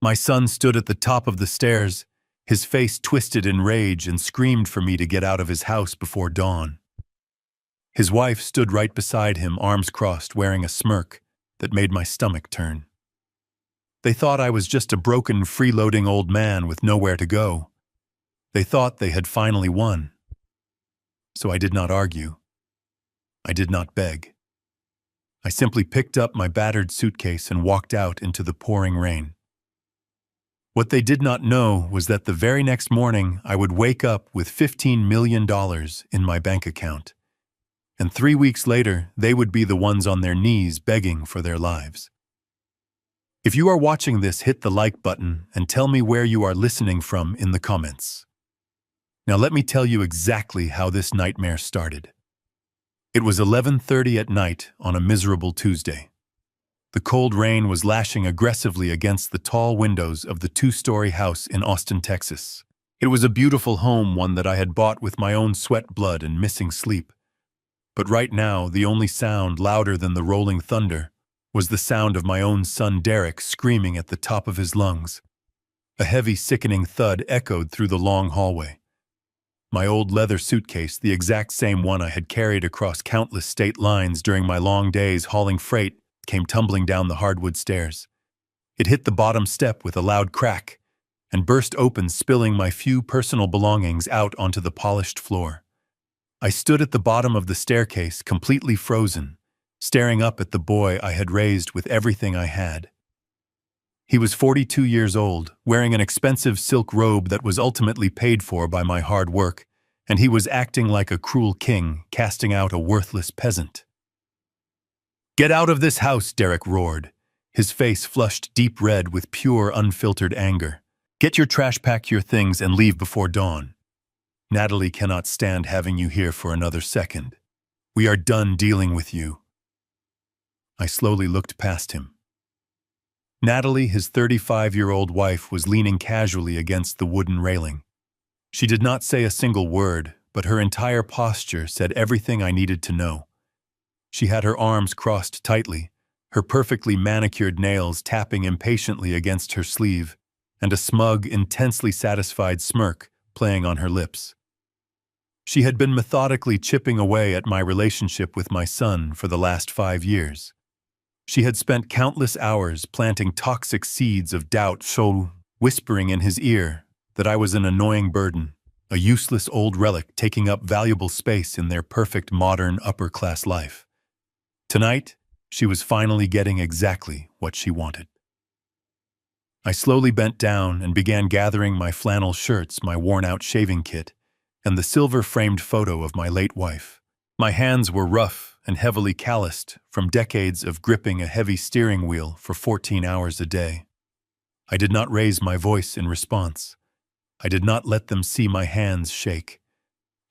My son stood at the top of the stairs, his face twisted in rage, and screamed for me to get out of his house before dawn. His wife stood right beside him, arms crossed, wearing a smirk that made my stomach turn. They thought I was just a broken, freeloading old man with nowhere to go. They thought they had finally won. So I did not argue. I did not beg. I simply picked up my battered suitcase and walked out into the pouring rain. What they did not know was that the very next morning I would wake up with $15 million in my bank account. And 3 weeks later, they would be the ones on their knees begging for their lives. If you are watching this, hit the like button and tell me where you are listening from in the comments. Now let me tell you exactly how this nightmare started. It was 11:30 at night on a miserable Tuesday. The cold rain was lashing aggressively against the tall windows of the 2-story house in Austin, Texas. It was a beautiful home, one that I had bought with my own sweat, blood, and missing sleep. But right now, the only sound louder than the rolling thunder was the sound of my own son Derek screaming at the top of his lungs. A heavy, sickening thud echoed through the long hallway. My old leather suitcase, the exact same one I had carried across countless state lines during my long days hauling freight, came tumbling down the hardwood stairs. It hit the bottom step with a loud crack and burst open, spilling my few personal belongings out onto the polished floor. I stood at the bottom of the staircase, completely frozen, staring up at the boy I had raised with everything I had. He was 42 years old, wearing an expensive silk robe that was ultimately paid for by my hard work, and he was acting like a cruel king, casting out a worthless peasant. "Get out of this house," Derek roared, his face flushed deep red with pure, unfiltered anger. "Get your trash, pack your things, and leave before dawn. Natalie cannot stand having you here for another second. We are done dealing with you." I slowly looked past him. Natalie, his 35-year-old wife, was leaning casually against the wooden railing. She did not say a single word, but her entire posture said everything I needed to know. She had her arms crossed tightly, her perfectly manicured nails tapping impatiently against her sleeve, and a smug, intensely satisfied smirk playing on her lips. She had been methodically chipping away at my relationship with my son for the last 5 years. She had spent countless hours planting toxic seeds of doubt, whispering in his ear that I was an annoying burden, a useless old relic taking up valuable space in their perfect modern upper-class life. Tonight, she was finally getting exactly what she wanted. I slowly bent down and began gathering my flannel shirts, my worn-out shaving kit, and the silver-framed photo of my late wife. My hands were rough and heavily calloused from decades of gripping a heavy steering wheel for 14 hours a day. I did not raise my voice in response. I did not let them see my hands shake.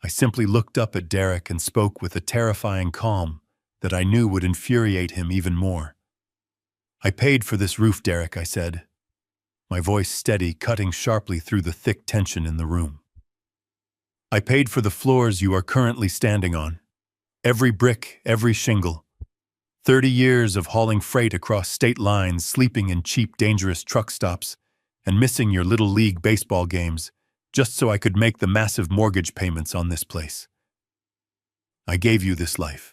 I simply looked up at Derek and spoke with a terrifying calm that I knew would infuriate him even more. "I paid for this roof, Derek," I said, my voice steady, cutting sharply through the thick tension in the room. "I paid for the floors you are currently standing on. Every brick, every shingle. 30 years of hauling freight across state lines, sleeping in cheap, dangerous truck stops, and missing your little league baseball games, just so I could make the massive mortgage payments on this place. I gave you this life."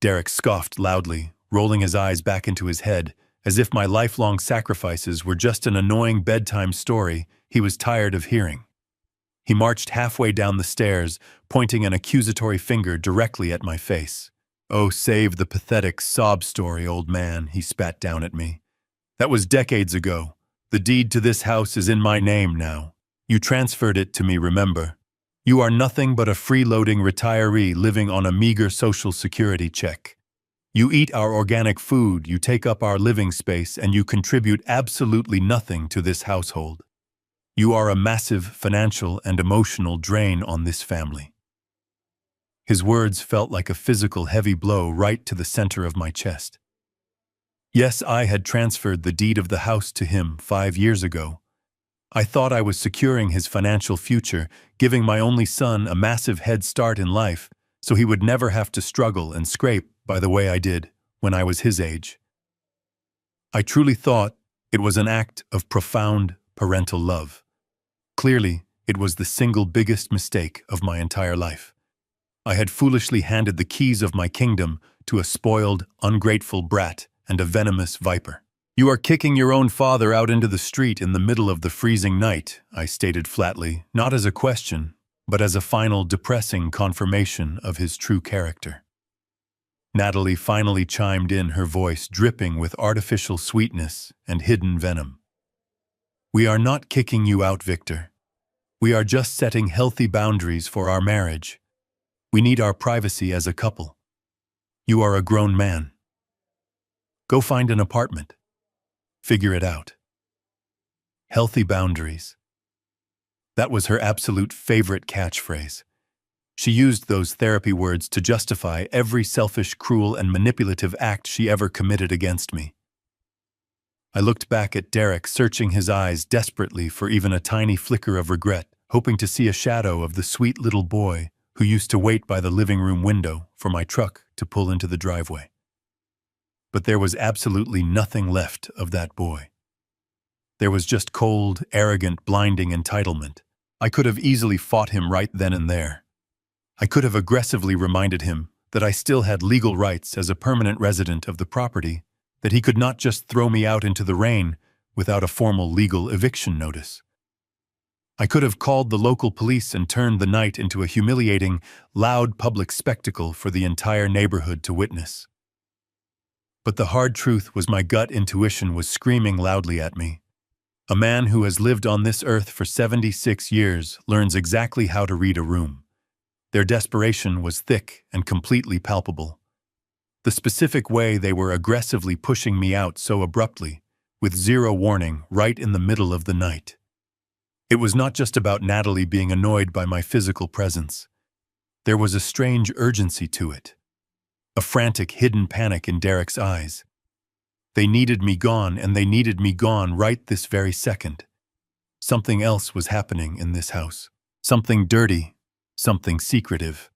Derek scoffed loudly, rolling his eyes back into his head, as if my lifelong sacrifices were just an annoying bedtime story he was tired of hearing. He marched halfway down the stairs, pointing an accusatory finger directly at my face. "Oh, save the pathetic sob story, old man," he spat down at me. "That was decades ago. The deed to this house is in my name now. You transferred it to me, remember? You are nothing but a freeloading retiree living on a meager social security check. You eat our organic food, you take up our living space, and you contribute absolutely nothing to this household. You are a massive financial and emotional drain on this family." His words felt like a physical heavy blow right to the center of my chest. Yes, I had transferred the deed of the house to him 5 years ago. I thought I was securing his financial future, giving my only son a massive head start in life, so he would never have to struggle and scrape by the way I did when I was his age. I truly thought It was an act of profound parental love. Clearly, it was the single biggest mistake of my entire life. I had foolishly handed the keys of my kingdom to a spoiled, ungrateful brat and a venomous viper. "You are kicking your own father out into the street in the middle of the freezing night," I stated flatly, not as a question, but as a final depressing confirmation of his true character. Natalie finally chimed in, her voice dripping with artificial sweetness and hidden venom. "We are not kicking you out, Victor. We are just setting healthy boundaries for our marriage. We need our privacy as a couple. You are a grown man. Go find an apartment. Figure it out." Healthy boundaries. That was her absolute favorite catchphrase. She used those therapy words to justify every selfish, cruel, and manipulative act she ever committed against me. I looked back at Derek, searching his eyes desperately for even a tiny flicker of regret, hoping to see a shadow of the sweet little boy who used to wait by the living room window for my truck to pull into the driveway. But there was absolutely nothing left of that boy. There was just cold, arrogant, blinding entitlement. I could have easily fought him right then and there. I could have aggressively reminded him that I still had legal rights as a permanent resident of the property, that he could not just throw me out into the rain without a formal legal eviction notice. I could have called the local police and turned the night into a humiliating, loud public spectacle for the entire neighborhood to witness. But the hard truth was my gut intuition was screaming loudly at me. A man who has lived on this earth for 76 years learns exactly how to read a room. Their desperation was thick and completely palpable. The specific way they were aggressively pushing me out so abruptly, with zero warning, right in the middle of the night. It was not just about Natalie being annoyed by my physical presence. There was a strange urgency to it. A frantic, hidden panic in Derek's eyes. They needed me gone, and they needed me gone right this very second. Something else was happening in this house. Something dirty, something secretive.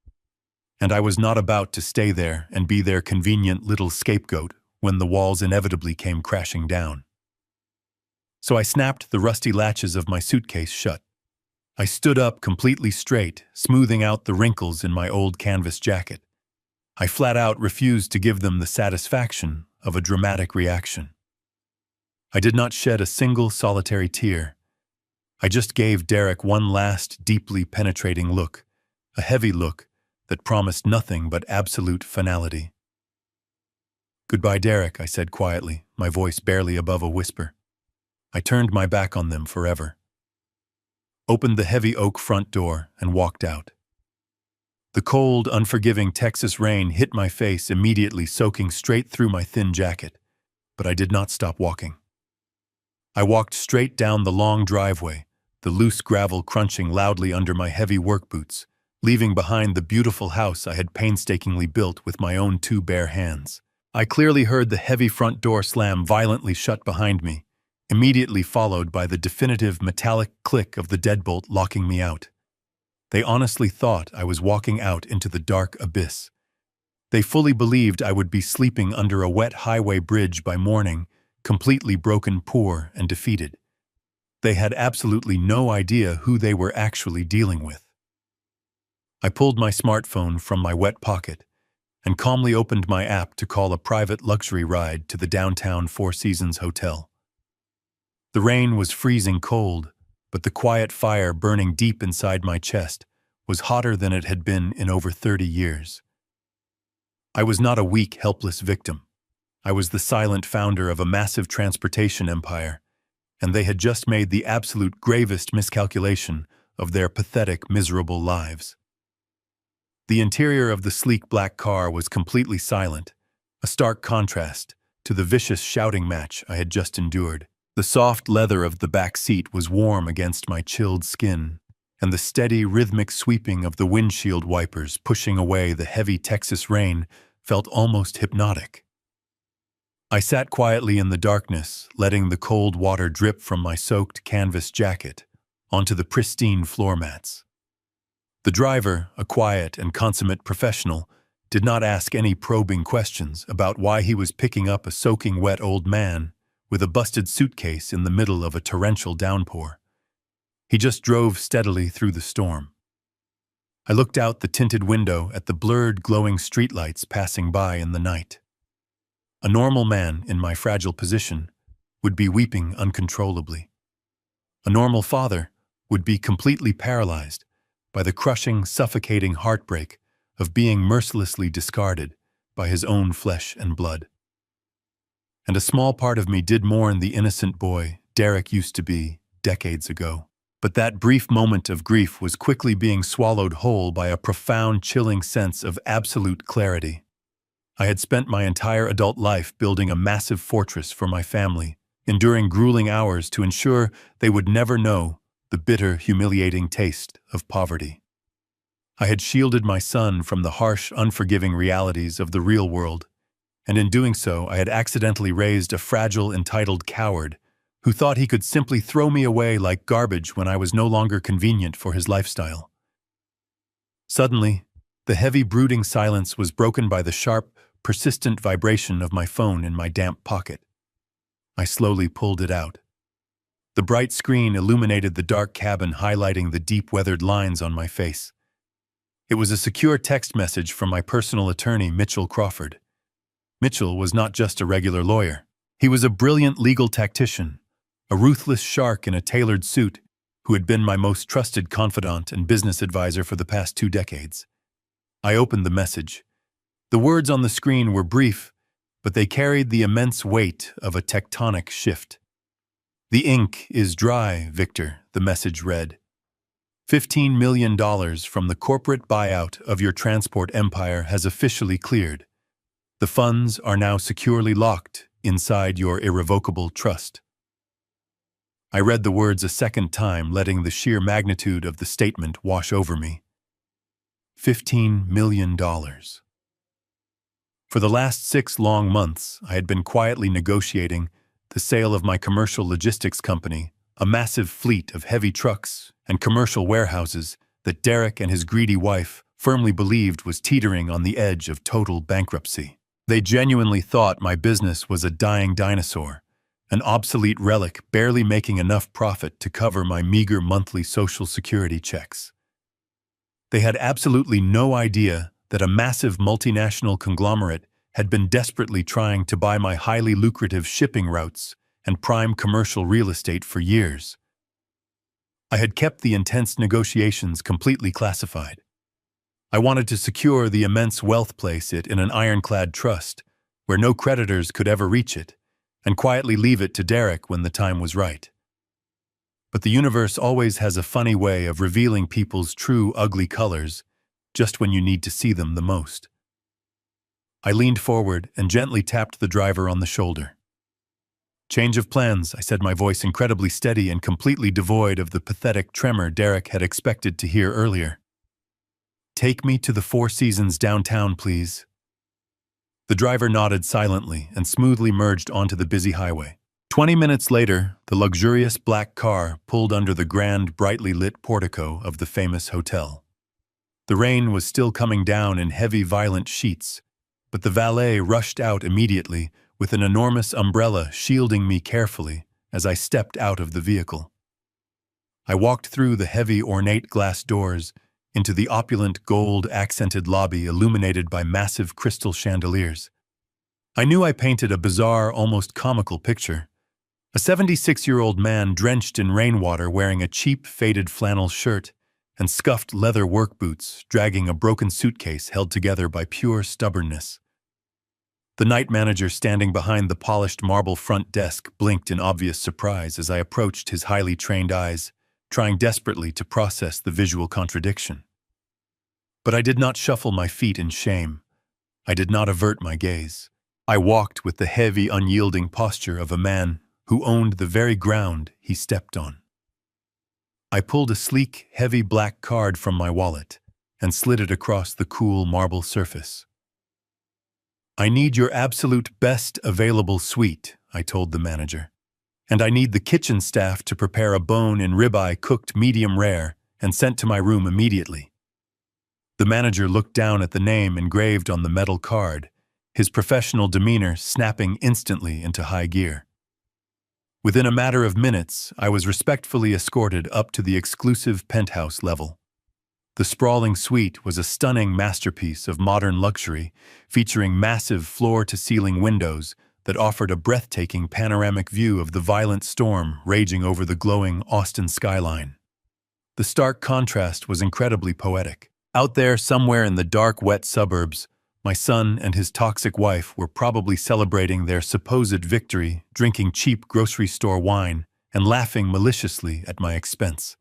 And I was not about to stay there and be their convenient little scapegoat when the walls inevitably came crashing down. So I snapped the rusty latches of my suitcase shut. I stood up completely straight, smoothing out the wrinkles in my old canvas jacket. I flat out refused to give them the satisfaction of a dramatic reaction. I did not shed a single solitary tear. I just gave Derek one last, deeply penetrating look, a heavy look that promised nothing but absolute finality. "Goodbye, Derek," I said quietly, my voice barely above a whisper. I turned my back on them forever. Opened the heavy oak front door and walked out. The cold, unforgiving Texas rain hit my face immediately, soaking straight through my thin jacket, but I did not stop walking. I walked straight down the long driveway, the loose gravel crunching loudly under my heavy work boots, leaving behind the beautiful house I had painstakingly built with my own two bare hands. I clearly heard the heavy front door slam violently shut behind me, immediately followed by the definitive metallic click of the deadbolt locking me out. They honestly thought I was walking out into the dark abyss. They fully believed I would be sleeping under a wet highway bridge by morning, completely broken, poor, and defeated. They had absolutely no idea who they were actually dealing with. I pulled my smartphone from my wet pocket and calmly opened my app to call a private luxury ride to the downtown Four Seasons Hotel. The rain was freezing cold, but the quiet fire burning deep inside my chest was hotter than it had been in over 30 years. I was not a weak, helpless victim. I was the silent founder of a massive transportation empire, and they had just made the absolute gravest miscalculation of their pathetic, miserable lives. The interior of the sleek black car was completely silent, a stark contrast to the vicious shouting match I had just endured. The soft leather of the back seat was warm against my chilled skin, and the steady, rhythmic sweeping of the windshield wipers pushing away the heavy Texas rain felt almost hypnotic. I sat quietly in the darkness, letting the cold water drip from my soaked canvas jacket onto the pristine floor mats. The driver, a quiet and consummate professional, did not ask any probing questions about why he was picking up a soaking wet old man with a busted suitcase in the middle of a torrential downpour. He just drove steadily through the storm. I looked out the tinted window at the blurred, glowing streetlights passing by in the night. A normal man in my fragile position would be weeping uncontrollably. A normal father would be completely paralyzed by the crushing, suffocating heartbreak of being mercilessly discarded by his own flesh and blood. And a small part of me did mourn the innocent boy Derek used to be decades ago. But that brief moment of grief was quickly being swallowed whole by a profound, chilling sense of absolute clarity. I had spent my entire adult life building a massive fortress for my family, enduring grueling hours to ensure they would never know the bitter, humiliating taste of poverty. I had shielded my son from the harsh, unforgiving realities of the real world, and in doing so, I had accidentally raised a fragile, entitled coward who thought he could simply throw me away like garbage when I was no longer convenient for his lifestyle. Suddenly, the heavy, brooding silence was broken by the sharp, persistent vibration of my phone in my damp pocket. I slowly pulled it out. The bright screen illuminated the dark cabin, highlighting the deep, weathered lines on my face. It was a secure text message from my personal attorney, Mitchell Crawford. Mitchell was not just a regular lawyer. He was a brilliant legal tactician, a ruthless shark in a tailored suit who had been my most trusted confidant and business advisor for the past 2 decades. I opened the message. The words on the screen were brief, but they carried the immense weight of a tectonic shift. "The ink is dry, Victor," the message read. $15 million from the corporate buyout of your transport empire has officially cleared. The funds are now securely locked inside your irrevocable trust. I read the words a second time, letting the sheer magnitude of the statement wash over me. $15 million. For the last 6 long months, I had been quietly negotiating the sale of my commercial logistics company, a massive fleet of heavy trucks and commercial warehouses that Derek and his greedy wife firmly believed was teetering on the edge of total bankruptcy. They genuinely thought my business was a dying dinosaur, an obsolete relic barely making enough profit to cover my meager monthly Social Security checks. They had absolutely no idea that a massive multinational conglomerate had been desperately trying to buy my highly lucrative shipping routes and prime commercial real estate for years. I had kept the intense negotiations completely classified. I wanted to secure the immense wealth, place it in an ironclad trust where no creditors could ever reach it, and quietly leave it to Derek when the time was right. But the universe always has a funny way of revealing people's true ugly colors just when you need to see them the most. I leaned forward and gently tapped the driver on the shoulder. "Change of plans," I said, my voice incredibly steady and completely devoid of the pathetic tremor Derek had expected to hear earlier. "Take me to the Four Seasons downtown, please." The driver nodded silently and smoothly merged onto the busy highway. 20 minutes later, the luxurious black car pulled under the grand, brightly lit portico of the famous hotel. The rain was still coming down in heavy, violent sheets, but the valet rushed out immediately with an enormous umbrella shielding me carefully as I stepped out of the vehicle. I walked through the heavy, ornate glass doors into the opulent, gold-accented lobby illuminated by massive crystal chandeliers. I knew I painted a bizarre, almost comical picture. A 76-year-old man drenched in rainwater wearing a cheap, faded flannel shirt and scuffed leather work boots, dragging a broken suitcase held together by pure stubbornness. The night manager standing behind the polished marble front desk blinked in obvious surprise as I approached, his highly trained eyes trying desperately to process the visual contradiction. But I did not shuffle my feet in shame. I did not avert my gaze. I walked with the heavy, unyielding posture of a man who owned the very ground he stepped on. I pulled a sleek, heavy black card from my wallet and slid it across the cool marble surface. "I need your absolute best available suite," I told the manager. "And I need the kitchen staff to prepare a bone and ribeye cooked medium rare and sent to my room immediately." The manager looked down at the name engraved on the metal card, his professional demeanor snapping instantly into high gear. Within a matter of minutes, I was respectfully escorted up to the exclusive penthouse level. The sprawling suite was a stunning masterpiece of modern luxury, featuring massive floor-to-ceiling windows that offered a breathtaking panoramic view of the violent storm raging over the glowing Austin skyline. The stark contrast was incredibly poetic. Out there, somewhere in the dark, wet suburbs, my son and his toxic wife were probably celebrating their supposed victory, drinking cheap grocery store wine and laughing maliciously at my expense.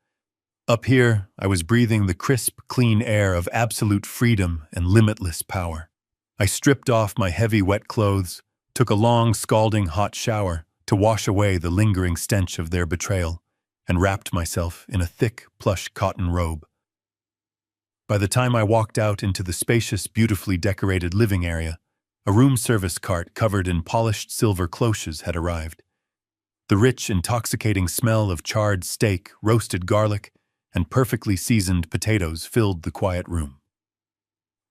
Up here, I was breathing the crisp, clean air of absolute freedom and limitless power. I stripped off my heavy, wet clothes, took a long, scalding hot shower to wash away the lingering stench of their betrayal, and wrapped myself in a thick, plush cotton robe. By the time I walked out into the spacious, beautifully decorated living area, a room service cart covered in polished silver cloches had arrived. The rich, intoxicating smell of charred steak, roasted garlic, and perfectly seasoned potatoes filled the quiet room.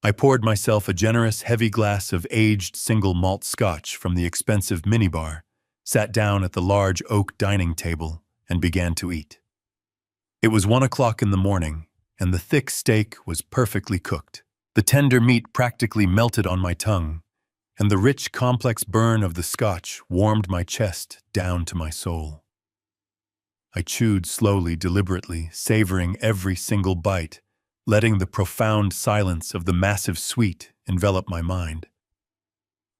I poured myself a generous, heavy glass of aged single malt scotch from the expensive minibar, sat down at the large oak dining table, and began to eat. It was 1 o'clock in the morning, and the thick steak was perfectly cooked. The tender meat practically melted on my tongue, and the rich, complex burn of the scotch warmed my chest down to my soul. I chewed slowly, deliberately, savoring every single bite, letting the profound silence of the massive suite envelop my mind.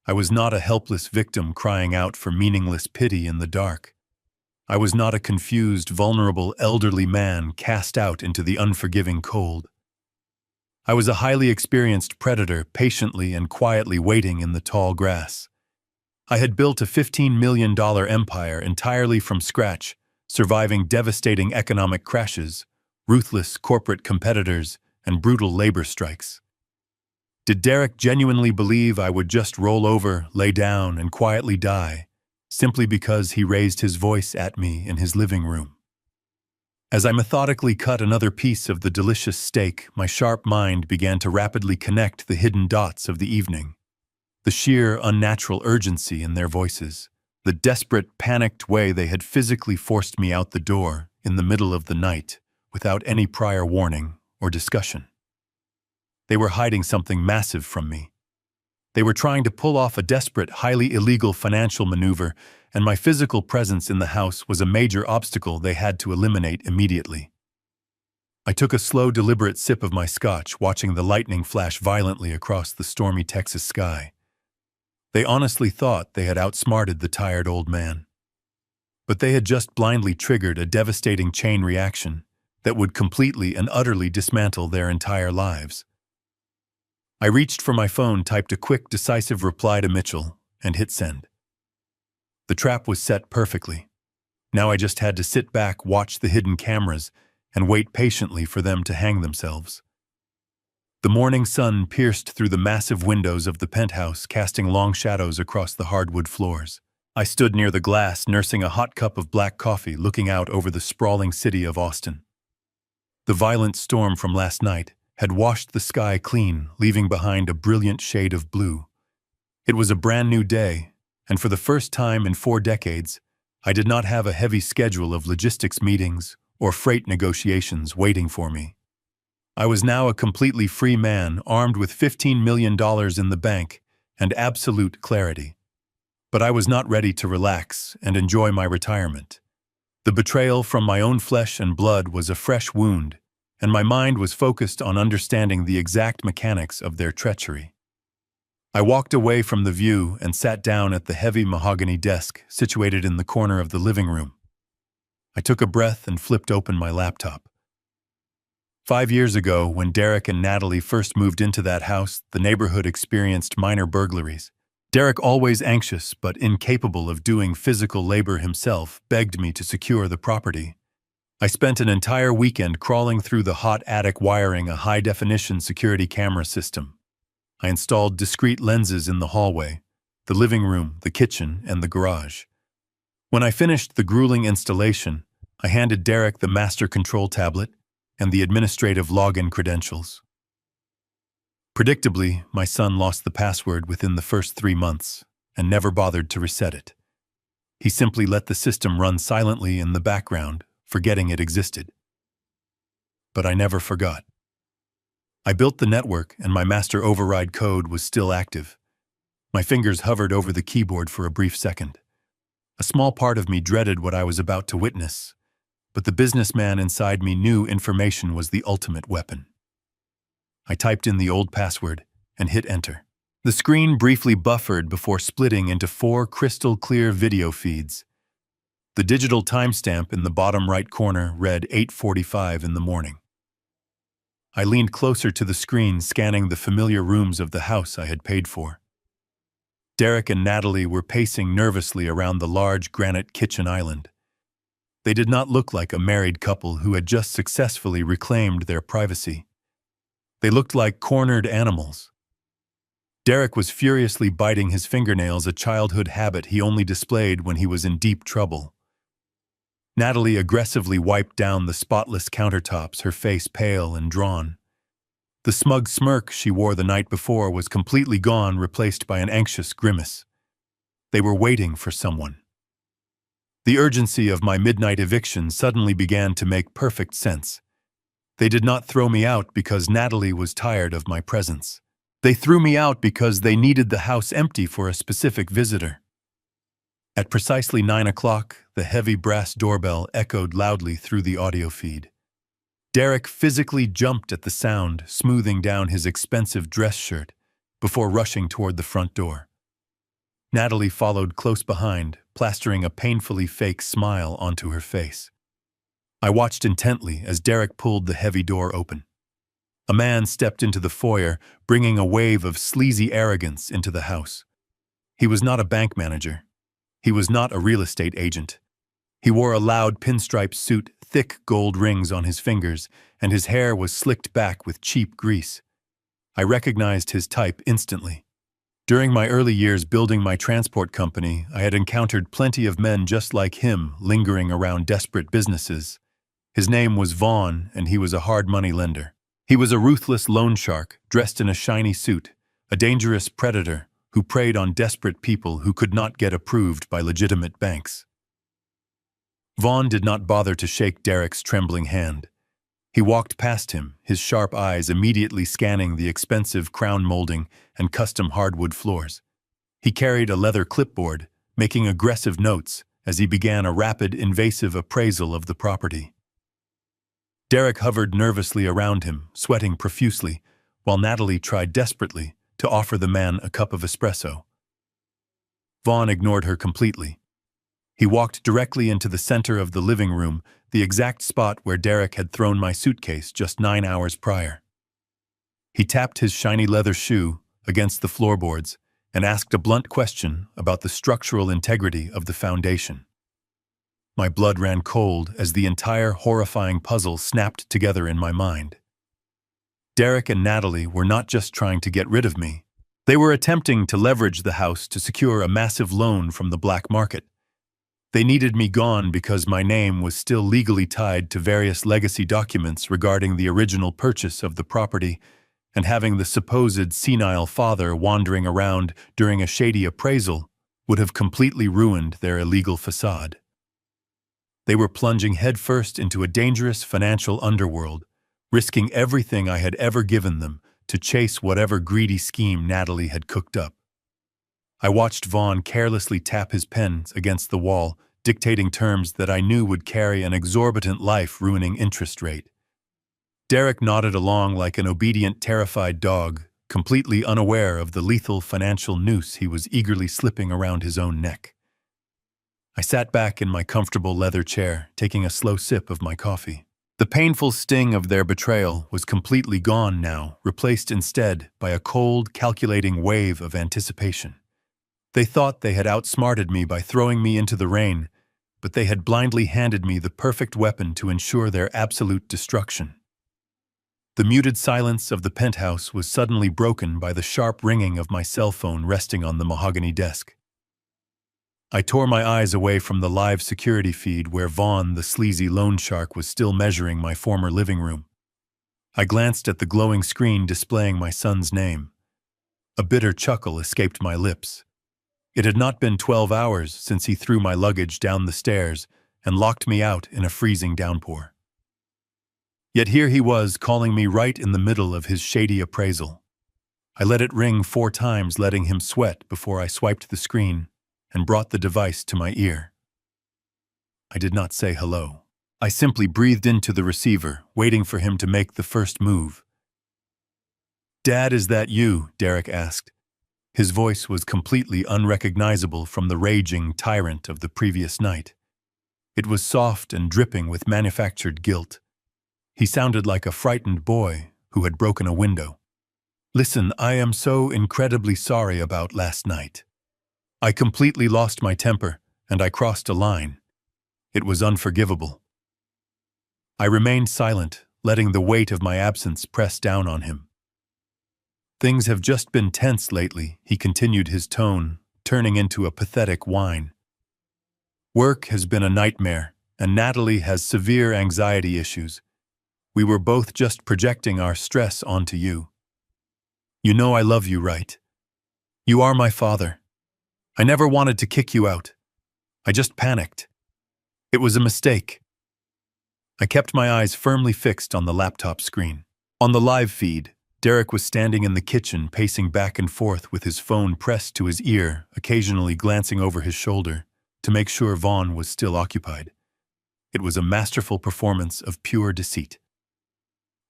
I was not a helpless victim crying out for meaningless pity in the dark. I was not a confused, vulnerable, elderly man cast out into the unforgiving cold. I was a highly experienced predator, patiently and quietly waiting in the tall grass. I had built a $15 million empire entirely from scratch, surviving devastating economic crashes, ruthless corporate competitors, and brutal labor strikes. Did Derek genuinely believe I would just roll over, lay down, and quietly die, simply because he raised his voice at me in his living room? As I methodically cut another piece of the delicious steak, my sharp mind began to rapidly connect the hidden dots of the evening. The sheer, unnatural urgency in their voices, the desperate, panicked way they had physically forced me out the door in the middle of the night without any prior warning or discussion. They were hiding something massive from me. They were trying to pull off a desperate, highly illegal financial maneuver, and my physical presence in the house was a major obstacle they had to eliminate immediately. I took a slow, deliberate sip of my scotch, watching the lightning flash violently across the stormy Texas sky. They honestly thought they had outsmarted the tired old man. But they had just blindly triggered a devastating chain reaction that would completely and utterly dismantle their entire lives. I reached for my phone, typed a quick, decisive reply to Mitchell, and hit send. The trap was set perfectly. Now I just had to sit back, watch the hidden cameras, and wait patiently for them to hang themselves. The morning sun pierced through the massive windows of the penthouse, casting long shadows across the hardwood floors. I stood near the glass, nursing a hot cup of black coffee, looking out over the sprawling city of Austin. The violent storm from last night had washed the sky clean, leaving behind a brilliant shade of blue. It was a brand new day, and for the first time in 4 decades, I did not have a heavy schedule of logistics meetings or freight negotiations waiting for me. I was now a completely free man, armed with $15 million in the bank and absolute clarity. But I was not ready to relax and enjoy my retirement. The betrayal from my own flesh and blood was a fresh wound, and my mind was focused on understanding the exact mechanics of their treachery. I walked away from the view and sat down at the heavy mahogany desk situated in the corner of the living room. I took a breath and flipped open my laptop. 5 years ago, when Derek and Natalie first moved into that house, the neighborhood experienced minor burglaries. Derek, always anxious but incapable of doing physical labor himself, begged me to secure the property. I spent an entire weekend crawling through the hot attic, wiring a high-definition security camera system. I installed discrete lenses in the hallway, the living room, the kitchen, and the garage. When I finished the grueling installation, I handed Derek the master control tablet and the administrative login credentials. Predictably, my son lost the password within the first 3 months and never bothered to reset it. He simply let the system run silently in the background, forgetting it existed. But I never forgot. I built the network, and my master override code was still active. My fingers hovered over the keyboard for a brief second. A small part of me dreaded what I was about to witness, but the businessman inside me knew information was the ultimate weapon. I typed in the old password and hit enter. The screen briefly buffered before splitting into 4 crystal-clear video feeds. The digital timestamp in the bottom right corner read 8:45 in the morning. I leaned closer to the screen, scanning the familiar rooms of the house I had paid for. Derek and Natalie were pacing nervously around the large granite kitchen island. They did not look like a married couple who had just successfully reclaimed their privacy. They looked like cornered animals. Derek was furiously biting his fingernails, a childhood habit he only displayed when he was in deep trouble. Natalie aggressively wiped down the spotless countertops, her face pale and drawn. The smug smirk she wore the night before was completely gone, replaced by an anxious grimace. They were waiting for someone. The urgency of my midnight eviction suddenly began to make perfect sense. They did not throw me out because Natalie was tired of my presence. They threw me out because they needed the house empty for a specific visitor. At precisely 9 o'clock, the heavy brass doorbell echoed loudly through the audio feed. Derek physically jumped at the sound, smoothing down his expensive dress shirt before rushing toward the front door. Natalie followed close behind, plastering a painfully fake smile onto her face. I watched intently as Derek pulled the heavy door open. A man stepped into the foyer, bringing a wave of sleazy arrogance into the house. He was not a bank manager. He was not a real estate agent. He wore a loud pinstripe suit, thick gold rings on his fingers, and his hair was slicked back with cheap grease. I recognized his type instantly. During my early years building my transport company, I had encountered plenty of men just like him lingering around desperate businesses. His name was Vaughn, and he was a hard money lender. He was a ruthless loan shark, dressed in a shiny suit, a dangerous predator who preyed on desperate people who could not get approved by legitimate banks. Vaughn did not bother to shake Derek's trembling hand. He walked past him, his sharp eyes immediately scanning the expensive crown molding and custom hardwood floors. He carried a leather clipboard, making aggressive notes as he began a rapid, invasive appraisal of the property. Derek hovered nervously around him, sweating profusely, while Natalie tried desperately to offer the man a cup of espresso. Vaughn ignored her completely. He walked directly into the center of the living room, the exact spot where Derek had thrown my suitcase just 9 hours prior. He tapped his shiny leather shoe against the floorboards and asked a blunt question about the structural integrity of the foundation. My blood ran cold as the entire horrifying puzzle snapped together in my mind. Derek and Natalie were not just trying to get rid of me. They were attempting to leverage the house to secure a massive loan from the black market. They needed me gone because my name was still legally tied to various legacy documents regarding the original purchase of the property, and having the supposed senile father wandering around during a shady appraisal would have completely ruined their illegal facade. They were plunging headfirst into a dangerous financial underworld, risking everything I had ever given them to chase whatever greedy scheme Natalie had cooked up. I watched Vaughn carelessly tap his pens against the wall, dictating terms that I knew would carry an exorbitant life-ruining interest rate. Derek nodded along like an obedient, terrified dog, completely unaware of the lethal financial noose he was eagerly slipping around his own neck. I sat back in my comfortable leather chair, taking a slow sip of my coffee. The painful sting of their betrayal was completely gone now, replaced instead by a cold, calculating wave of anticipation. They thought they had outsmarted me by throwing me into the rain, but they had blindly handed me the perfect weapon to ensure their absolute destruction. The muted silence of the penthouse was suddenly broken by the sharp ringing of my cell phone resting on the mahogany desk. I tore my eyes away from the live security feed where Vaughn, the sleazy loan shark, was still measuring my former living room. I glanced at the glowing screen displaying my son's name. A bitter chuckle escaped my lips. It had not been 12 hours since he threw my luggage down the stairs and locked me out in a freezing downpour. Yet here he was calling me right in the middle of his shady appraisal. I let it ring 4 times, letting him sweat before I swiped the screen and brought the device to my ear. I did not say hello. I simply breathed into the receiver, waiting for him to make the first move. "Dad, is that you?" Derek asked. His voice was completely unrecognizable from the raging tyrant of the previous night. It was soft and dripping with manufactured guilt. He sounded like a frightened boy who had broken a window. "Listen, I am so incredibly sorry about last night. I completely lost my temper, and I crossed a line. It was unforgivable." I remained silent, letting the weight of my absence press down on him. "Things have just been tense lately," he continued, his tone turning into a pathetic whine. "Work has been a nightmare, and Natalie has severe anxiety issues. We were both just projecting our stress onto you. You know I love you, right? You are my father. I never wanted to kick you out. I just panicked. It was a mistake." I kept my eyes firmly fixed on the laptop screen. On the live feed, Derek was standing in the kitchen, pacing back and forth with his phone pressed to his ear, occasionally glancing over his shoulder to make sure Vaughn was still occupied. It was a masterful performance of pure deceit.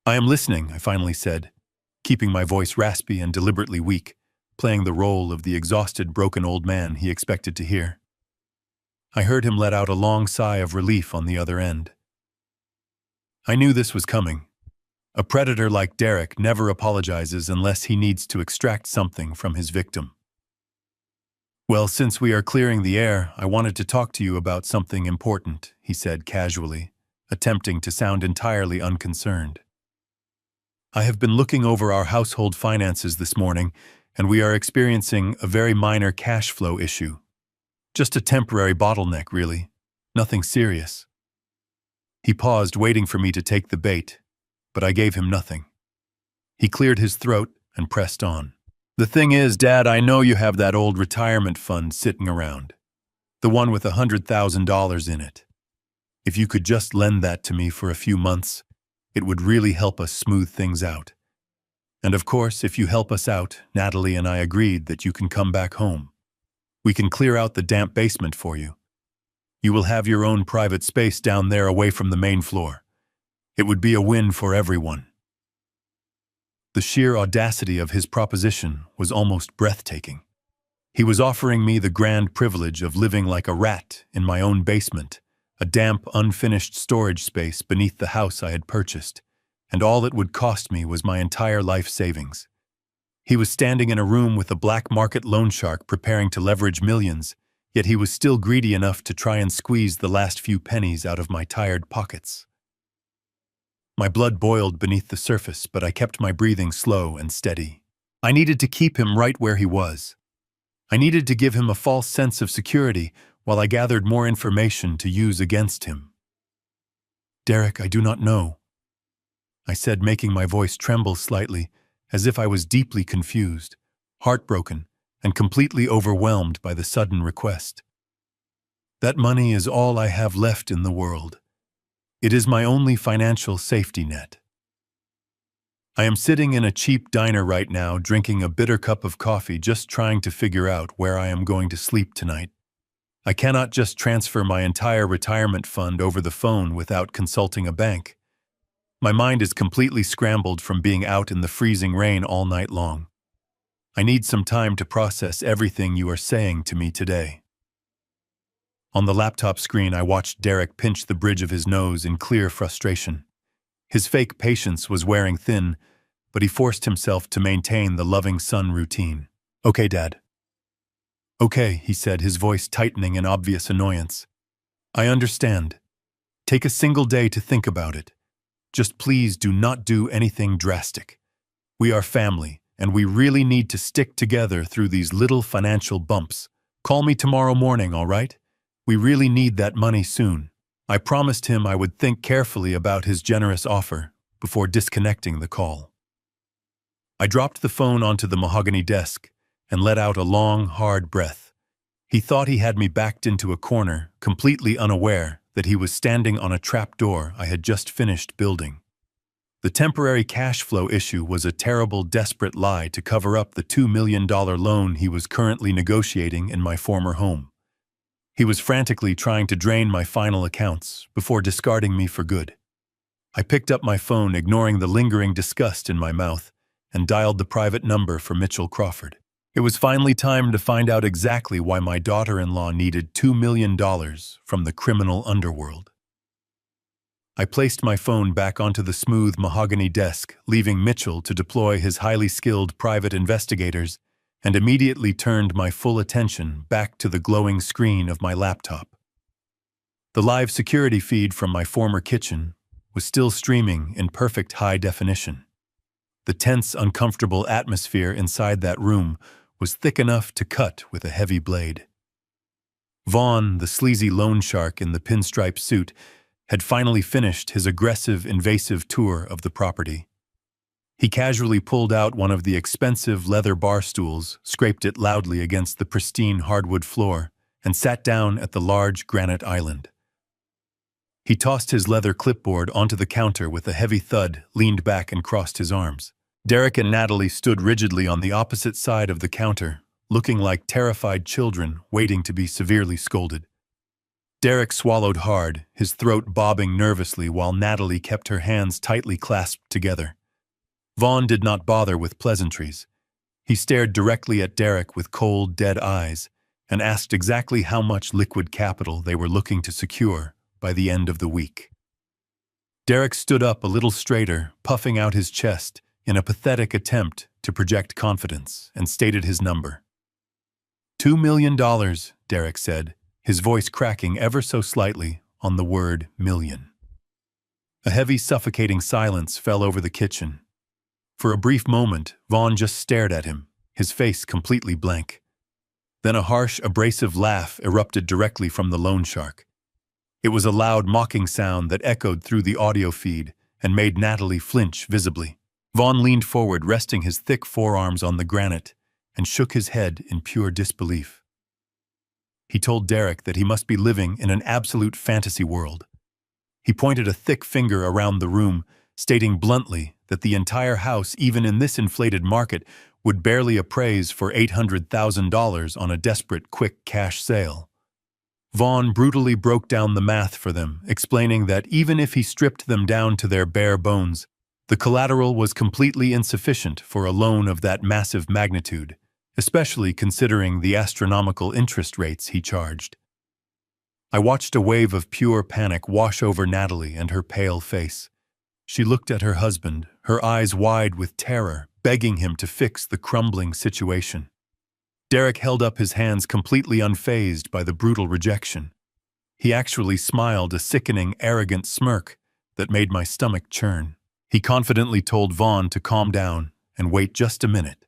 "I am listening," I finally said, keeping my voice raspy and deliberately weak, playing the role of the exhausted, broken old man he expected to hear. I heard him let out a long sigh of relief on the other end. I knew this was coming. A predator like Derek never apologizes unless he needs to extract something from his victim. "Well, since we are clearing the air, I wanted to talk to you about something important," he said casually, attempting to sound entirely unconcerned. "I have been looking over our household finances this morning, and we are experiencing a very minor cash flow issue. Just a temporary bottleneck, really. Nothing serious." He paused, waiting for me to take the bait, but I gave him nothing. He cleared his throat and pressed on. "The thing is, Dad, I know you have that old retirement fund sitting around. The one with $100,000 in it. If you could just lend that to me for a few months, it would really help us smooth things out. And of course, if you help us out, Natalie and I agreed that you can come back home. We can clear out the damp basement for you. You will have your own private space down there away from the main floor. It would be a win for everyone." The sheer audacity of his proposition was almost breathtaking. He was offering me the grand privilege of living like a rat in my own basement, a damp, unfinished storage space beneath the house I had purchased, and all it would cost me was my entire life savings. He was standing in a room with a black market loan shark preparing to leverage millions, yet he was still greedy enough to try and squeeze the last few pennies out of my tired pockets. My blood boiled beneath the surface, but I kept my breathing slow and steady. I needed to keep him right where he was. I needed to give him a false sense of security while I gathered more information to use against him. "Derek, I do not know," I said, making my voice tremble slightly, as if I was deeply confused, heartbroken, and completely overwhelmed by the sudden request. "That money is all I have left in the world. It is my only financial safety net. I am sitting in a cheap diner right now, drinking a bitter cup of coffee, just trying to figure out where I am going to sleep tonight. I cannot just transfer my entire retirement fund over the phone without consulting a bank. My mind is completely scrambled from being out in the freezing rain all night long. I need some time to process everything you are saying to me today." On the laptop screen, I watched Derek pinch the bridge of his nose in clear frustration. His fake patience was wearing thin, but he forced himself to maintain the loving son routine. "Okay, Dad." "Okay," he said, his voice tightening in obvious annoyance. "I understand. Take a single day to think about it. Just please do not do anything drastic. We are family, and we really need to stick together through these little financial bumps. Call me tomorrow morning, all right? We really need that money soon." I promised him I would think carefully about his generous offer before disconnecting the call. I dropped the phone onto the mahogany desk and let out a long, hard breath, He thought he had me backed into a corner, completely unaware that he was standing on a trapdoor I had just finished building. The temporary cash flow issue was a terrible, desperate lie to cover up the $2 million loan he was currently negotiating in my former home. He was frantically trying to drain my final accounts before discarding me for good. I picked up my phone, ignoring the lingering disgust in my mouth, and dialed the private number for Mitchell Crawford. It was finally time to find out exactly why my daughter-in-law needed $2 million from the criminal underworld. I placed my phone back onto the smooth mahogany desk, leaving Mitchell to deploy his highly skilled private investigators, and immediately turned my full attention back to the glowing screen of my laptop. The live security feed from my former kitchen was still streaming in perfect high definition. The tense, uncomfortable atmosphere inside that room was thick enough to cut with a heavy blade. Vaughn, the sleazy loan shark in the pinstripe suit, had finally finished his aggressive, invasive tour of the property. He casually pulled out one of the expensive leather bar stools, scraped it loudly against the pristine hardwood floor, and sat down at the large granite island. He tossed his leather clipboard onto the counter with a heavy thud, leaned back and crossed his arms. Derek and Natalie stood rigidly on the opposite side of the counter, looking like terrified children waiting to be severely scolded. Derek swallowed hard, his throat bobbing nervously while Natalie kept her hands tightly clasped together. Vaughn did not bother with pleasantries. He stared directly at Derek with cold, dead eyes and asked exactly how much liquid capital they were looking to secure by the end of the week. Derek stood up a little straighter, puffing out his chest in a pathetic attempt to project confidence, and stated his number. $2 million, Derek said, his voice cracking ever so slightly on the word million. A heavy, suffocating silence fell over the kitchen. For a brief moment, Vaughn just stared at him, his face completely blank. Then a harsh, abrasive laugh erupted directly from the loan shark. It was a loud, mocking sound that echoed through the audio feed and made Natalie flinch visibly. Vaughn leaned forward, resting his thick forearms on the granite, and shook his head in pure disbelief. He told Derek that he must be living in an absolute fantasy world. He pointed a thick finger around the room, stating bluntly that the entire house, even in this inflated market, would barely appraise for $800,000 on a desperate, quick cash sale. Vaughn brutally broke down the math for them, explaining that even if he stripped them down to their bare bones, the collateral was completely insufficient for a loan of that massive magnitude, especially considering the astronomical interest rates he charged. I watched a wave of pure panic wash over Natalie and her pale face. She looked at her husband, her eyes wide with terror, begging him to fix the crumbling situation. Derek held up his hands, completely unfazed by the brutal rejection. He actually smiled a sickening, arrogant smirk that made my stomach churn. He confidently told Vaughn to calm down and wait just a minute.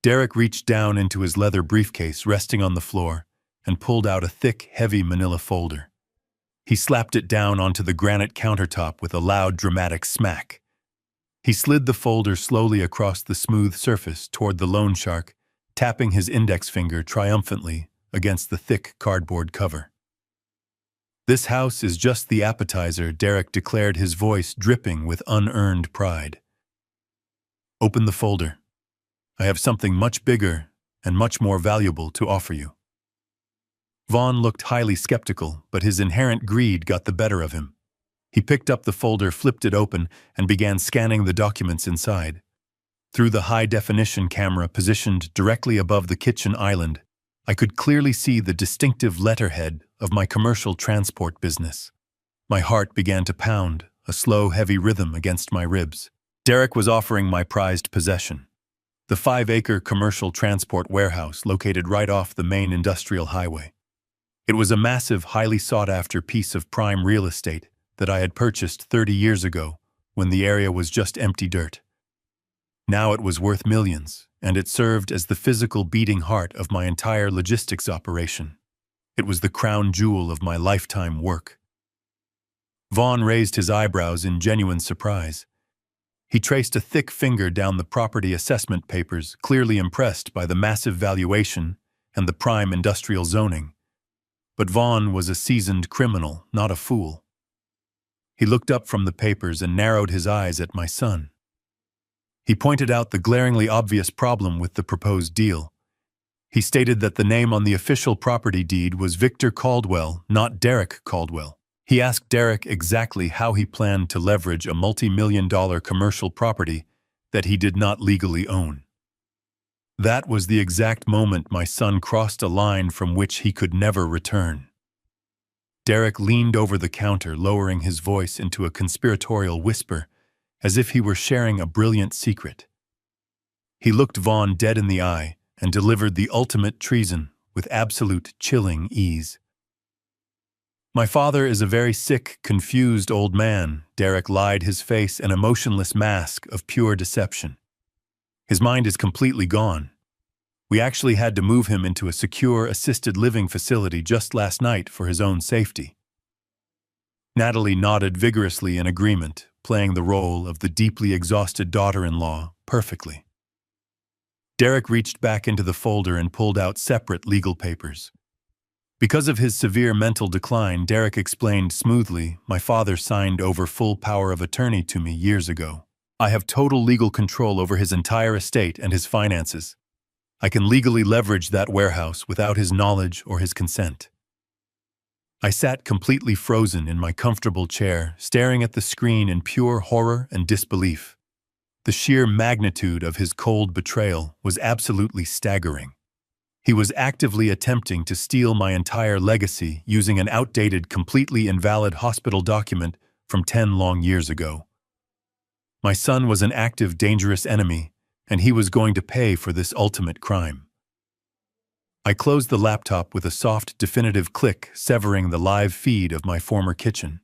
Derek reached down into his leather briefcase resting on the floor and pulled out a thick, heavy manila folder. He slapped it down onto the granite countertop with a loud, dramatic smack. He slid the folder slowly across the smooth surface toward the loan shark, tapping his index finger triumphantly against the thick cardboard cover. "This house is just the appetizer," Derek declared, his voice dripping with unearned pride. "Open the folder. I have something much bigger and much more valuable to offer you." Vaughn looked highly skeptical, but his inherent greed got the better of him. He picked up the folder, flipped it open, and began scanning the documents inside. Through the high-definition camera positioned directly above the kitchen island, I could clearly see the distinctive letterhead of my commercial transport business. My heart began to pound, a slow, heavy rhythm against my ribs. Derek was offering my prized possession, the 5-acre commercial transport warehouse located right off the main industrial highway. It was a massive, highly sought-after piece of prime real estate that I had purchased 30 years ago when the area was just empty dirt. Now it was worth millions, and it served as the physical beating heart of my entire logistics operation. It was the crown jewel of my lifetime work. Vaughn raised his eyebrows in genuine surprise. He traced a thick finger down the property assessment papers, clearly impressed by the massive valuation and the prime industrial zoning. But Vaughn was a seasoned criminal, not a fool. He looked up from the papers and narrowed his eyes at my son. He pointed out the glaringly obvious problem with the proposed deal. He stated that the name on the official property deed was Victor Caldwell, not Derek Caldwell. He asked Derek exactly how he planned to leverage a multi-million-dollar commercial property that he did not legally own. That was the exact moment my son crossed a line from which he could never return. Derek leaned over the counter, lowering his voice into a conspiratorial whisper, as if he were sharing a brilliant secret. He looked Vaughn dead in the eye and delivered the ultimate treason with absolute chilling ease. "My father is a very sick, confused old man," Derek lied, his face an emotionless mask of pure deception. "His mind is completely gone. We actually had to move him into a secure, assisted living facility just last night for his own safety." Natalie nodded vigorously in agreement, playing the role of the deeply exhausted daughter-in-law perfectly. Derek reached back into the folder and pulled out separate legal papers. Because of his severe mental decline, Derek explained smoothly, "My father signed over full power of attorney to me years ago. I have total legal control over his entire estate and his finances. I can legally leverage that warehouse without his knowledge or his consent." I sat completely frozen in my comfortable chair, staring at the screen in pure horror and disbelief. The sheer magnitude of his cold betrayal was absolutely staggering. He was actively attempting to steal my entire legacy using an outdated, completely invalid hospital document from 10 long years ago. My son was an active, dangerous enemy, and he was going to pay for this ultimate crime. I closed the laptop with a soft, definitive click, severing the live feed of my former kitchen.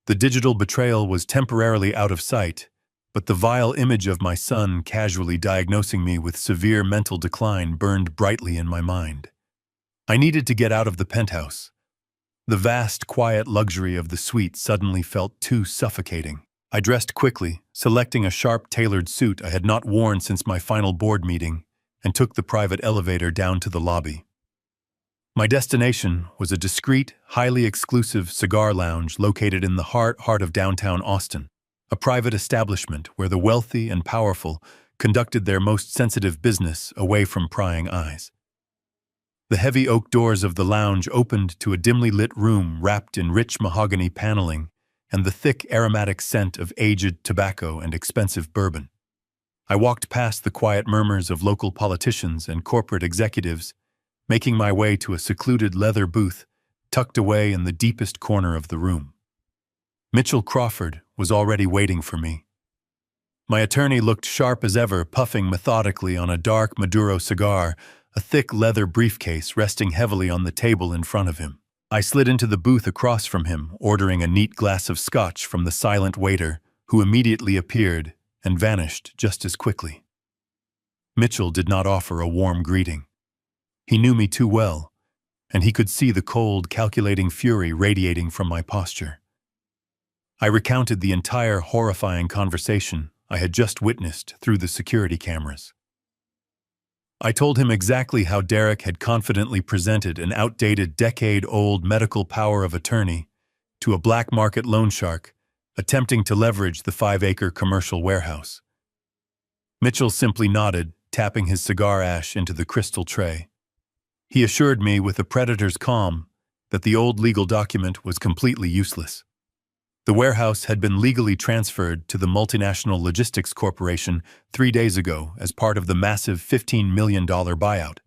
The digital betrayal was temporarily out of sight, but the vile image of my son casually diagnosing me with severe mental decline burned brightly in my mind. I needed to get out of the penthouse. The vast, quiet luxury of the suite suddenly felt too suffocating. I dressed quickly, selecting a sharp, tailored suit I had not worn since my final board meeting, and took the private elevator down to the lobby. My destination was a discreet, highly exclusive cigar lounge located in the heart of downtown Austin, a private establishment where the wealthy and powerful conducted their most sensitive business away from prying eyes. The heavy oak doors of the lounge opened to a dimly lit room wrapped in rich mahogany paneling and the thick aromatic scent of aged tobacco and expensive bourbon. I walked past the quiet murmurs of local politicians and corporate executives, making my way to a secluded leather booth tucked away in the deepest corner of the room. Mitchell Crawford was already waiting for me. My attorney looked sharp as ever, puffing methodically on a dark Maduro cigar, a thick leather briefcase resting heavily on the table in front of him. I slid into the booth across from him, ordering a neat glass of scotch from the silent waiter, who immediately appeared and vanished just as quickly. Mitchell did not offer a warm greeting. He knew me too well, and he could see the cold, calculating fury radiating from my posture. I recounted the entire horrifying conversation I had just witnessed through the security cameras. I told him exactly how Derek had confidently presented an outdated, decade-old medical power of attorney to a black market loan shark attempting to leverage the 5-acre commercial warehouse. Mitchell simply nodded, tapping his cigar ash into the crystal tray. He assured me with a predator's calm that the old legal document was completely useless. The warehouse had been legally transferred to the multinational logistics corporation 3 days ago as part of the massive $15 million buyout.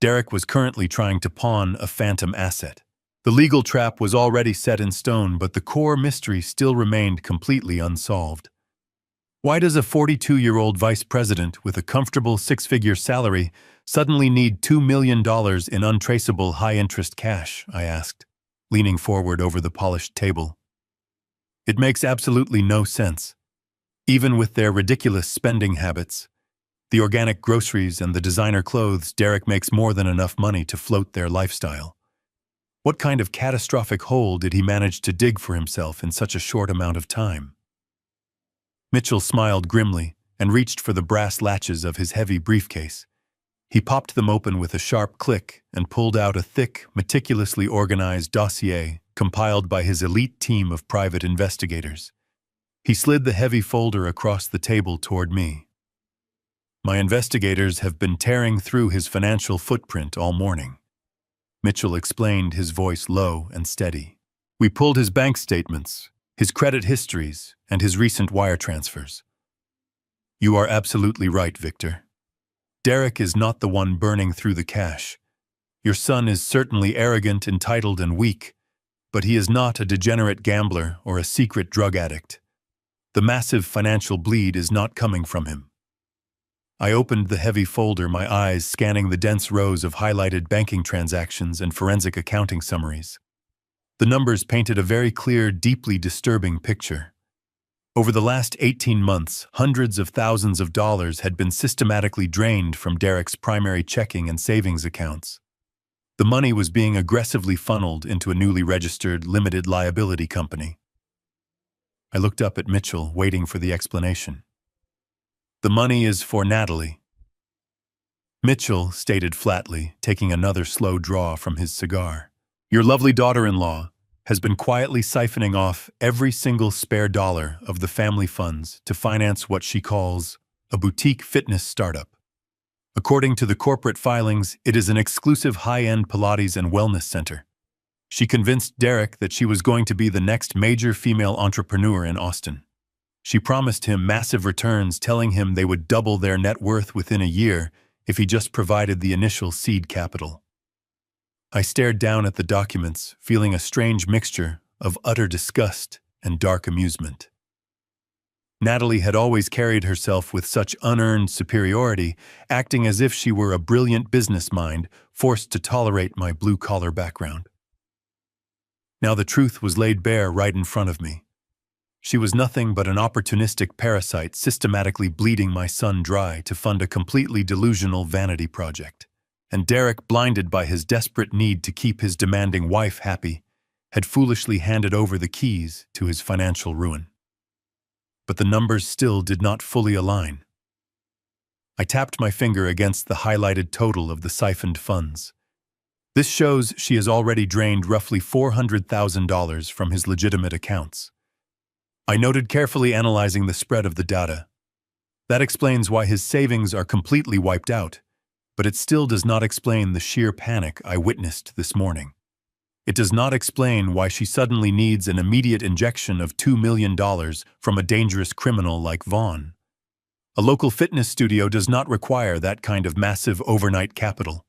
Derek was currently trying to pawn a phantom asset. The legal trap was already set in stone, but the core mystery still remained completely unsolved. Why does a 42-year-old vice president with a comfortable 6-figure salary suddenly need $2 million in untraceable high-interest cash? I asked, leaning forward over the polished table. It makes absolutely no sense. Even with their ridiculous spending habits, the organic groceries and the designer clothes, Derek makes more than enough money to float their lifestyle. What kind of catastrophic hole did he manage to dig for himself in such a short amount of time? Mitchell smiled grimly and reached for the brass latches of his heavy briefcase. He popped them open with a sharp click and pulled out a thick, meticulously organized dossier compiled by his elite team of private investigators. He slid the heavy folder across the table toward me. My investigators have been tearing through his financial footprint all morning. Mitchell explained, his voice low and steady. We pulled his bank statements, his credit histories, and his recent wire transfers. You are absolutely right, Victor. Derek is not the one burning through the cash. Your son is certainly arrogant, entitled, and weak, but he is not a degenerate gambler or a secret drug addict. The massive financial bleed is not coming from him. I opened the heavy folder, my eyes scanning the dense rows of highlighted banking transactions and forensic accounting summaries. The numbers painted a very clear, deeply disturbing picture. Over the last 18 months, hundreds of thousands of dollars had been systematically drained from Derek's primary checking and savings accounts. The money was being aggressively funneled into a newly registered limited liability company. I looked up at Mitchell, waiting for the explanation. The money is for Natalie. Mitchell stated flatly, taking another slow draw from his cigar. Your lovely daughter-in-law has been quietly siphoning off every single spare dollar of the family funds to finance what she calls a boutique fitness startup. According to the corporate filings, it is an exclusive high-end Pilates and wellness center. She convinced Derek that she was going to be the next major female entrepreneur in Austin. She promised him massive returns, telling him they would double their net worth within a year if he just provided the initial seed capital. I stared down at the documents, feeling a strange mixture of utter disgust and dark amusement. Natalie had always carried herself with such unearned superiority, acting as if she were a brilliant business mind forced to tolerate my blue-collar background. Now the truth was laid bare right in front of me. She was nothing but an opportunistic parasite systematically bleeding my son dry to fund a completely delusional vanity project. And Derek, blinded by his desperate need to keep his demanding wife happy, had foolishly handed over the keys to his financial ruin. But the numbers still did not fully align. I tapped my finger against the highlighted total of the siphoned funds. This shows she has already drained roughly $400,000 from his legitimate accounts. I noted, carefully analyzing the spread of the data. That explains why his savings are completely wiped out, but it still does not explain the sheer panic I witnessed this morning. It does not explain why she suddenly needs an immediate injection of $2 million from a dangerous criminal like Vaughn. A local fitness studio does not require that kind of massive overnight capital.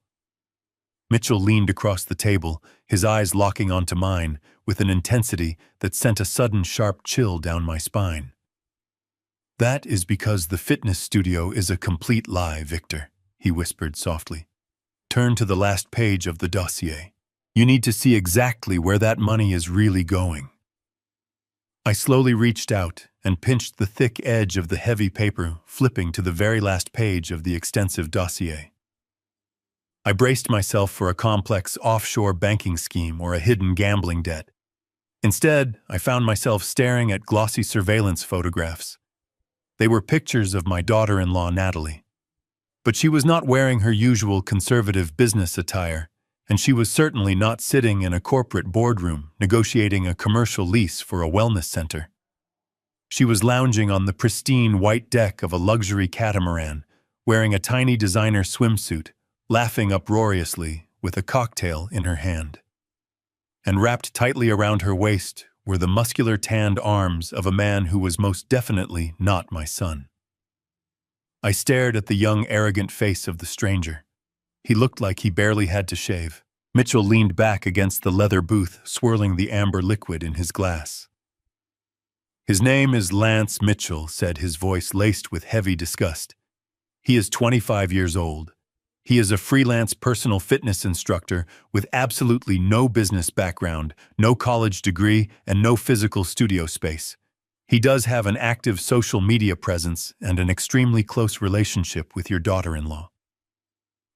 Mitchell leaned across the table, his eyes locking onto mine with an intensity that sent a sudden sharp chill down my spine. That is because the fitness studio is a complete lie, Victor, he whispered softly. Turn to the last page of the dossier. You need to see exactly where that money is really going. I slowly reached out and pinched the thick edge of the heavy paper, flipping to the very last page of the extensive dossier. I braced myself for a complex offshore banking scheme or a hidden gambling debt. Instead, I found myself staring at glossy surveillance photographs. They were pictures of my daughter-in-law, Natalie. But she was not wearing her usual conservative business attire, and she was certainly not sitting in a corporate boardroom negotiating a commercial lease for a wellness center. She was lounging on the pristine white deck of a luxury catamaran, wearing a tiny designer swimsuit, laughing uproariously with a cocktail in her hand. And wrapped tightly around her waist were the muscular tanned arms of a man who was most definitely not my son. I stared at the young, arrogant face of the stranger. He looked like he barely had to shave. Mitchell leaned back against the leather booth, swirling the amber liquid in his glass. His name is Lance Mitchell, said, his voice laced with heavy disgust. He is 25 years old. He is a freelance personal fitness instructor with absolutely no business background, no college degree, and no physical studio space. He does have an active social media presence and an extremely close relationship with your daughter-in-law.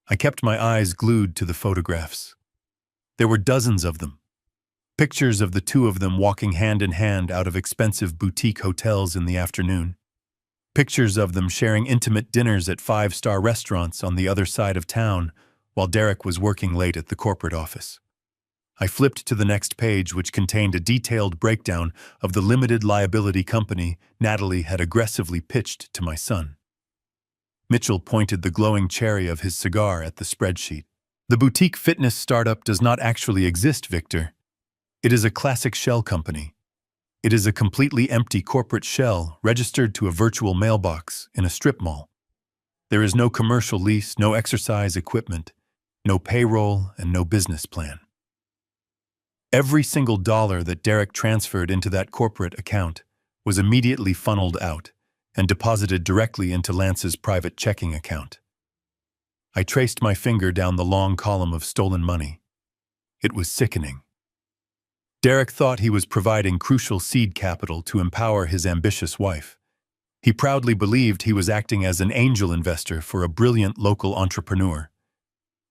I kept my eyes glued to the photographs. There were dozens of them. Pictures of the two of them walking hand in hand out of expensive boutique hotels in the afternoon. Pictures of them sharing intimate dinners at five-star restaurants on the other side of town while Derek was working late at the corporate office. I flipped to the next page, which contained a detailed breakdown of the limited liability company Natalie had aggressively pitched to my son. Mitchell pointed the glowing cherry of his cigar at the spreadsheet. The boutique fitness startup does not actually exist, Victor. It is a classic shell company. It is a completely empty corporate shell registered to a virtual mailbox in a strip mall. There is no commercial lease, no exercise equipment, no payroll, and no business plan. Every single dollar that Derek transferred into that corporate account was immediately funneled out and deposited directly into Lance's private checking account. I traced my finger down the long column of stolen money. It was sickening. Derek thought he was providing crucial seed capital to empower his ambitious wife. He proudly believed he was acting as an angel investor for a brilliant local entrepreneur.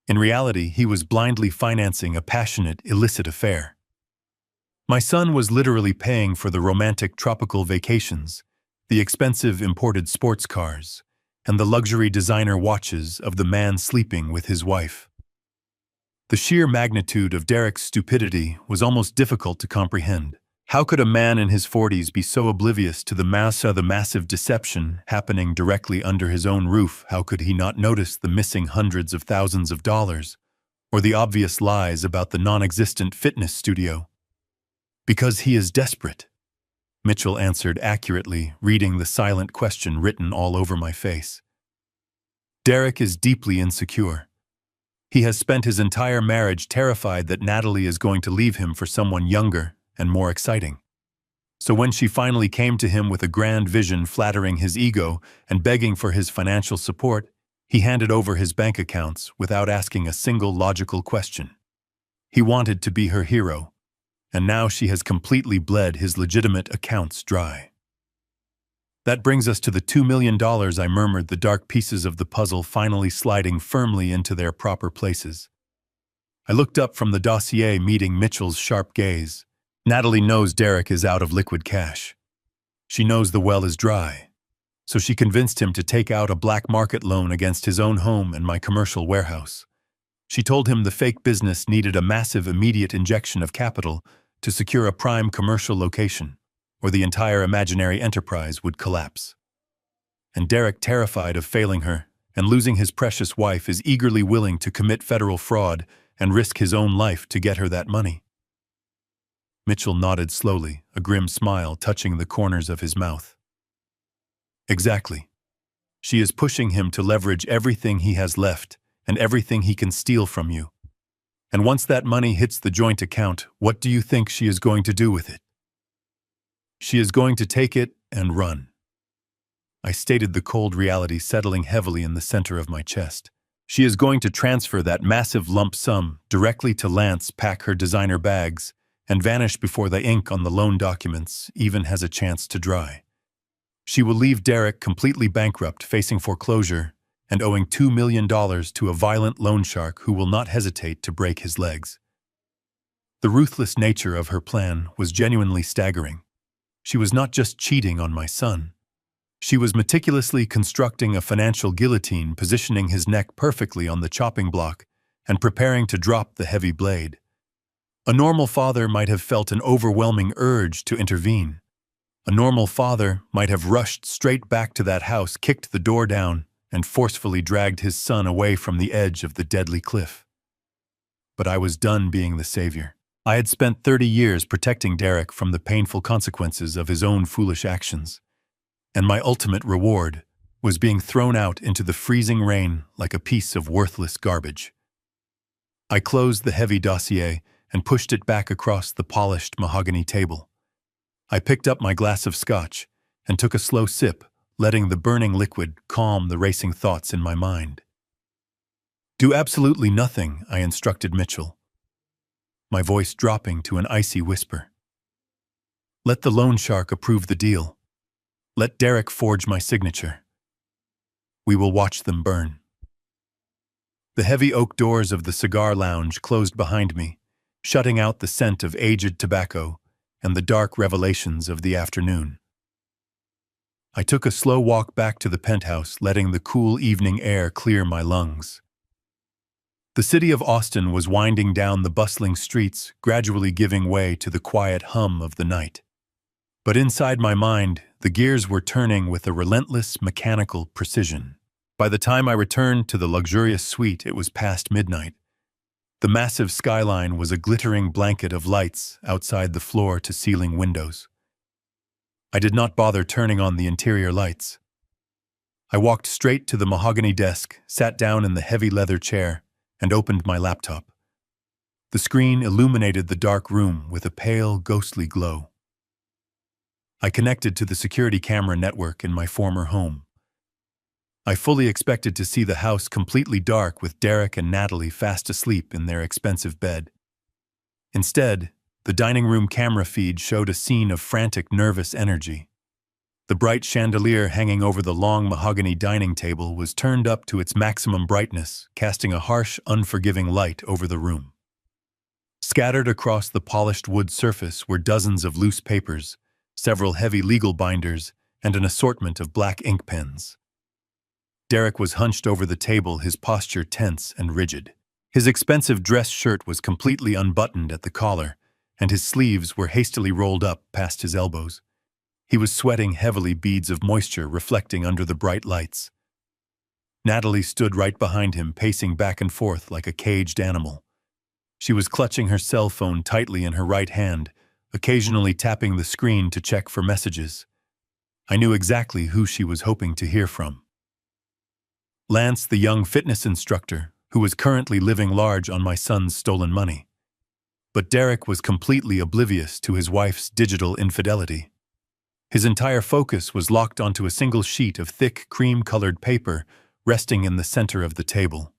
In reality, he was blindly financing a passionate, illicit affair. My son was literally paying for the romantic tropical vacations, the expensive imported sports cars, and the luxury designer watches of the man sleeping with his wife. The sheer magnitude of Derek's stupidity was almost difficult to comprehend. How could a man in his 40s be so oblivious to the massive deception happening directly under his own roof? How could he not notice the missing hundreds of thousands of dollars, or the obvious lies about the non-existent fitness studio? Because he is desperate, Mitchell answered accurately, reading the silent question written all over my face. Derek is deeply insecure. He has spent his entire marriage terrified that Natalie is going to leave him for someone younger and more exciting. So when she finally came to him with a grand vision flattering his ego and begging for his financial support, he handed over his bank accounts without asking a single logical question. He wanted to be her hero, and now she has completely bled his legitimate accounts dry. That brings us to the $2 million, I murmured, the dark pieces of the puzzle finally sliding firmly into their proper places. I looked up from the dossier, meeting Mitchell's sharp gaze. Natalie knows Derek is out of liquid cash. She knows the well is dry, so she convinced him to take out a black market loan against his own home and my commercial warehouse. She told him the fake business needed a massive immediate injection of capital to secure a prime commercial location, or the entire imaginary enterprise would collapse. And Derek, terrified of failing her and losing his precious wife, is eagerly willing to commit federal fraud and risk his own life to get her that money. Mitchell nodded slowly, a grim smile touching the corners of his mouth. Exactly. She is pushing him to leverage everything he has left and everything he can steal from you. And once that money hits the joint account, what do you think she is going to do with it? She is going to take it and run. I stated, the cold reality settling heavily in the center of my chest. She is going to transfer that massive lump sum directly to Lance, pack her designer bags, and vanish before the ink on the loan documents even has a chance to dry. She will leave Derek completely bankrupt, facing foreclosure, and owing $2 million to a violent loan shark who will not hesitate to break his legs. The ruthless nature of her plan was genuinely staggering. She was not just cheating on my son. She was meticulously constructing a financial guillotine, positioning his neck perfectly on the chopping block and preparing to drop the heavy blade. A normal father might have felt an overwhelming urge to intervene. A normal father might have rushed straight back to that house, kicked the door down, and forcefully dragged his son away from the edge of the deadly cliff. But I was done being the savior. I had spent 30 years protecting Derek from the painful consequences of his own foolish actions, and my ultimate reward was being thrown out into the freezing rain like a piece of worthless garbage. I closed the heavy dossier and pushed it back across the polished mahogany table. I picked up my glass of scotch and took a slow sip, letting the burning liquid calm the racing thoughts in my mind. Do absolutely nothing, I instructed Mitchell, my voice dropping to an icy whisper. Let the loan shark approve the deal. Let Derek forge my signature. We will watch them burn. The heavy oak doors of the cigar lounge closed behind me, shutting out the scent of aged tobacco and the dark revelations of the afternoon. I took a slow walk back to the penthouse, letting the cool evening air clear my lungs. The city of Austin was winding down the bustling streets, gradually giving way to the quiet hum of the night. But inside my mind, the gears were turning with a relentless mechanical precision. By the time I returned to the luxurious suite, it was past midnight. The massive skyline was a glittering blanket of lights outside the floor-to-ceiling windows. I did not bother turning on the interior lights. I walked straight to the mahogany desk, sat down in the heavy leather chair, and opened my laptop. The screen illuminated the dark room with a pale, ghostly glow. I connected to the security camera network in my former home. I fully expected to see the house completely dark with Derek and Natalie fast asleep in their expensive bed. Instead, the dining room camera feed showed a scene of frantic, nervous energy. The bright chandelier hanging over the long mahogany dining table was turned up to its maximum brightness, casting a harsh, unforgiving light over the room. Scattered across the polished wood surface were dozens of loose papers, several heavy legal binders, and an assortment of black ink pens. Derek was hunched over the table, his posture tense and rigid. His expensive dress shirt was completely unbuttoned at the collar, and his sleeves were hastily rolled up past his elbows. He was sweating heavily, beads of moisture reflecting under the bright lights. Natalie stood right behind him, pacing back and forth like a caged animal. She was clutching her cell phone tightly in her right hand, occasionally tapping the screen to check for messages. I knew exactly who she was hoping to hear from. Lance, the young fitness instructor, who was currently living large on my son's stolen money. But Derek was completely oblivious to his wife's digital infidelity. His entire focus was locked onto a single sheet of thick, cream-colored paper resting in the center of the table.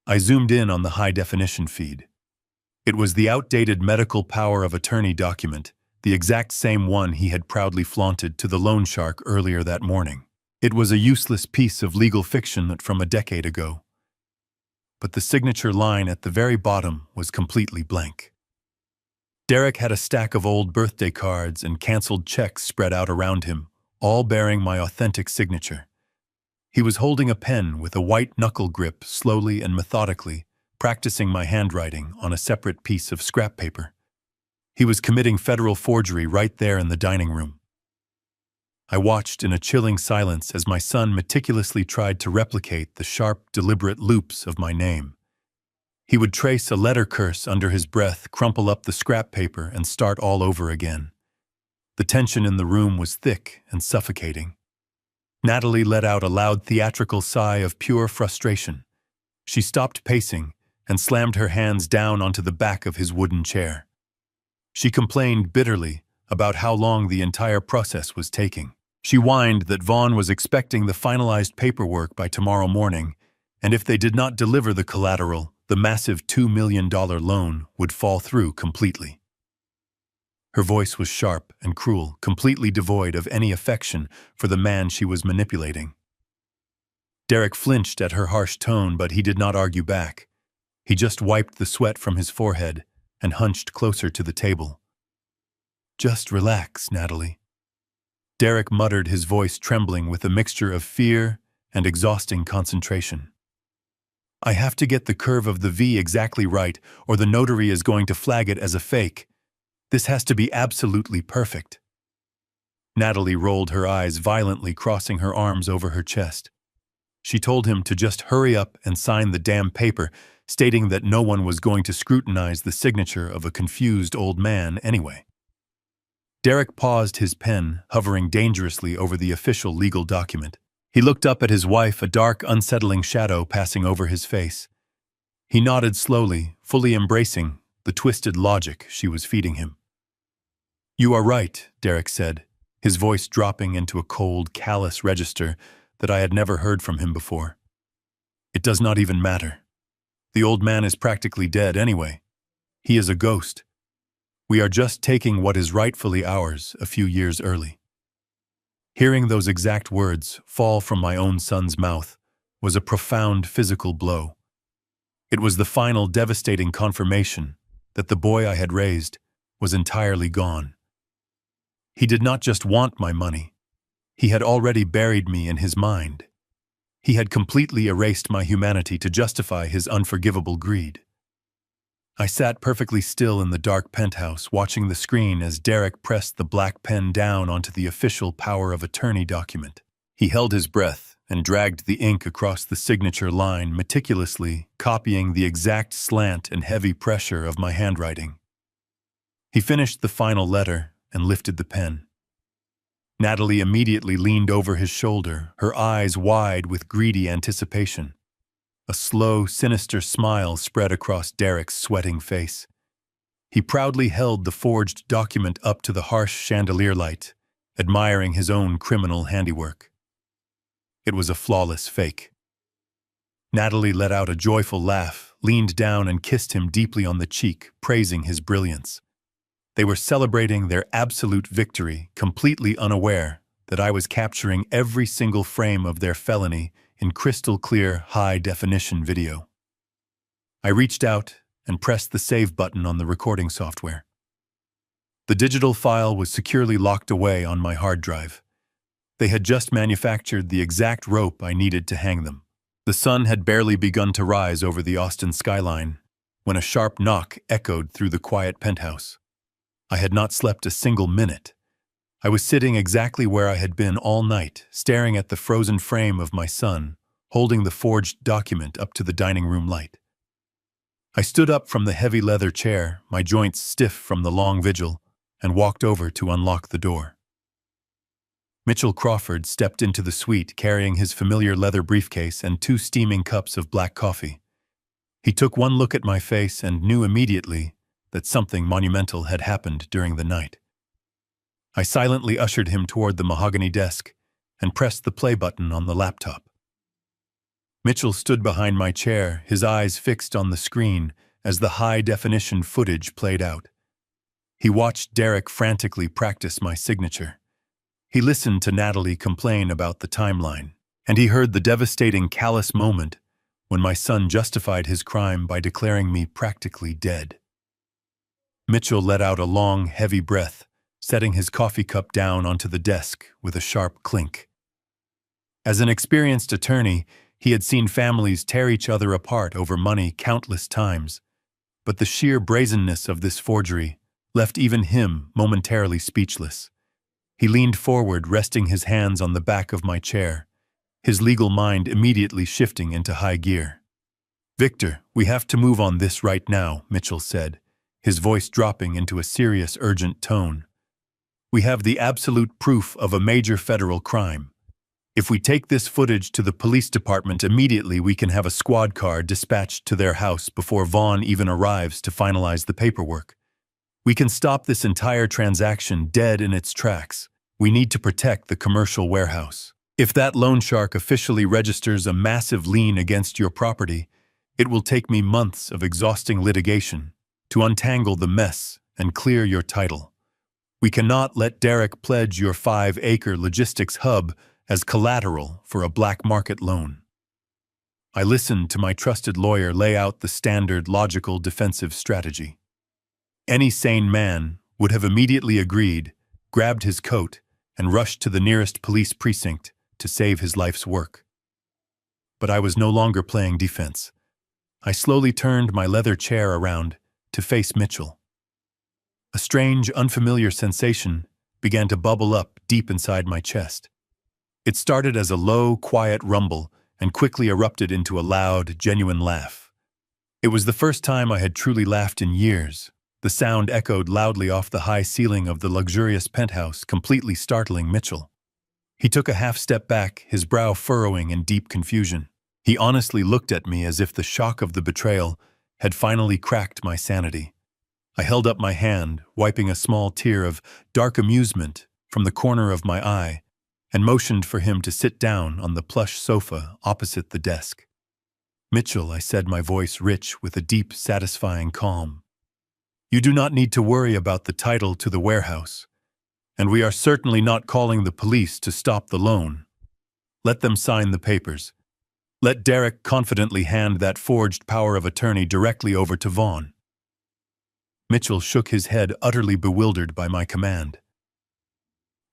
I zoomed in on the high-definition feed. It was the outdated medical power of attorney document, the exact same one he had proudly flaunted to the loan shark earlier that morning. It was a useless piece of legal fiction from a decade ago. But the signature line at the very bottom was completely blank. Derek had a stack of old birthday cards and canceled checks spread out around him, all bearing my authentic signature. He was holding a pen with a white knuckle grip, slowly and methodically, practicing my handwriting on a separate piece of scrap paper. He was committing federal forgery right there in the dining room. I watched in a chilling silence as my son meticulously tried to replicate the sharp, deliberate loops of my name. He would trace a letter curse under his breath, crumple up the scrap paper, and start all over again. The tension in the room was thick and suffocating. Natalie let out a loud theatrical sigh of pure frustration. She stopped pacing and slammed her hands down onto the back of his wooden chair. She complained bitterly about how long the entire process was taking. She whined that Vaughn was expecting the finalized paperwork by tomorrow morning, and if they did not deliver the collateral, the massive $2 million loan would fall through completely. Her voice was sharp and cruel, completely devoid of any affection for the man she was manipulating. Derek flinched at her harsh tone, but he did not argue back. He just wiped the sweat from his forehead and hunched closer to the table. "Just relax, Natalie." Derek muttered, his voice trembling with a mixture of fear and exhausting concentration. "I have to get the curve of the V exactly right, or the notary is going to flag it as a fake. This has to be absolutely perfect." Natalie rolled her eyes violently, crossing her arms over her chest. She told him to just hurry up and sign the damn paper, stating that no one was going to scrutinize the signature of a confused old man anyway. Derek paused his pen, hovering dangerously over the official legal document. He looked up at his wife, a dark, unsettling shadow passing over his face. He nodded slowly, fully embracing the twisted logic she was feeding him. "You are right," Derek said, his voice dropping into a cold, callous register that I had never heard from him before. "It does not even matter. The old man is practically dead anyway. He is a ghost. We are just taking what is rightfully ours a few years early." Hearing those exact words fall from my own son's mouth was a profound physical blow. It was the final devastating confirmation that the boy I had raised was entirely gone. He did not just want my money. He had already buried me in his mind. He had completely erased my humanity to justify his unforgivable greed. I sat perfectly still in the dark penthouse, watching the screen as Derek pressed the black pen down onto the official power of attorney document. He held his breath and dragged the ink across the signature line, meticulously copying the exact slant and heavy pressure of my handwriting. He finished the final letter and lifted the pen. Natalie immediately leaned over his shoulder, her eyes wide with greedy anticipation. A slow, sinister smile spread across Derek's sweating face. He proudly held the forged document up to the harsh chandelier light, admiring his own criminal handiwork. It was a flawless fake. Natalie let out a joyful laugh, leaned down and kissed him deeply on the cheek, praising his brilliance. They were celebrating their absolute victory, completely unaware that I was capturing every single frame of their felony in crystal-clear, high-definition video. I reached out and pressed the save button on the recording software. The digital file was securely locked away on my hard drive. They had just manufactured the exact rope I needed to hang them. The sun had barely begun to rise over the Austin skyline when a sharp knock echoed through the quiet penthouse. I had not slept a single minute. I was sitting exactly where I had been all night, staring at the frozen frame of my son, holding the forged document up to the dining room light. I stood up from the heavy leather chair, my joints stiff from the long vigil, and walked over to unlock the door. Mitchell Crawford stepped into the suite carrying his familiar leather briefcase and 2 steaming cups of black coffee. He took one look at my face and knew immediately that something monumental had happened during the night. I silently ushered him toward the mahogany desk and pressed the play button on the laptop. Mitchell stood behind my chair, his eyes fixed on the screen as the high-definition footage played out. He watched Derek frantically practice my signature. He listened to Natalie complain about the timeline, and he heard the devastating, callous moment when my son justified his crime by declaring me practically dead. Mitchell let out a long, heavy breath, setting his coffee cup down onto the desk with a sharp clink. As an experienced attorney, he had seen families tear each other apart over money countless times, but the sheer brazenness of this forgery left even him momentarily speechless. He leaned forward, resting his hands on the back of my chair, his legal mind immediately shifting into high gear. "Victor, we have to move on this right now," Mitchell said, his voice dropping into a serious, urgent tone. "We have the absolute proof of a major federal crime. If we take this footage to the police department immediately, we can have a squad car dispatched to their house before Vaughn even arrives to finalize the paperwork. We can stop this entire transaction dead in its tracks. We need to protect the commercial warehouse. If that loan shark officially registers a massive lien against your property, it will take me months of exhausting litigation to untangle the mess and clear your title. We cannot let Derek pledge your 5-acre logistics hub as collateral for a black market loan." I listened to my trusted lawyer lay out the standard, logical defensive strategy. Any sane man would have immediately agreed, grabbed his coat, and rushed to the nearest police precinct to save his life's work. But I was no longer playing defense. I slowly turned my leather chair around to face Mitchell. A strange, unfamiliar sensation began to bubble up deep inside my chest. It started as a low, quiet rumble and quickly erupted into a loud, genuine laugh. It was the first time I had truly laughed in years. The sound echoed loudly off the high ceiling of the luxurious penthouse, completely startling Mitchell. He took a half step back, his brow furrowing in deep confusion. He honestly looked at me as if the shock of the betrayal had finally cracked my sanity. I held up my hand, wiping a small tear of dark amusement from the corner of my eye, and motioned for him to sit down on the plush sofa opposite the desk. "Mitchell," I said, my voice rich with a deep, satisfying calm, "you do not need to worry about the title to the warehouse, and we are certainly not calling the police to stop the loan. Let them sign the papers. Let Derek confidently hand that forged power of attorney directly over to Vaughn." Mitchell shook his head, utterly bewildered by my command.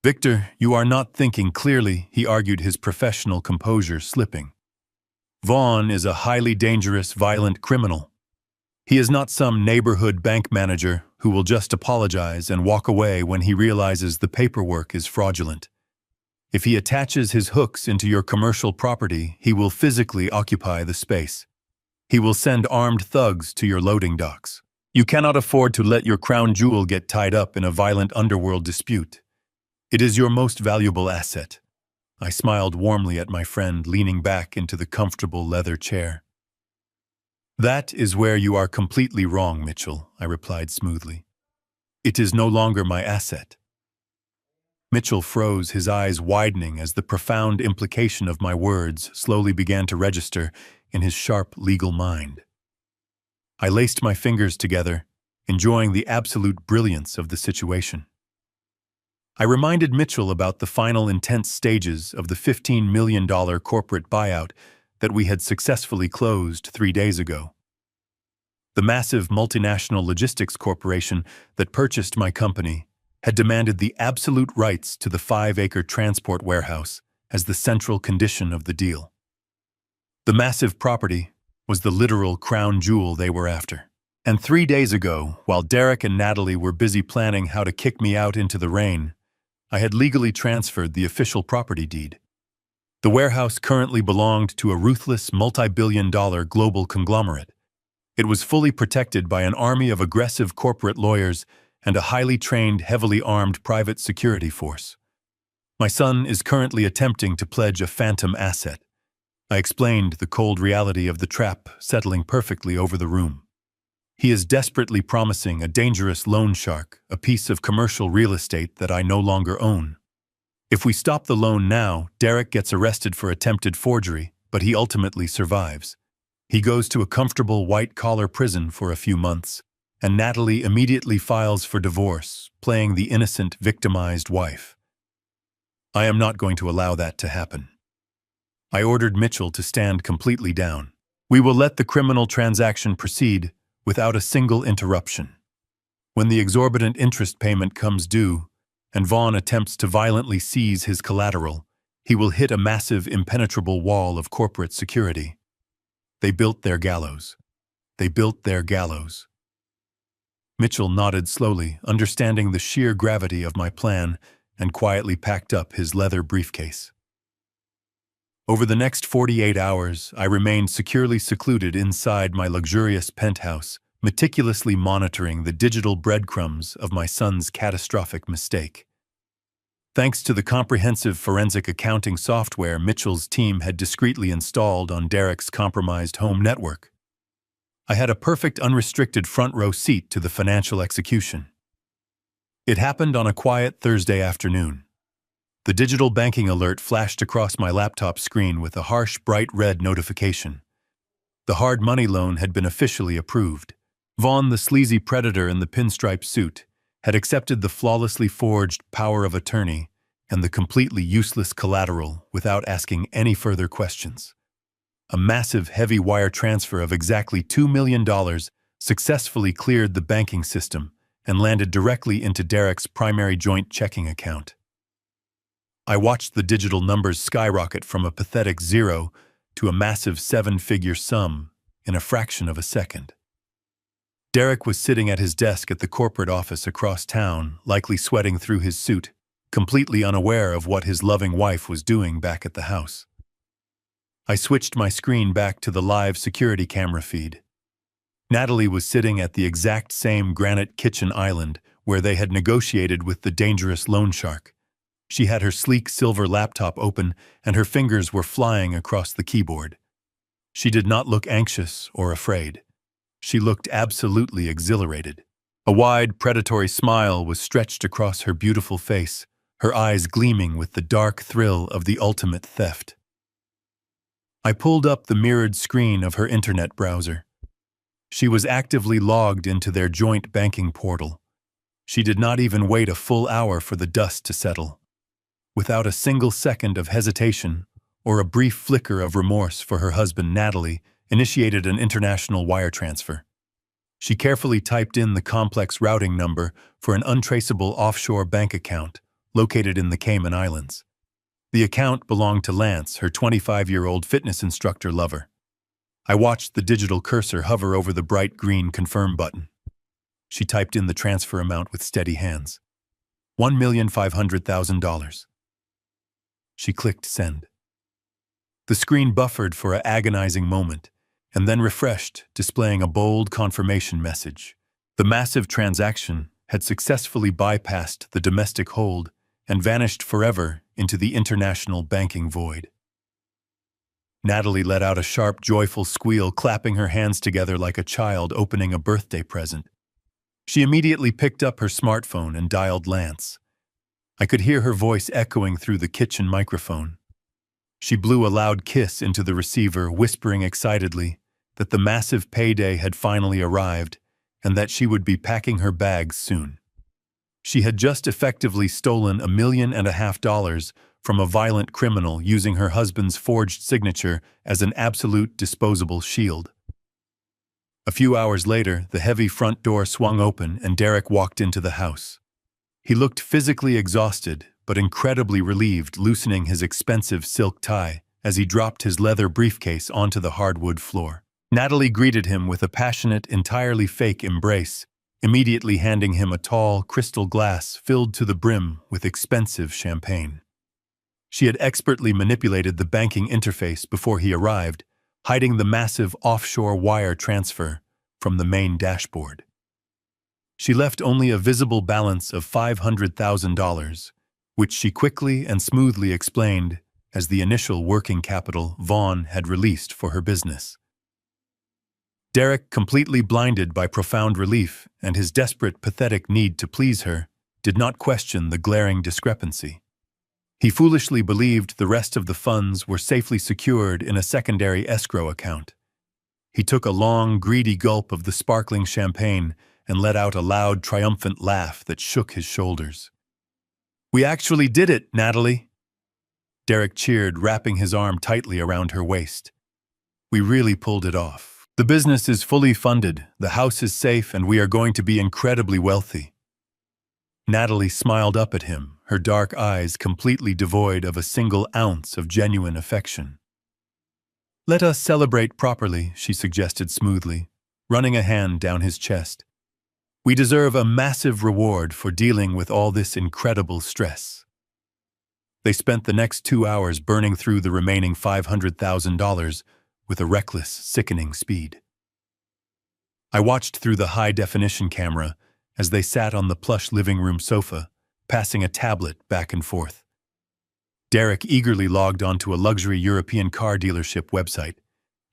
Victor, you are not thinking clearly, he argued, his professional composure slipping. Vaughn is a highly dangerous, violent criminal. He is not some neighborhood bank manager who will just apologize and walk away when he realizes the paperwork is fraudulent. If he attaches his hooks into your commercial property, he will physically occupy the space. He will send armed thugs to your loading docks. You cannot afford to let your crown jewel get tied up in a violent underworld dispute. It is your most valuable asset. I smiled warmly at my friend, leaning back into the comfortable leather chair. That is where you are completely wrong, Mitchell, I replied smoothly. It is no longer my asset. Mitchell froze, his eyes widening as the profound implication of my words slowly began to register in his sharp legal mind. I laced my fingers together, enjoying the absolute brilliance of the situation. I reminded Mitchell about the final intense stages of the $15 million corporate buyout that we had successfully closed 3 days ago. The massive multinational logistics corporation that purchased my company had demanded the absolute rights to the 5-acre transport warehouse as the central condition of the deal. The massive property was the literal crown jewel they were after. And 3 days ago, while Derek and Natalie were busy planning how to kick me out into the rain, I had legally transferred the official property deed. The warehouse currently belonged to a ruthless multi-billion-dollar global conglomerate. It was fully protected by an army of aggressive corporate lawyers and a highly trained, heavily armed private security force. My son is currently attempting to pledge a phantom asset. I explained the cold reality of the trap settling perfectly over the room. He is desperately promising a dangerous loan shark a piece of commercial real estate that I no longer own. If we stop the loan now, Derek gets arrested for attempted forgery, but he ultimately survives. He goes to a comfortable white-collar prison for a few months, and Natalie immediately files for divorce, playing the innocent, victimized wife. I am not going to allow that to happen. I ordered Mitchell to stand completely down. We will let the criminal transaction proceed without a single interruption. When the exorbitant interest payment comes due, and Vaughn attempts to violently seize his collateral, he will hit a massive, impenetrable wall of corporate security. They built their gallows. They built their gallows. Mitchell nodded slowly, understanding the sheer gravity of my plan, and quietly packed up his leather briefcase. Over the next 48 hours, I remained securely secluded inside my luxurious penthouse, meticulously monitoring the digital breadcrumbs of my son's catastrophic mistake. Thanks to the comprehensive forensic accounting software Mitchell's team had discreetly installed on Derek's compromised home network, I had a perfect unrestricted front-row seat to the financial execution. It happened on a quiet Thursday afternoon. The digital banking alert flashed across my laptop screen with a harsh, bright red notification. The hard money loan had been officially approved. Vaughn, the sleazy predator in the pinstripe suit, had accepted the flawlessly forged power of attorney and the completely useless collateral without asking any further questions. A massive, heavy wire transfer of exactly $2 million successfully cleared the banking system and landed directly into Derek's primary joint checking account. I watched the digital numbers skyrocket from a pathetic 0 to a massive 7-figure sum in a fraction of a second. Derek was sitting at his desk at the corporate office across town, likely sweating through his suit, completely unaware of what his loving wife was doing back at the house. I switched my screen back to the live security camera feed. Natalie was sitting at the exact same granite kitchen island where they had negotiated with the dangerous loan shark. She had her sleek silver laptop open, and her fingers were flying across the keyboard. She did not look anxious or afraid. She looked absolutely exhilarated. A wide, predatory smile was stretched across her beautiful face, her eyes gleaming with the dark thrill of the ultimate theft. I pulled up the mirrored screen of her internet browser. She was actively logged into their joint banking portal. She did not even wait a full hour for the dust to settle. Without a single second of hesitation or a brief flicker of remorse for her husband, Natalie initiated an international wire transfer. She carefully typed in the complex routing number for an untraceable offshore bank account, located in the Cayman Islands. The account belonged to Lance, her 25-year-old fitness instructor lover. I watched the digital cursor hover over the bright green confirm button. She typed in the transfer amount with steady hands. $1,500,000. She clicked send. The screen buffered for an agonizing moment, and then refreshed, displaying a bold confirmation message. The massive transaction had successfully bypassed the domestic hold and vanished forever into the international banking void. Natalie let out a sharp, joyful squeal, clapping her hands together like a child opening a birthday present. She immediately picked up her smartphone and dialed Lance. I could hear her voice echoing through the kitchen microphone. She blew a loud kiss into the receiver, whispering excitedly that the massive payday had finally arrived and that she would be packing her bags soon. She had just effectively stolen $1.5 million from a violent criminal using her husband's forged signature as an absolute disposable shield. A few hours later, the heavy front door swung open and Derek walked into the house. He looked physically exhausted, but incredibly relieved, loosening his expensive silk tie as he dropped his leather briefcase onto the hardwood floor. Natalie greeted him with a passionate, entirely fake embrace, immediately handing him a tall, crystal glass filled to the brim with expensive champagne. She had expertly manipulated the banking interface before he arrived, hiding the massive offshore wire transfer from the main dashboard. She left only a visible balance of $500,000, which she quickly and smoothly explained as the initial working capital Vaughn had released for her business. Derek, completely blinded by profound relief and his desperate, pathetic need to please her, did not question the glaring discrepancy. He foolishly believed the rest of the funds were safely secured in a secondary escrow account. He took a long, greedy gulp of the sparkling champagne and let out a loud, triumphant laugh that shook his shoulders. "We actually did it, Natalie!" Derek cheered, wrapping his arm tightly around her waist. "We really pulled it off. The business is fully funded, the house is safe, and we are going to be incredibly wealthy." Natalie smiled up at him, her dark eyes completely devoid of a single ounce of genuine affection. "Let us celebrate properly," she suggested smoothly, running a hand down his chest. "We deserve a massive reward for dealing with all this incredible stress." They spent the next 2 hours burning through the remaining $500,000 with a reckless, sickening speed. I watched through the high-definition camera as they sat on the plush living room sofa, passing a tablet back and forth. Derek eagerly logged onto a luxury European car dealership website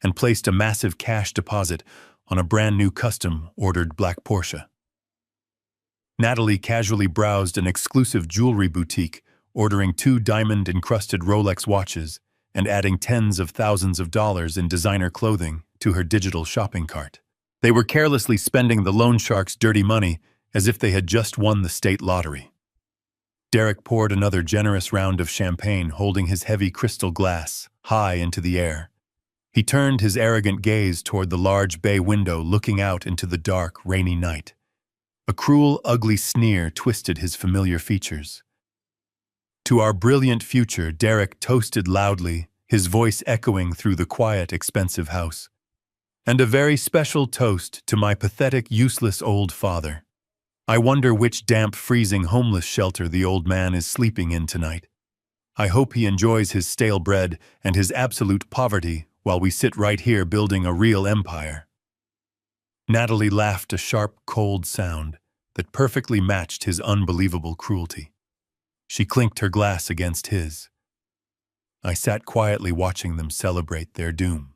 and placed a massive cash deposit on a brand-new custom-ordered black Porsche. Natalie casually browsed an exclusive jewelry boutique, ordering 2 diamond-encrusted Rolex watches and adding tens of thousands of dollars in designer clothing to her digital shopping cart. They were carelessly spending the loan shark's dirty money as if they had just won the state lottery. Derek poured another generous round of champagne, holding his heavy crystal glass high into the air. He turned his arrogant gaze toward the large bay window looking out into the dark, rainy night. A cruel, ugly sneer twisted his familiar features. "To our brilliant future," Derek toasted loudly, his voice echoing through the quiet, expensive house. "And a very special toast to my pathetic, useless old father. I wonder which damp, freezing homeless shelter the old man is sleeping in tonight. I hope he enjoys his stale bread and his absolute poverty while we sit right here building a real empire." Natalie laughed, a sharp, cold sound that perfectly matched his unbelievable cruelty. She clinked her glass against his. I sat quietly watching them celebrate their doom.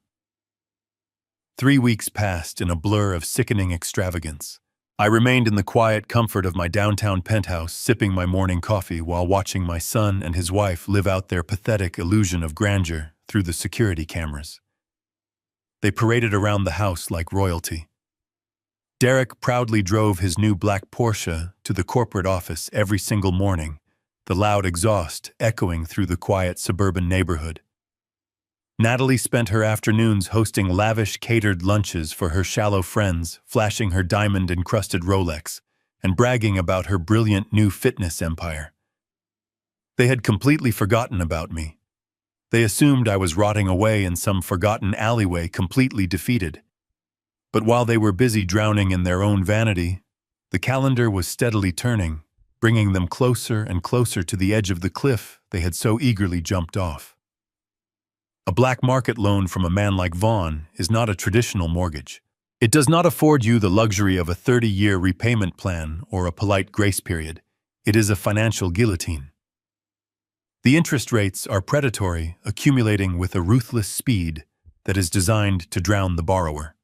3 weeks passed in a blur of sickening extravagance. I remained in the quiet comfort of my downtown penthouse, sipping my morning coffee while watching my son and his wife live out their pathetic illusion of grandeur through the security cameras. They paraded around the house like royalty. Derek proudly drove his new black Porsche to the corporate office every single morning, the loud exhaust echoing through the quiet suburban neighborhood. Natalie spent her afternoons hosting lavish catered lunches for her shallow friends, flashing her diamond-encrusted Rolex, and bragging about her brilliant new fitness empire. They had completely forgotten about me. They assumed I was rotting away in some forgotten alleyway, completely defeated. But while they were busy drowning in their own vanity, the calendar was steadily turning, bringing them closer and closer to the edge of the cliff they had so eagerly jumped off. A black market loan from a man like Vaughn is not a traditional mortgage. It does not afford you the luxury of a 30-year repayment plan or a polite grace period. It is a financial guillotine. The interest rates are predatory, accumulating with a ruthless speed that is designed to drown the borrower.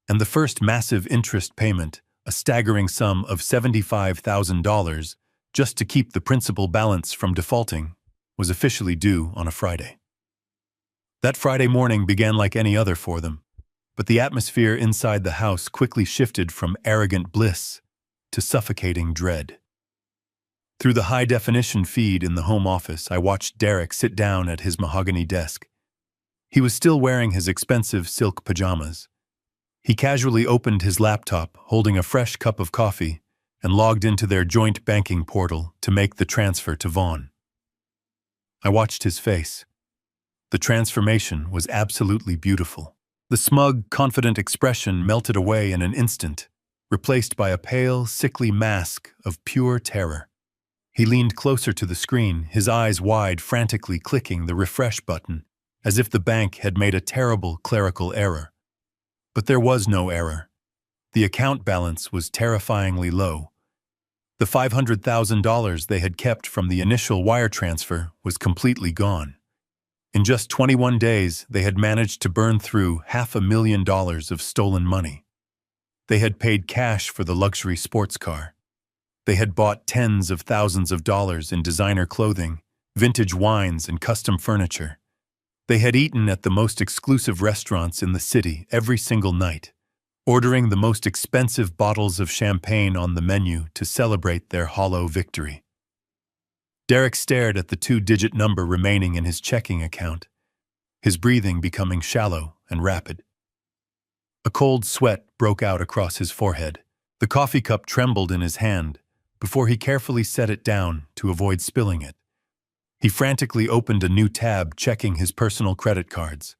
And the first massive interest payment, a staggering sum of $75,000 just to keep the principal balance from defaulting, was officially due on a Friday. That Friday morning began like any other for them, but the atmosphere inside the house quickly shifted from arrogant bliss to suffocating dread. Through the high-definition feed in the home office, I watched Derek sit down at his mahogany desk. He was still wearing his expensive silk pajamas. He casually opened his laptop, holding a fresh cup of coffee, and logged into their joint banking portal to make the transfer to Vaughn. I watched his face. The transformation was absolutely beautiful. The smug, confident expression melted away in an instant, replaced by a pale, sickly mask of pure terror. He leaned closer to the screen, his eyes wide, frantically clicking the refresh button, as if the bank had made a terrible clerical error. But there was no error. The account balance was terrifyingly low. The $500,000 they had kept from the initial wire transfer was completely gone. In just 21 days, they had managed to burn through $500,000 of stolen money. They had paid cash for the luxury sports car. They had bought tens of thousands of dollars in designer clothing, vintage wines, and custom furniture. They had eaten at the most exclusive restaurants in the city every single night, ordering the most expensive bottles of champagne on the menu to celebrate their hollow victory. Derek stared at the 2-digit number remaining in his checking account, his breathing becoming shallow and rapid. A cold sweat broke out across his forehead. The coffee cup trembled in his hand before he carefully set it down to avoid spilling it. He frantically opened a new tab, checking his personal credit cards.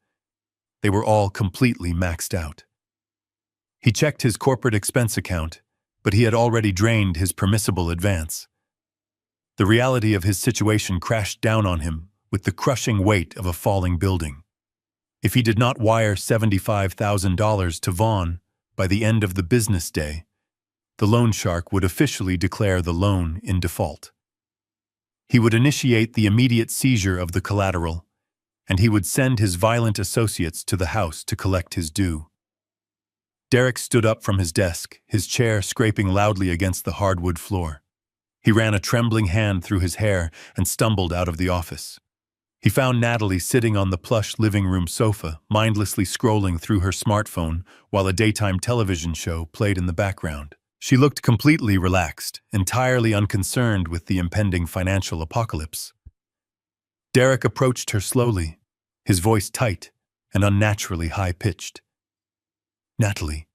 They were all completely maxed out. He checked his corporate expense account, but he had already drained his permissible advance. The reality of his situation crashed down on him with the crushing weight of a falling building. If he did not wire $75,000 to Vaughn by the end of the business day, the loan shark would officially declare the loan in default. He would initiate the immediate seizure of the collateral, and he would send his violent associates to the house to collect his due. Derek stood up from his desk, his chair scraping loudly against the hardwood floor. He ran a trembling hand through his hair and stumbled out of the office. He found Natalie sitting on the plush living room sofa, mindlessly scrolling through her smartphone while a daytime television show played in the background. She looked completely relaxed, entirely unconcerned with the impending financial apocalypse. Derek approached her slowly, his voice tight and unnaturally high-pitched. "Natalie,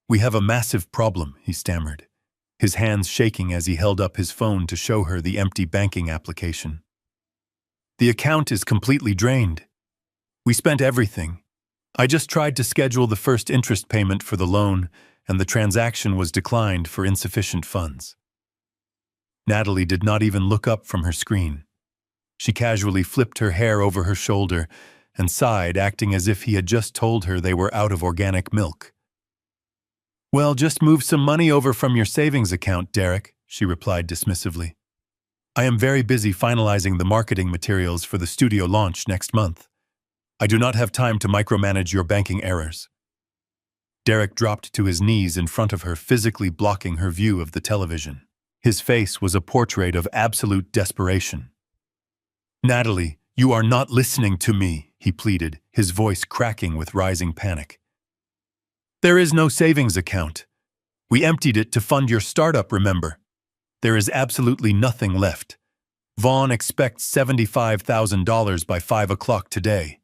we have a massive problem," he stammered, his hands shaking as he held up his phone to show her the empty banking application. "The account is completely drained. We spent everything. I just tried to schedule the first interest payment for the loan, and the transaction was declined for insufficient funds." Natalie did not even look up from her screen. She casually flipped her hair over her shoulder and sighed, acting as if he had just told her they were out of organic milk. "Well, just move some money over from your savings account, Derek," she replied dismissively. "I am very busy finalizing the marketing materials for the studio launch next month. I do not have time to micromanage your banking errors." Derek dropped to his knees in front of her, physically blocking her view of the television. His face was a portrait of absolute desperation. "Natalie, you are not listening to me," he pleaded, his voice cracking with rising panic. "There is no savings account. We emptied it to fund your startup, remember? There is absolutely nothing left. Vaughn expects $75,000 by 5 o'clock today.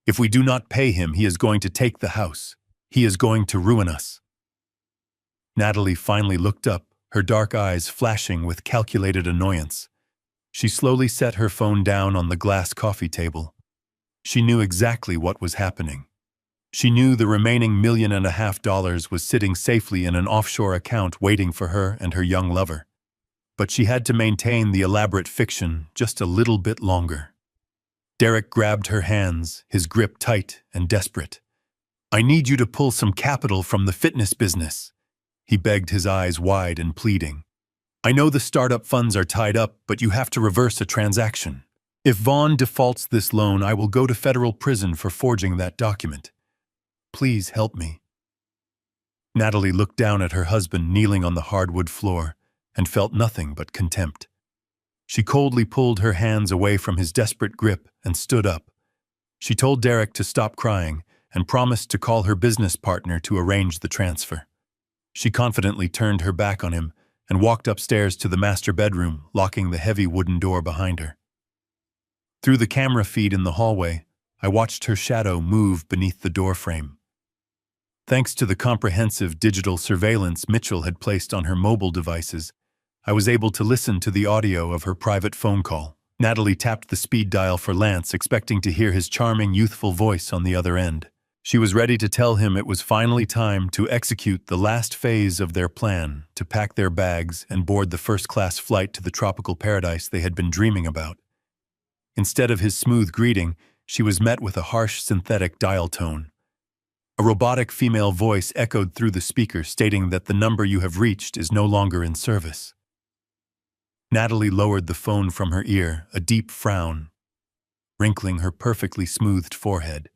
If we do not pay him, he is going to take the house. He is going to ruin us." Natalie finally looked up, her dark eyes flashing with calculated annoyance. She slowly set her phone down on the glass coffee table. She knew exactly what was happening. She knew the remaining $1.5 million was sitting safely in an offshore account waiting for her and her young lover. But she had to maintain the elaborate fiction just a little bit longer. Derek grabbed her hands, his grip tight and desperate. "I need you to pull some capital from the fitness business," he begged, his eyes wide and pleading. "I know the startup funds are tied up, but you have to reverse a transaction. If Vaughn defaults this loan, I will go to federal prison for forging that document. Please help me." Natalie looked down at her husband kneeling on the hardwood floor and felt nothing but contempt. She coldly pulled her hands away from his desperate grip and stood up. She told Derek to stop crying and promised to call her business partner to arrange the transfer. She confidently turned her back on him and walked upstairs to the master bedroom, locking the heavy wooden door behind her. Through the camera feed in the hallway, I watched her shadow move beneath the doorframe. Thanks to the comprehensive digital surveillance Mitchell had placed on her mobile devices, I was able to listen to the audio of her private phone call. Natalie tapped the speed dial for Lance, expecting to hear his charming, youthful voice on the other end. She was ready to tell him it was finally time to execute the last phase of their plan, to pack their bags and board the first-class flight to the tropical paradise they had been dreaming about. Instead of his smooth greeting, she was met with a harsh synthetic dial tone. A robotic female voice echoed through the speaker, stating that the number you have reached is no longer in service. Natalie lowered the phone from her ear, a deep frown wrinkling her perfectly smoothed forehead.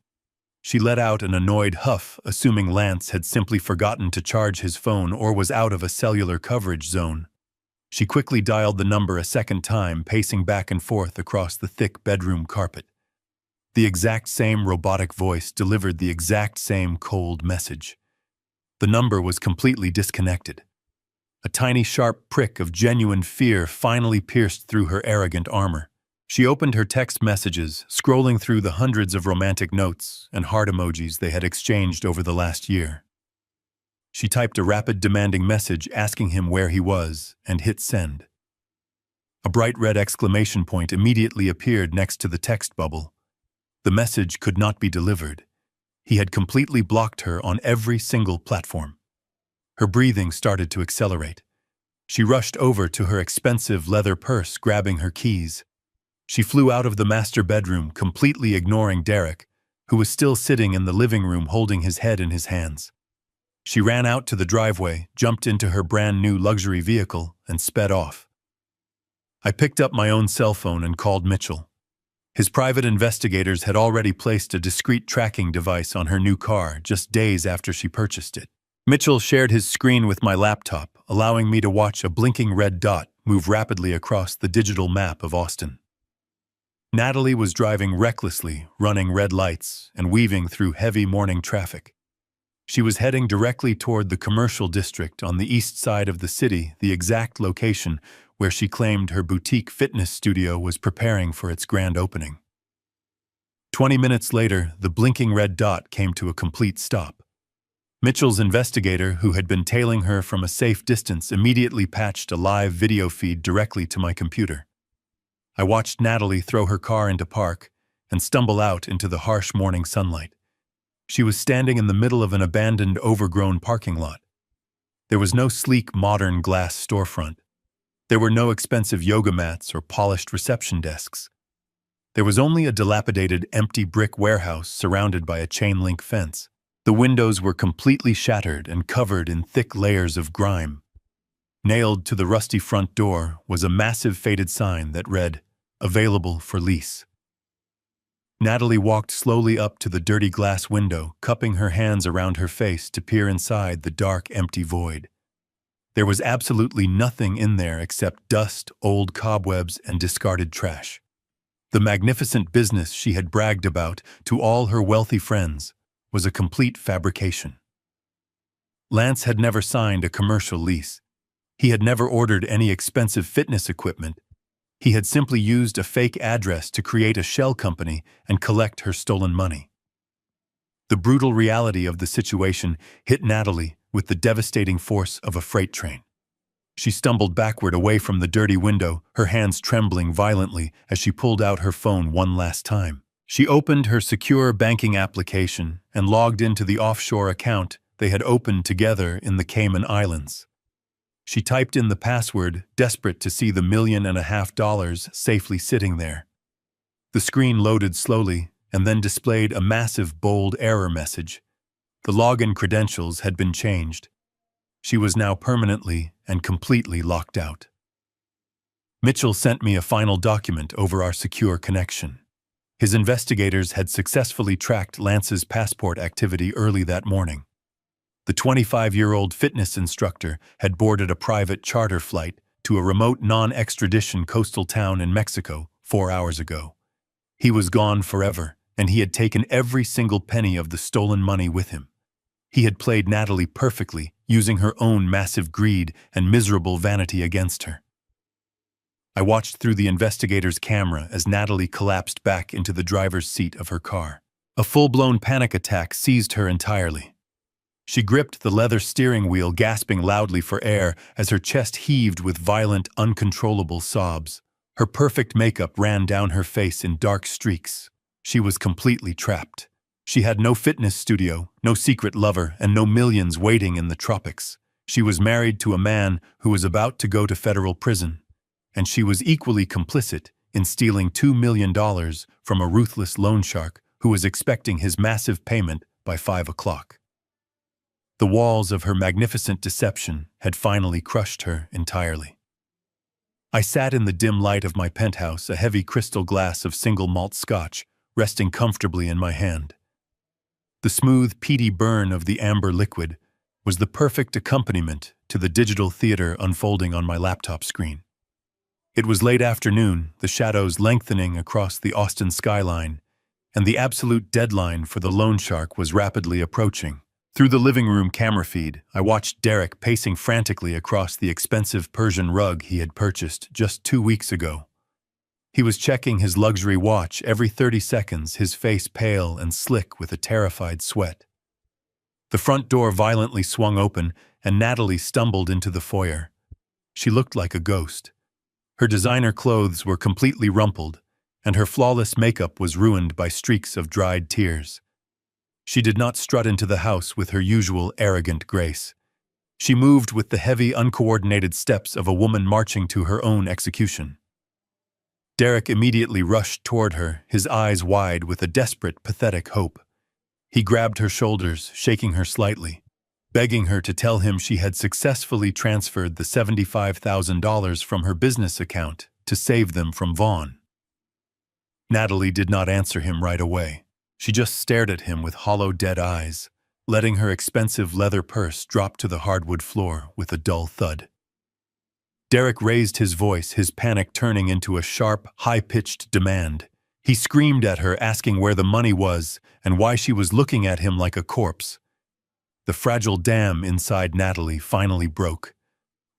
She let out an annoyed huff, assuming Lance had simply forgotten to charge his phone or was out of a cellular coverage zone. She quickly dialed the number a second time, pacing back and forth across the thick bedroom carpet. The exact same robotic voice delivered the exact same cold message. The number was completely disconnected. A tiny sharp prick of genuine fear finally pierced through her arrogant armor. She opened her text messages, scrolling through the hundreds of romantic notes and heart emojis they had exchanged over the last year. She typed a rapid, demanding message asking him where he was and hit send. A bright red exclamation point immediately appeared next to the text bubble. The message could not be delivered. He had completely blocked her on every single platform. Her breathing started to accelerate. She rushed over to her expensive leather purse, grabbing her keys. She flew out of the master bedroom, completely ignoring Derek, who was still sitting in the living room holding his head in his hands. She ran out to the driveway, jumped into her brand-new luxury vehicle, and sped off. I picked up my own cell phone and called Mitchell. His private investigators had already placed a discreet tracking device on her new car just days after she purchased it. Mitchell shared his screen with my laptop, allowing me to watch a blinking red dot move rapidly across the digital map of Austin. Natalie was driving recklessly, running red lights and weaving through heavy morning traffic. She was heading directly toward the commercial district on the east side of the city, the exact location where she claimed her boutique fitness studio was preparing for its grand opening. 20 minutes later, the blinking red dot came to a complete stop. Mitchell's investigator, who had been tailing her from a safe distance, immediately patched a live video feed directly to my computer. I watched Natalie throw her car into park and stumble out into the harsh morning sunlight. She was standing in the middle of an abandoned, overgrown parking lot. There was no sleek, modern glass storefront. There were no expensive yoga mats or polished reception desks. There was only a dilapidated, empty brick warehouse surrounded by a chain-link fence. The windows were completely shattered and covered in thick layers of grime. Nailed to the rusty front door was a massive faded sign that read, "Available for lease." Natalie walked slowly up to the dirty glass window, cupping her hands around her face to peer inside the dark, empty void. There was absolutely nothing in there except dust, old cobwebs, and discarded trash. The magnificent business she had bragged about to all her wealthy friends was a complete fabrication. Lance had never signed a commercial lease. He had never ordered any expensive fitness equipment. He had simply used a fake address to create a shell company and collect her stolen money. The brutal reality of the situation hit Natalie with the devastating force of a freight train. She stumbled backward away from the dirty window, her hands trembling violently as she pulled out her phone one last time. She opened her secure banking application and logged into the offshore account they had opened together in the Cayman Islands. She typed in the password, desperate to see the $1.5 million safely sitting there. The screen loaded slowly and then displayed a massive bold error message. The login credentials had been changed. She was now permanently and completely locked out. Mitchell sent me a final document over our secure connection. His investigators had successfully tracked Lance's passport activity early that morning. The 25-year-old fitness instructor had boarded a private charter flight to a remote non-extradition coastal town in Mexico 4 hours ago. He was gone forever, and he had taken every single penny of the stolen money with him. He had played Natalie perfectly, using her own massive greed and miserable vanity against her. I watched through the investigator's camera as Natalie collapsed back into the driver's seat of her car. A full-blown panic attack seized her entirely. She gripped the leather steering wheel, gasping loudly for air as her chest heaved with violent, uncontrollable sobs. Her perfect makeup ran down her face in dark streaks. She was completely trapped. She had no fitness studio, no secret lover, and no millions waiting in the tropics. She was married to a man who was about to go to federal prison, and she was equally complicit in stealing $2 million from a ruthless loan shark who was expecting his massive payment by 5 o'clock. The walls of her magnificent deception had finally crushed her entirely. I sat in the dim light of my penthouse, a heavy crystal glass of single malt scotch resting comfortably in my hand. The smooth, peaty burn of the amber liquid was the perfect accompaniment to the digital theater unfolding on my laptop screen. It was late afternoon, the shadows lengthening across the Austin skyline, and the absolute deadline for the loan shark was rapidly approaching. Through the living room camera feed, I watched Derek pacing frantically across the expensive Persian rug he had purchased just 2 weeks ago. He was checking his luxury watch every 30 seconds, his face pale and slick with a terrified sweat. The front door violently swung open, and Natalie stumbled into the foyer. She looked like a ghost. Her designer clothes were completely rumpled, and her flawless makeup was ruined by streaks of dried tears. She did not strut into the house with her usual arrogant grace. She moved with the heavy, uncoordinated steps of a woman marching to her own execution. Derek immediately rushed toward her, his eyes wide with a desperate, pathetic hope. He grabbed her shoulders, shaking her slightly, begging her to tell him she had successfully transferred the $75,000 from her business account to save them from Vaughn. Natalie did not answer him right away. She just stared at him with hollow, dead eyes, letting her expensive leather purse drop to the hardwood floor with a dull thud. Derek raised his voice, his panic turning into a sharp, high-pitched demand. He screamed at her, asking where the money was and why she was looking at him like a corpse. The fragile dam inside Natalie finally broke.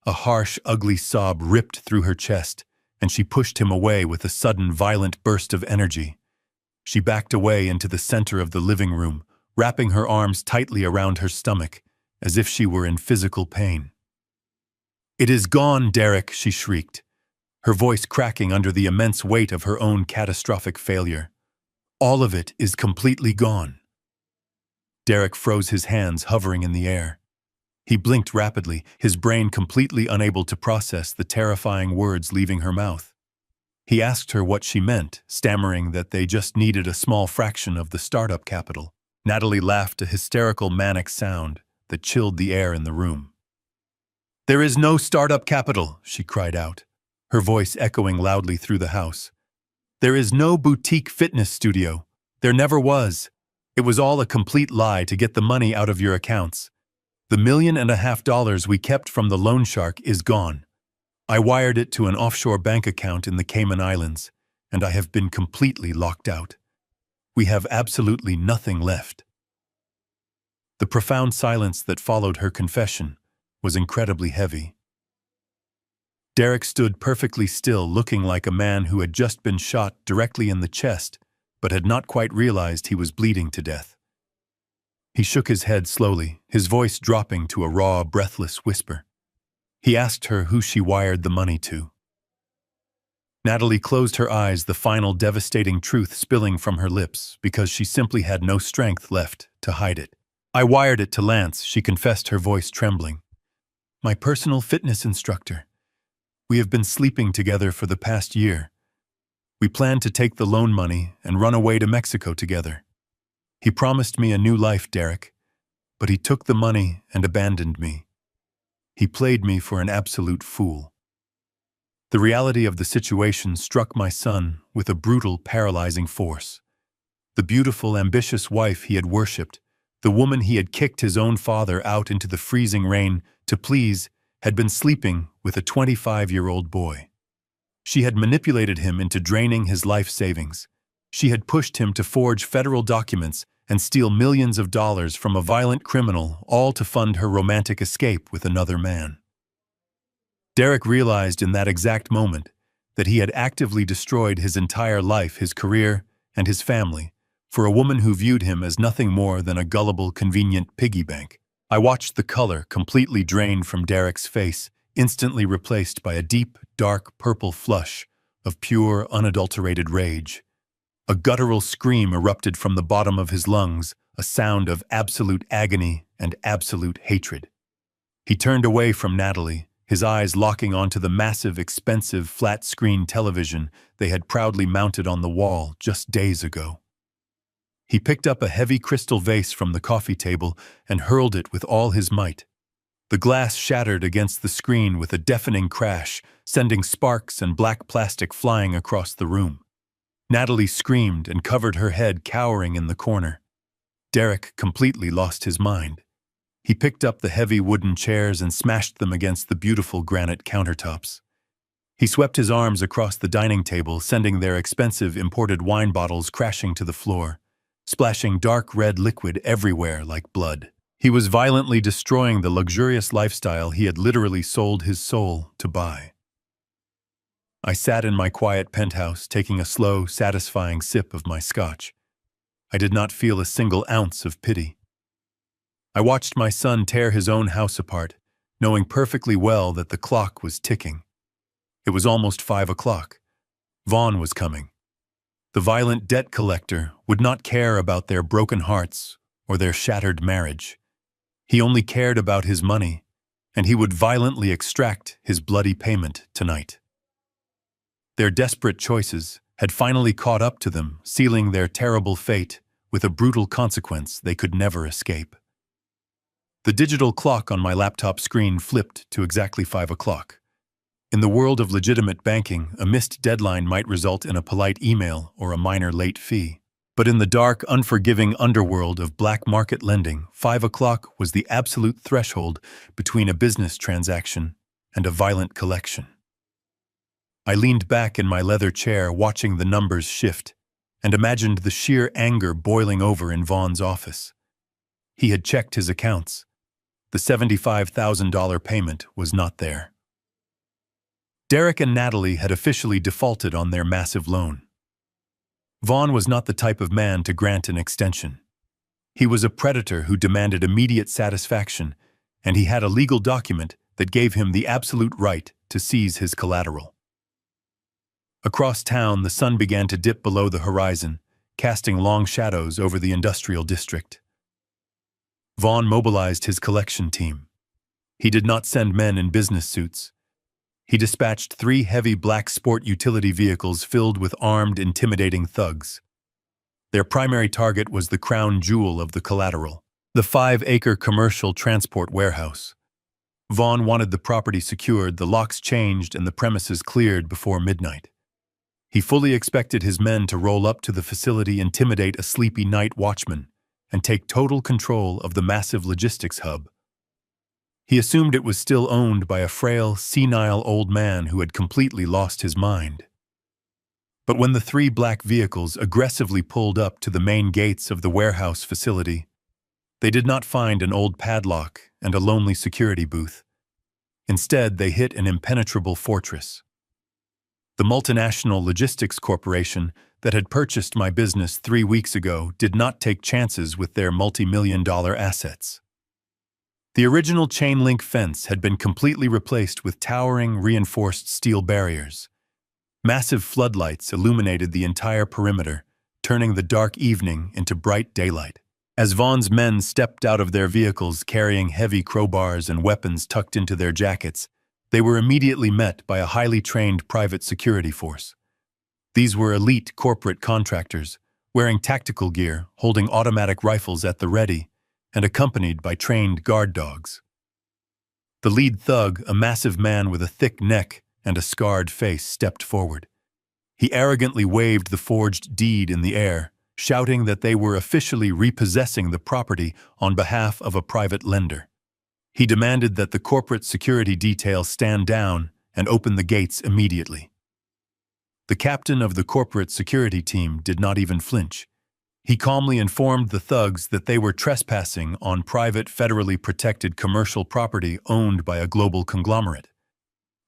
A harsh, ugly sob ripped through her chest, and she pushed him away with a sudden, violent burst of energy. She backed away into the center of the living room, wrapping her arms tightly around her stomach, as if she were in physical pain. "It is gone, Derek," she shrieked, her voice cracking under the immense weight of her own catastrophic failure. "All of it is completely gone." Derek froze, his hands hovering in the air. He blinked rapidly, his brain completely unable to process the terrifying words leaving her mouth. He asked her what she meant, stammering that they just needed a small fraction of the startup capital. Natalie laughed, a hysterical, manic sound that chilled the air in the room. "There is no startup capital," she cried out, her voice echoing loudly through the house. "There is no boutique fitness studio. There never was. It was all a complete lie to get the money out of your accounts. The $1.5 million we kept from the loan shark is gone. I wired it to an offshore bank account in the Cayman Islands, and I have been completely locked out. We have absolutely nothing left." The profound silence that followed her confession was incredibly heavy. Derek stood perfectly still, looking like a man who had just been shot directly in the chest, but had not quite realized he was bleeding to death. He shook his head slowly, his voice dropping to a raw, breathless whisper. He asked her who she wired the money to. Natalie closed her eyes, the final devastating truth spilling from her lips because she simply had no strength left to hide it. I wired it to Lance, she confessed, her voice trembling. My personal fitness instructor. We have been sleeping together for the past year. We planned to take the loan money and run away to Mexico together. He promised me a new life, Derek, but he took the money and abandoned me. He played me for an absolute fool. The reality of the situation struck my son with a brutal, paralyzing force. The beautiful, ambitious wife he had worshipped, the woman he had kicked his own father out into the freezing rain to please, had been sleeping with a 25-year-old boy. She had manipulated him into draining his life savings. She had pushed him to forge federal documents and steal millions of dollars from a violent criminal, all to fund her romantic escape with another man. Derek realized in that exact moment that he had actively destroyed his entire life, his career, and his family, for a woman who viewed him as nothing more than a gullible, convenient piggy bank. I watched the color completely drain from Derek's face, instantly replaced by a deep, dark purple flush of pure, unadulterated rage. A guttural scream erupted from the bottom of his lungs, a sound of absolute agony and absolute hatred. He turned away from Natalie, his eyes locking onto the massive, expensive, flat-screen television they had proudly mounted on the wall just days ago. He picked up a heavy crystal vase from the coffee table and hurled it with all his might. The glass shattered against the screen with a deafening crash, sending sparks and black plastic flying across the room. Natalie screamed and covered her head, cowering in the corner. Derek completely lost his mind. He picked up the heavy wooden chairs and smashed them against the beautiful granite countertops. He swept his arms across the dining table, sending their expensive imported wine bottles crashing to the floor, splashing dark red liquid everywhere like blood. He was violently destroying the luxurious lifestyle he had literally sold his soul to buy. I sat in my quiet penthouse, taking a slow, satisfying sip of my scotch. I did not feel a single ounce of pity. I watched my son tear his own house apart, knowing perfectly well that the clock was ticking. It was almost 5 o'clock. Vaughn was coming. The violent debt collector would not care about their broken hearts or their shattered marriage. He only cared about his money, and he would violently extract his bloody payment tonight. Their desperate choices had finally caught up to them, sealing their terrible fate with a brutal consequence they could never escape. The digital clock on my laptop screen flipped to exactly 5 o'clock. In the world of legitimate banking, a missed deadline might result in a polite email or a minor late fee. But in the dark, unforgiving underworld of black market lending, 5 o'clock was the absolute threshold between a business transaction and a violent collection. I leaned back in my leather chair, watching the numbers shift, and imagined the sheer anger boiling over in Vaughn's office. He had checked his accounts. The $75,000 payment was not there. Derek and Natalie had officially defaulted on their massive loan. Vaughn was not the type of man to grant an extension. He was a predator who demanded immediate satisfaction, and he had a legal document that gave him the absolute right to seize his collateral. Across town, the sun began to dip below the horizon, casting long shadows over the industrial district. Vaughn mobilized his collection team. He did not send men in business suits. He dispatched 3 heavy black sport utility vehicles filled with armed, intimidating thugs. Their primary target was the crown jewel of the collateral, the 5-acre commercial transport warehouse. Vaughn wanted the property secured, the locks changed, and the premises cleared before midnight. He fully expected his men to roll up to the facility, intimidate a sleepy night watchman, and take total control of the massive logistics hub. He assumed it was still owned by a frail, senile old man who had completely lost his mind. But when the 3 black vehicles aggressively pulled up to the main gates of the warehouse facility, they did not find an old padlock and a lonely security booth. Instead, they hit an impenetrable fortress. The multinational logistics corporation that had purchased my business 3 weeks ago did not take chances with their multi-million-dollar assets. The original chain-link fence had been completely replaced with towering, reinforced steel barriers. Massive floodlights illuminated the entire perimeter, turning the dark evening into bright daylight. As Vaughn's men stepped out of their vehicles carrying heavy crowbars and weapons tucked into their jackets, they were immediately met by a highly trained private security force. These were elite corporate contractors, wearing tactical gear, holding automatic rifles at the ready, and accompanied by trained guard dogs. The lead thug, a massive man with a thick neck and a scarred face, stepped forward. He arrogantly waved the forged deed in the air, shouting that they were officially repossessing the property on behalf of a private lender. He demanded that the corporate security detail stand down and open the gates immediately. The captain of the corporate security team did not even flinch. He calmly informed the thugs that they were trespassing on private, federally protected commercial property owned by a global conglomerate.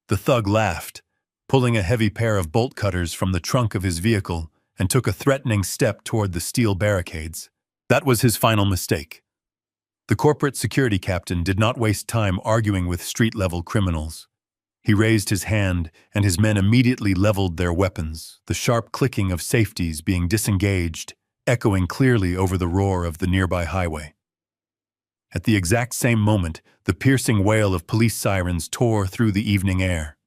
The thug laughed, pulling a heavy pair of bolt cutters from the trunk of his vehicle, and took a threatening step toward the steel barricades. That was his final mistake. The corporate security captain did not waste time arguing with street-level criminals. He raised his hand, and his men immediately leveled their weapons, the sharp clicking of safeties being disengaged, echoing clearly over the roar of the nearby highway. At the exact same moment, the piercing wail of police sirens tore through the evening air.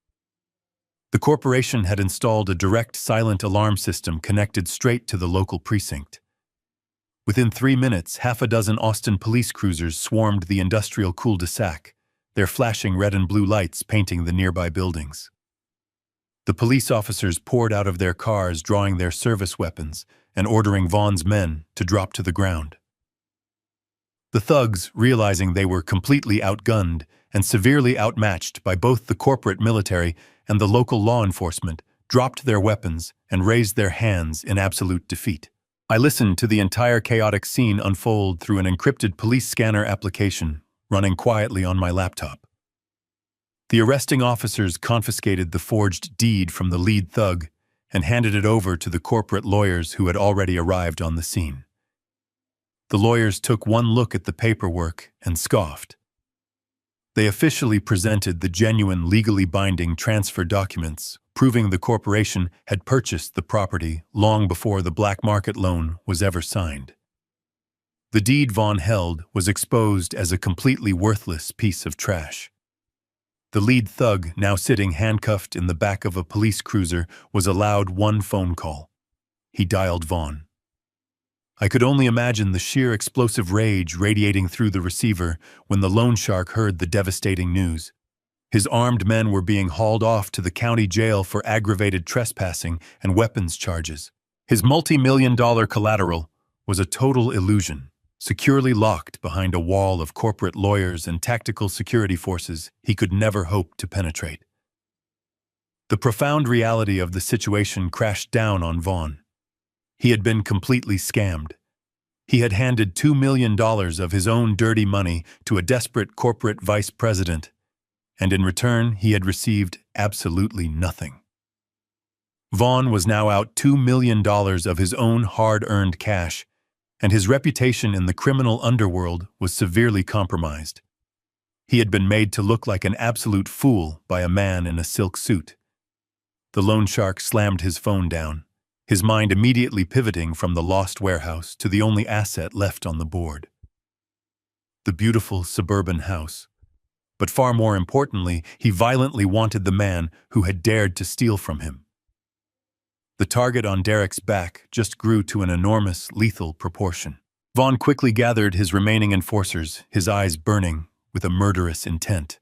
The corporation had installed a direct silent alarm system connected straight to the local precinct. Within 3 minutes, half a dozen Austin police cruisers swarmed the industrial cul-de-sac, their flashing red and blue lights painting the nearby buildings. The police officers poured out of their cars, drawing their service weapons and ordering Vaughn's men to drop to the ground. The thugs, realizing they were completely outgunned and severely outmatched by both the corporate military and the local law enforcement, dropped their weapons and raised their hands in absolute defeat. I listened to the entire chaotic scene unfold through an encrypted police scanner application running quietly on my laptop. The arresting officers confiscated the forged deed from the lead thug and handed it over to the corporate lawyers who had already arrived on the scene. The lawyers took one look at the paperwork and scoffed. They officially presented the genuine, legally binding transfer documents, proving the corporation had purchased the property long before the black market loan was ever signed. The deed Vaughn held was exposed as a completely worthless piece of trash. The lead thug, now sitting handcuffed in the back of a police cruiser, was allowed one phone call. He dialed Vaughn. I could only imagine the sheer explosive rage radiating through the receiver when the loan shark heard the devastating news. His armed men were being hauled off to the county jail for aggravated trespassing and weapons charges. His multi-million-dollar collateral was a total illusion, securely locked behind a wall of corporate lawyers and tactical security forces he could never hope to penetrate. The profound reality of the situation crashed down on Vaughn. He had been completely scammed. He had handed $2 million of his own dirty money to a desperate corporate vice president, and in return he had received absolutely nothing. Vaughn was now out $2 million of his own hard-earned cash, and his reputation in the criminal underworld was severely compromised. He had been made to look like an absolute fool by a man in a silk suit. The loan shark slammed his phone down, his mind immediately pivoting from the lost warehouse to the only asset left on the board. The beautiful suburban house. But far more importantly, he violently wanted the man who had dared to steal from him. The target on Derek's back just grew to an enormous, lethal proportion. Vaughn quickly gathered his remaining enforcers, his eyes burning with a murderous intent.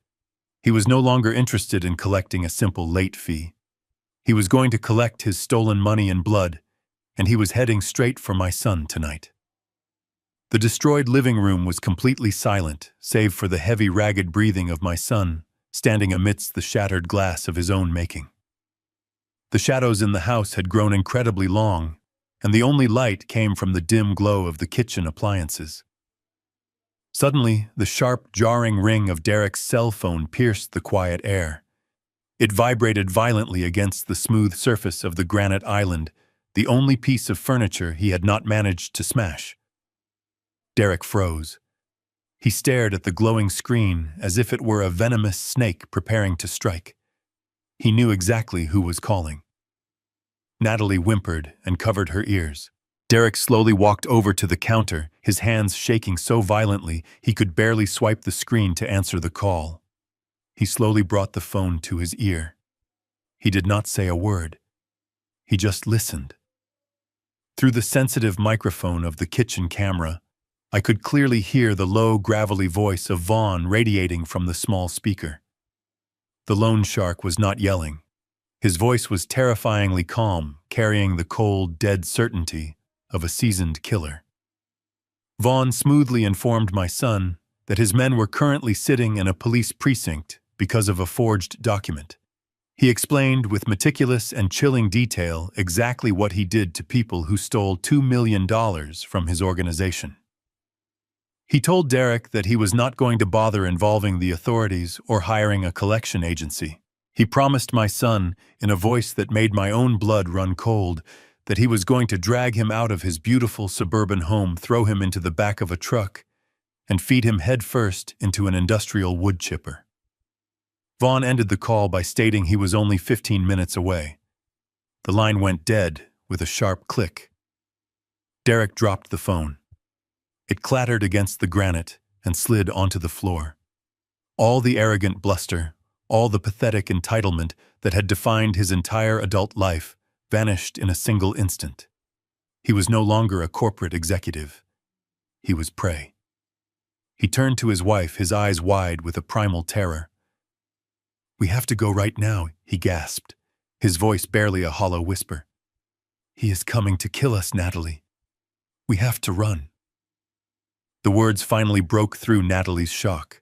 He was no longer interested in collecting a simple late fee. He was going to collect his stolen money in blood, and he was heading straight for my son tonight. The destroyed living room was completely silent, save for the heavy, ragged breathing of my son, standing amidst the shattered glass of his own making. The shadows in the house had grown incredibly long, and the only light came from the dim glow of the kitchen appliances. Suddenly, the sharp, jarring ring of Derek's cell phone pierced the quiet air. It vibrated violently against the smooth surface of the granite island, the only piece of furniture he had not managed to smash. Derek froze. He stared at the glowing screen as if it were a venomous snake preparing to strike. He knew exactly who was calling. Natalie whimpered and covered her ears. Derek slowly walked over to the counter, his hands shaking so violently he could barely swipe the screen to answer the call. He slowly brought the phone to his ear. He did not say a word. He just listened. Through the sensitive microphone of the kitchen camera, I could clearly hear the low, gravelly voice of Vaughn radiating from the small speaker. The loan shark was not yelling. His voice was terrifyingly calm, carrying the cold, dead certainty of a seasoned killer. Vaughn smoothly informed my son that his men were currently sitting in a police precinct because of a forged document. He explained with meticulous and chilling detail exactly what he did to people who stole $2 million from his organization. He told Derek that he was not going to bother involving the authorities or hiring a collection agency. He promised my son, in a voice that made my own blood run cold, that he was going to drag him out of his beautiful suburban home, throw him into the back of a truck, and feed him headfirst into an industrial wood chipper. Vaughn ended the call by stating he was only 15 minutes away. The line went dead with a sharp click. Derek dropped the phone. It clattered against the granite and slid onto the floor. All the arrogant bluster, all the pathetic entitlement that had defined his entire adult life vanished in a single instant. He was no longer a corporate executive. He was prey. He turned to his wife, his eyes wide with a primal terror. "We have to go right now," he gasped, his voice barely a hollow whisper. "He is coming to kill us, Natalie. We have to run." The words finally broke through Natalie's shock.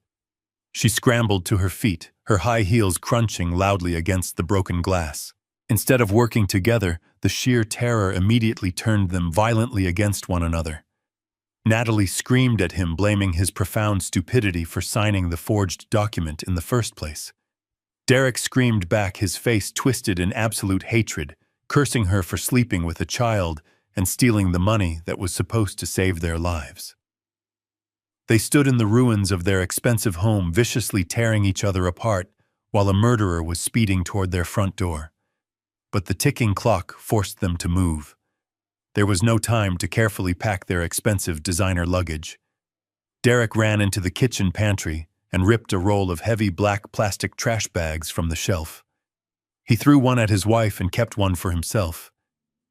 She scrambled to her feet, her high heels crunching loudly against the broken glass. Instead of working together, the sheer terror immediately turned them violently against one another. Natalie screamed at him, blaming his profound stupidity for signing the forged document in the first place. Derek screamed back, his face twisted in absolute hatred, cursing her for sleeping with a child and stealing the money that was supposed to save their lives. They stood in the ruins of their expensive home, viciously tearing each other apart, while a murderer was speeding toward their front door. But the ticking clock forced them to move. There was no time to carefully pack their expensive designer luggage. Derek ran into the kitchen pantry and ripped a roll of heavy black plastic trash bags from the shelf. He threw one at his wife and kept one for himself.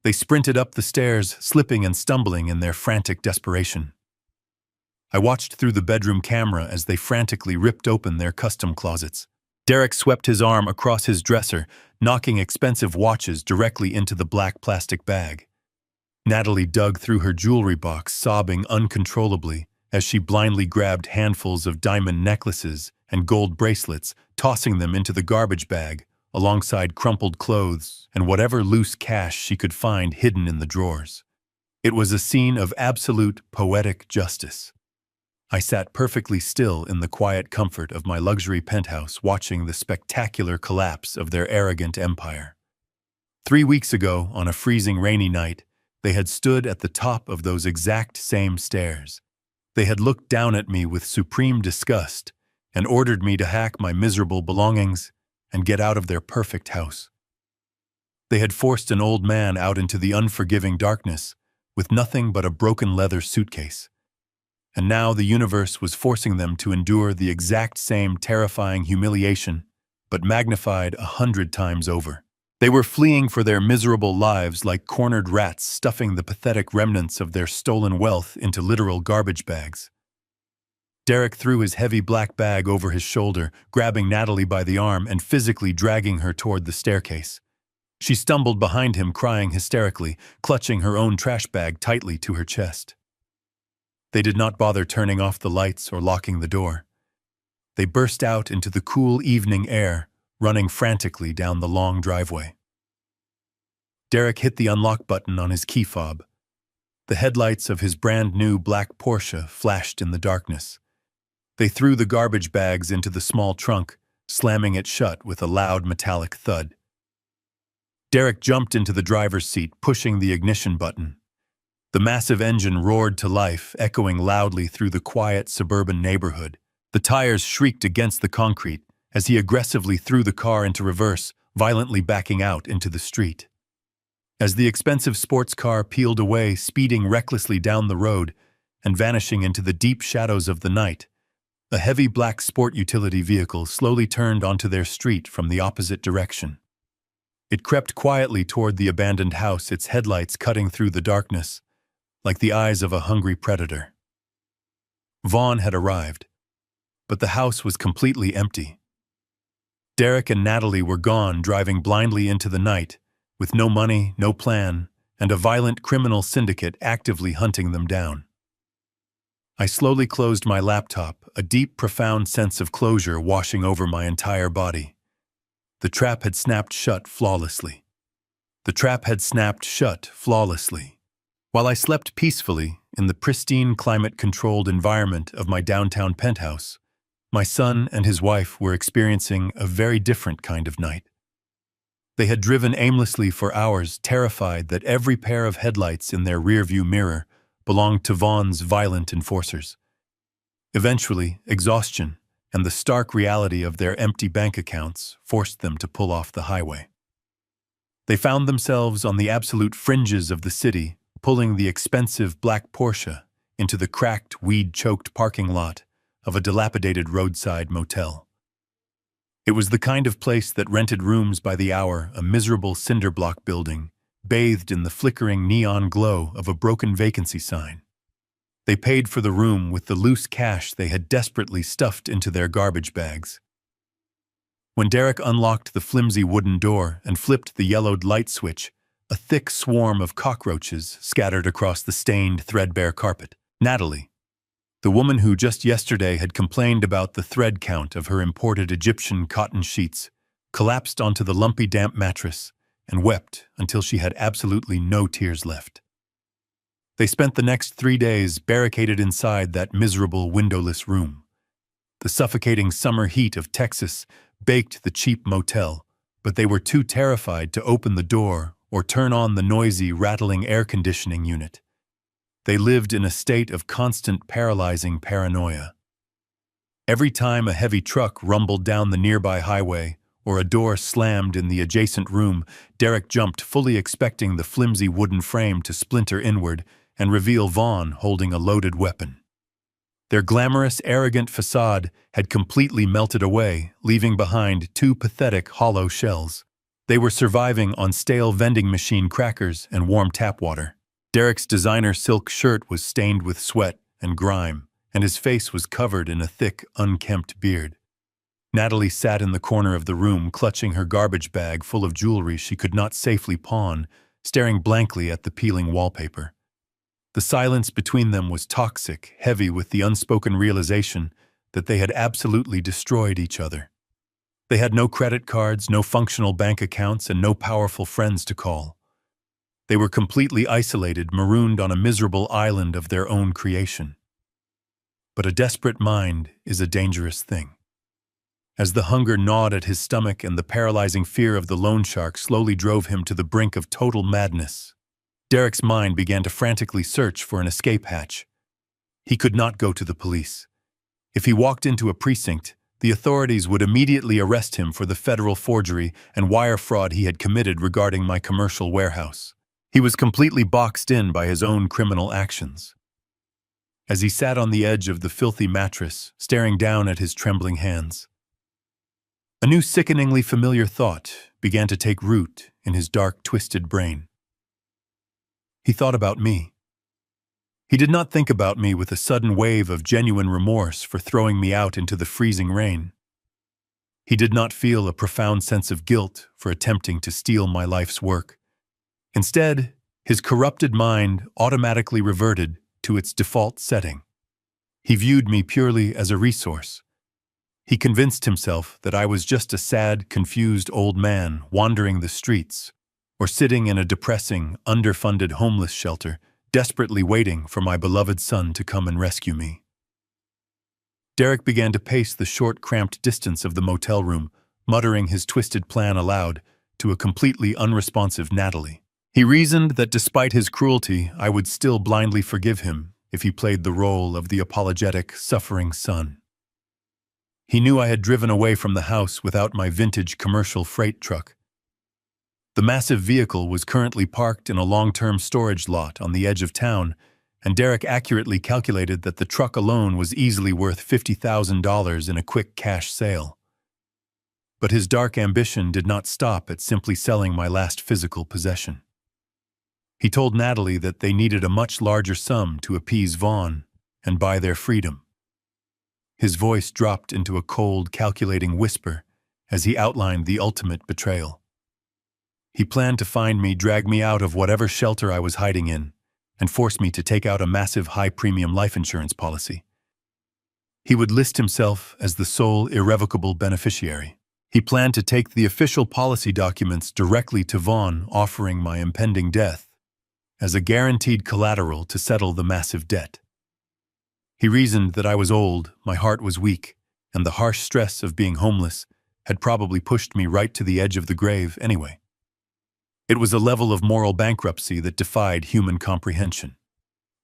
They sprinted up the stairs, slipping and stumbling in their frantic desperation. I watched through the bedroom camera as they frantically ripped open their custom closets. Derek swept his arm across his dresser, knocking expensive watches directly into the black plastic bag. Natalie dug through her jewelry box, sobbing uncontrollably as she blindly grabbed handfuls of diamond necklaces and gold bracelets, tossing them into the garbage bag, alongside crumpled clothes and whatever loose cash she could find hidden in the drawers. It was a scene of absolute poetic justice. I sat perfectly still in the quiet comfort of my luxury penthouse, watching the spectacular collapse of their arrogant empire. 3 weeks ago, on a freezing rainy night, they had stood at the top of those exact same stairs. They had looked down at me with supreme disgust and ordered me to hack my miserable belongings and get out of their perfect house. They had forced an old man out into the unforgiving darkness with nothing but a broken leather suitcase. And now the universe was forcing them to endure the exact same terrifying humiliation, but magnified 100 times over. They were fleeing for their miserable lives like cornered rats, stuffing the pathetic remnants of their stolen wealth into literal garbage bags. Derek threw his heavy black bag over his shoulder, grabbing Natalie by the arm and physically dragging her toward the staircase. She stumbled behind him, crying hysterically, clutching her own trash bag tightly to her chest. They did not bother turning off the lights or locking the door. They burst out into the cool evening air, running frantically down the long driveway. Derek hit the unlock button on his key fob. The headlights of his brand-new black Porsche flashed in the darkness. They threw the garbage bags into the small trunk, slamming it shut with a loud metallic thud. Derek jumped into the driver's seat, pushing the ignition button. The massive engine roared to life, echoing loudly through the quiet suburban neighborhood. The tires shrieked against the concrete as he aggressively threw the car into reverse, violently backing out into the street. As the expensive sports car peeled away, speeding recklessly down the road and vanishing into the deep shadows of the night, a heavy black sport utility vehicle slowly turned onto their street from the opposite direction. It crept quietly toward the abandoned house, its headlights cutting through the darkness, like the eyes of a hungry predator. Vaughn had arrived, but the house was completely empty. Derek and Natalie were gone, driving blindly into the night, with no money, no plan, and a violent criminal syndicate actively hunting them down. I slowly closed my laptop, a deep, profound sense of closure washing over my entire body. The trap had snapped shut flawlessly. While I slept peacefully in the pristine, climate-controlled environment of my downtown penthouse, my son and his wife were experiencing a very different kind of night. They had driven aimlessly for hours, terrified that every pair of headlights in their rearview mirror belonged to Vaughn's violent enforcers. Eventually, exhaustion and the stark reality of their empty bank accounts forced them to pull off the highway. They found themselves on the absolute fringes of the city, pulling the expensive black Porsche into the cracked, weed-choked parking lot of a dilapidated roadside motel. It was the kind of place that rented rooms by the hour, a miserable cinder block building, bathed in the flickering neon glow of a broken vacancy sign. They paid for the room with the loose cash they had desperately stuffed into their garbage bags. When Derek unlocked the flimsy wooden door and flipped the yellowed light switch, a thick swarm of cockroaches scattered across the stained, threadbare carpet. Natalie, the woman who just yesterday had complained about the thread count of her imported Egyptian cotton sheets, collapsed onto the lumpy, damp mattress and wept until she had absolutely no tears left. They spent the next 3 days barricaded inside that miserable, windowless room. The suffocating summer heat of Texas baked the cheap motel, but they were too terrified to open the door or turn on the noisy, rattling air conditioning unit. They lived in a state of constant, paralyzing paranoia. Every time a heavy truck rumbled down the nearby highway or a door slammed in the adjacent room, Derek jumped, fully expecting the flimsy wooden frame to splinter inward and reveal Vaughn holding a loaded weapon. Their glamorous, arrogant facade had completely melted away, leaving behind 2 pathetic, hollow shells. They were surviving on stale vending machine crackers and warm tap water. Derek's designer silk shirt was stained with sweat and grime, and his face was covered in a thick, unkempt beard. Natalie sat in the corner of the room, clutching her garbage bag full of jewelry she could not safely pawn, staring blankly at the peeling wallpaper. The silence between them was toxic, heavy with the unspoken realization that they had absolutely destroyed each other. They had no credit cards, no functional bank accounts, and no powerful friends to call. They were completely isolated, marooned on a miserable island of their own creation. But a desperate mind is a dangerous thing. As the hunger gnawed at his stomach and the paralyzing fear of the loan shark slowly drove him to the brink of total madness, Derek's mind began to frantically search for an escape hatch. He could not go to the police. If he walked into a precinct, the authorities would immediately arrest him for the federal forgery and wire fraud he had committed regarding my commercial warehouse. He was completely boxed in by his own criminal actions. As he sat on the edge of the filthy mattress, staring down at his trembling hands, a new sickeningly familiar thought began to take root in his dark, twisted brain. He thought about me. He did not think about me with a sudden wave of genuine remorse for throwing me out into the freezing rain. He did not feel a profound sense of guilt for attempting to steal my life's work. Instead, his corrupted mind automatically reverted to its default setting. He viewed me purely as a resource. He convinced himself that I was just a sad, confused old man wandering the streets, or sitting in a depressing, underfunded homeless shelter, desperately waiting for my beloved son to come and rescue me. Derek began to pace the short, cramped distance of the motel room, muttering his twisted plan aloud to a completely unresponsive Natalie. He reasoned that despite his cruelty, I would still blindly forgive him if he played the role of the apologetic, suffering son. He knew I had driven away from the house without my vintage commercial freight truck. The massive vehicle was currently parked in a long-term storage lot on the edge of town, and Derek accurately calculated that the truck alone was easily worth $50,000 in a quick cash sale. But his dark ambition did not stop at simply selling my last physical possession. He told Natalie that they needed a much larger sum to appease Vaughn and buy their freedom. His voice dropped into a cold, calculating whisper as he outlined the ultimate betrayal. He planned to find me, drag me out of whatever shelter I was hiding in, and force me to take out a massive high-premium life insurance policy. He would list himself as the sole irrevocable beneficiary. He planned to take the official policy documents directly to Vaughn, offering my impending death as a guaranteed collateral to settle the massive debt. He reasoned that I was old, my heart was weak, and the harsh stress of being homeless had probably pushed me right to the edge of the grave anyway. It was a level of moral bankruptcy that defied human comprehension.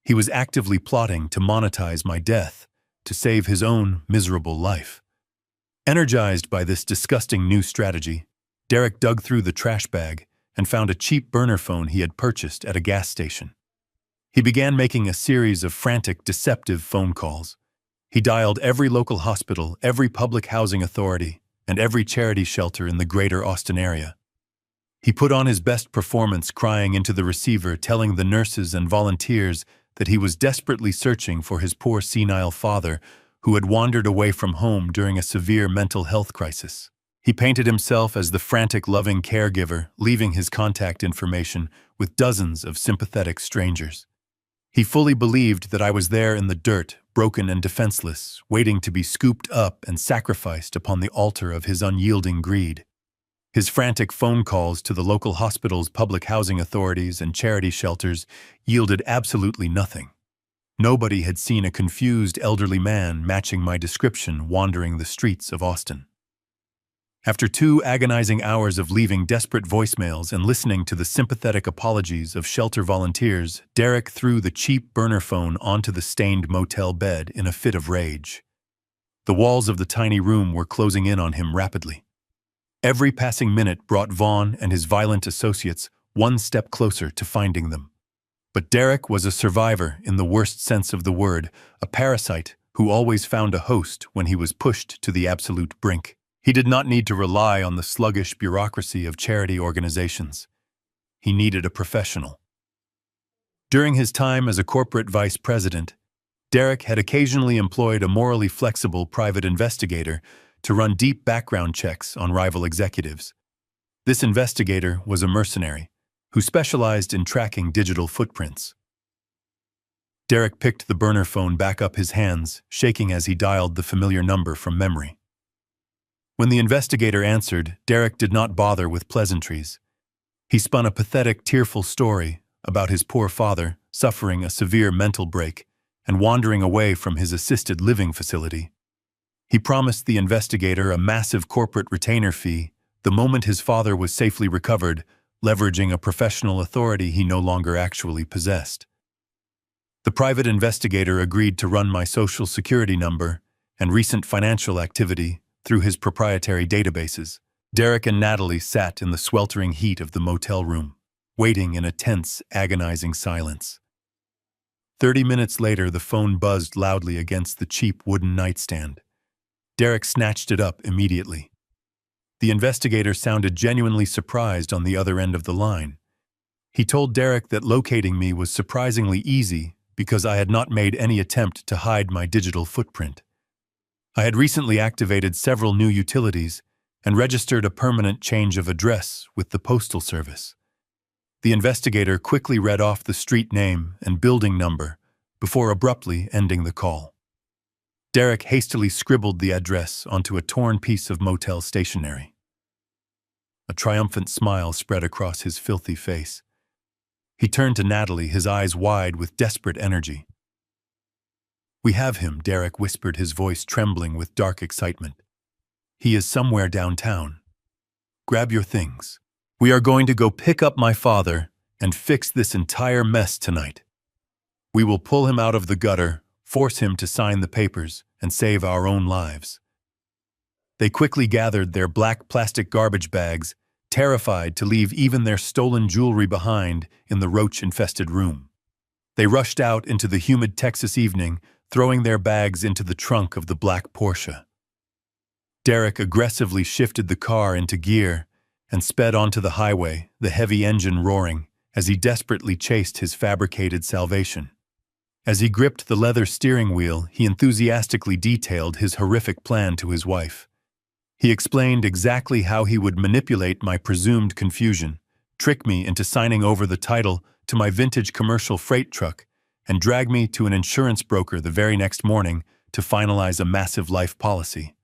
He was actively plotting to monetize my death to save his own miserable life. Energized by this disgusting new strategy, Derek dug through the trash bag and found a cheap burner phone he had purchased at a gas station. He began making a series of frantic, deceptive phone calls. He dialed every local hospital, every public housing authority, and every charity shelter in the greater Austin area. He put on his best performance, crying into the receiver, telling the nurses and volunteers that he was desperately searching for his poor senile father who had wandered away from home during a severe mental health crisis. He painted himself as the frantic, loving caregiver, leaving his contact information with dozens of sympathetic strangers. He fully believed that I was there in the dirt, broken and defenseless, waiting to be scooped up and sacrificed upon the altar of his unyielding greed. His frantic phone calls to the local hospitals, public housing authorities, and charity shelters yielded absolutely nothing. Nobody had seen a confused elderly man matching my description wandering the streets of Austin. After 2 agonizing hours of leaving desperate voicemails and listening to the sympathetic apologies of shelter volunteers, Derek threw the cheap burner phone onto the stained motel bed in a fit of rage. The walls of the tiny room were closing in on him rapidly. Every passing minute brought Vaughn and his violent associates one step closer to finding them. But Derek was a survivor in the worst sense of the word, a parasite who always found a host when he was pushed to the absolute brink. He did not need to rely on the sluggish bureaucracy of charity organizations. He needed a professional. During his time as a corporate vice president, Derek had occasionally employed a morally flexible private investigator to run deep background checks on rival executives. This investigator was a mercenary who specialized in tracking digital footprints. Derek picked the burner phone back up, his hands shaking as he dialed the familiar number from memory. When the investigator answered, Derek did not bother with pleasantries. He spun a pathetic, tearful story about his poor father suffering a severe mental break and wandering away from his assisted living facility. He promised the investigator a massive corporate retainer fee the moment his father was safely recovered, leveraging a professional authority he no longer actually possessed. The private investigator agreed to run my social security number and recent financial activity through his proprietary databases. Derek and Natalie sat in the sweltering heat of the motel room, waiting in a tense, agonizing silence. 30 minutes later, the phone buzzed loudly against the cheap wooden nightstand. Derek snatched it up immediately. The investigator sounded genuinely surprised on the other end of the line. He told Derek that locating me was surprisingly easy because I had not made any attempt to hide my digital footprint. I had recently activated several new utilities and registered a permanent change of address with the Postal Service. The investigator quickly read off the street name and building number before abruptly ending the call. Derek hastily scribbled the address onto a torn piece of motel stationery. A triumphant smile spread across his filthy face. He turned to Natalie, his eyes wide with desperate energy. "We have him," Derek whispered, his voice trembling with dark excitement. "He is somewhere downtown. Grab your things. We are going to go pick up my father and fix this entire mess tonight. We will pull him out of the gutter, force him to sign the papers, and save our own lives." They quickly gathered their black plastic garbage bags, terrified to leave even their stolen jewelry behind in the roach-infested room. They rushed out into the humid Texas evening, throwing their bags into the trunk of the black Porsche. Derek aggressively shifted the car into gear and sped onto the highway, the heavy engine roaring, as he desperately chased his fabricated salvation. As he gripped the leather steering wheel, he enthusiastically detailed his horrific plan to his wife. He explained exactly how he would manipulate my presumed confusion, trick me into signing over the title to my vintage commercial freight truck, and drag me to an insurance broker the very next morning to finalize a massive life policy.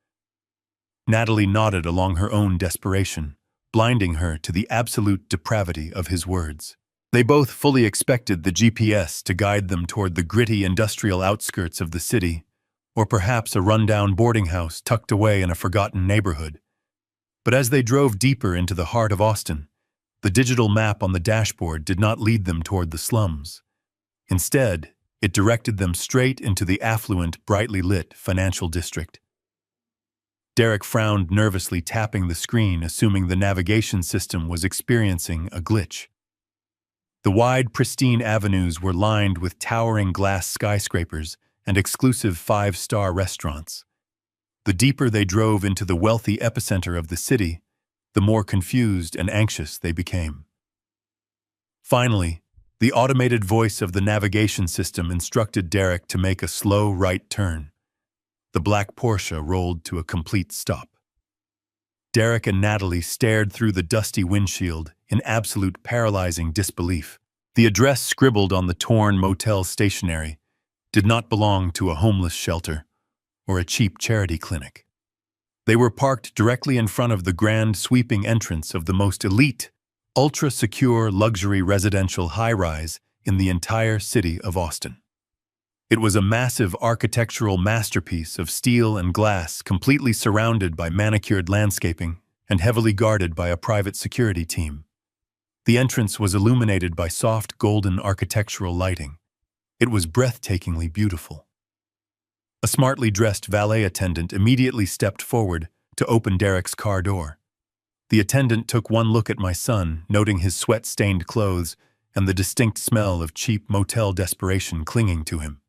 Natalie nodded along her own desperation, blinding her to the absolute depravity of his words. They both fully expected the GPS to guide them toward the gritty industrial outskirts of the city, or perhaps a rundown boarding house tucked away in a forgotten neighborhood. But as they drove deeper into the heart of Austin, the digital map on the dashboard did not lead them toward the slums. Instead, it directed them straight into the affluent, brightly lit financial district. Derek frowned nervously, tapping the screen, assuming the navigation system was experiencing a glitch. The wide, pristine avenues were lined with towering glass skyscrapers and exclusive five-star restaurants. The deeper they drove into the wealthy epicenter of the city, the more confused and anxious they became. Finally, the automated voice of the navigation system instructed Derek to make a slow right turn. The black Porsche rolled to a complete stop. Derek and Natalie stared through the dusty windshield in absolute paralyzing disbelief. The address scribbled on the torn motel stationery did not belong to a homeless shelter or a cheap charity clinic. They were parked directly in front of the grand sweeping entrance of the most elite, ultra-secure luxury residential high-rise in the entire city of Austin. It was a massive architectural masterpiece of steel and glass, completely surrounded by manicured landscaping and heavily guarded by a private security team. The entrance was illuminated by soft golden architectural lighting. It was breathtakingly beautiful. A smartly dressed valet attendant immediately stepped forward to open Derek's car door. The attendant took one look at my son, noting his sweat-stained clothes and the distinct smell of cheap motel desperation clinging to him.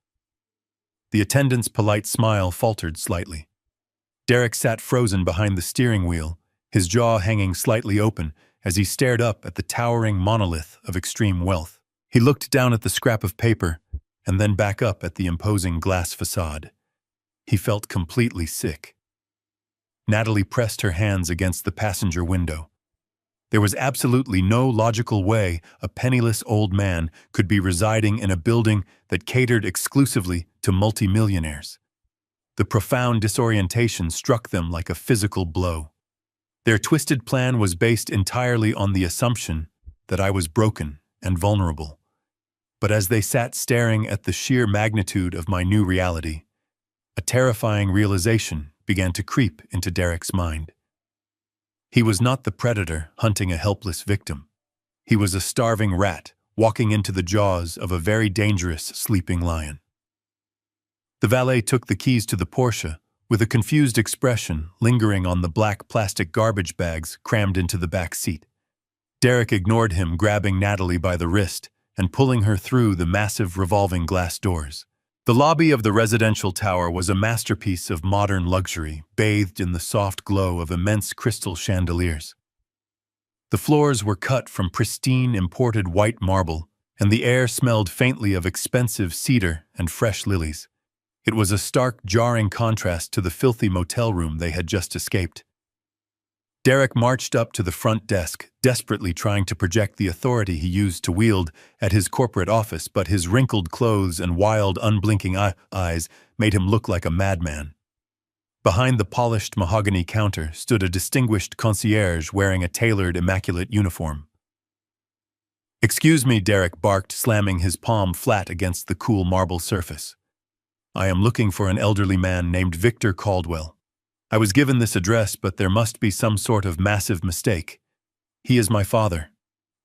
The attendant's polite smile faltered slightly. Derek sat frozen behind the steering wheel, his jaw hanging slightly open as he stared up at the towering monolith of extreme wealth. He looked down at the scrap of paper and then back up at the imposing glass facade. He felt completely sick. Natalie pressed her hands against the passenger window. There was absolutely no logical way a penniless old man could be residing in a building that catered exclusively to multimillionaires. The profound disorientation struck them like a physical blow. Their twisted plan was based entirely on the assumption that I was broken and vulnerable. But as they sat staring at the sheer magnitude of my new reality, a terrifying realization began to creep into Derek's mind. He was not the predator hunting a helpless victim. He was a starving rat walking into the jaws of a very dangerous sleeping lion. The valet took the keys to the Porsche, with a confused expression lingering on the black plastic garbage bags crammed into the back seat. Derek ignored him, grabbing Natalie by the wrist and pulling her through the massive revolving glass doors. The lobby of the residential tower was a masterpiece of modern luxury, bathed in the soft glow of immense crystal chandeliers. The floors were cut from pristine imported white marble, and the air smelled faintly of expensive cedar and fresh lilies. It was a stark, jarring contrast to the filthy motel room they had just escaped. Derek marched up to the front desk, desperately trying to project the authority he used to wield at his corporate office, but his wrinkled clothes and wild, unblinking eyes made him look like a madman. Behind the polished mahogany counter stood a distinguished concierge wearing a tailored, immaculate uniform. "Excuse me," Derek barked, slamming his palm flat against the cool marble surface. "I am looking for an elderly man named Victor Caldwell. I was given this address, but there must be some sort of massive mistake. He is my father."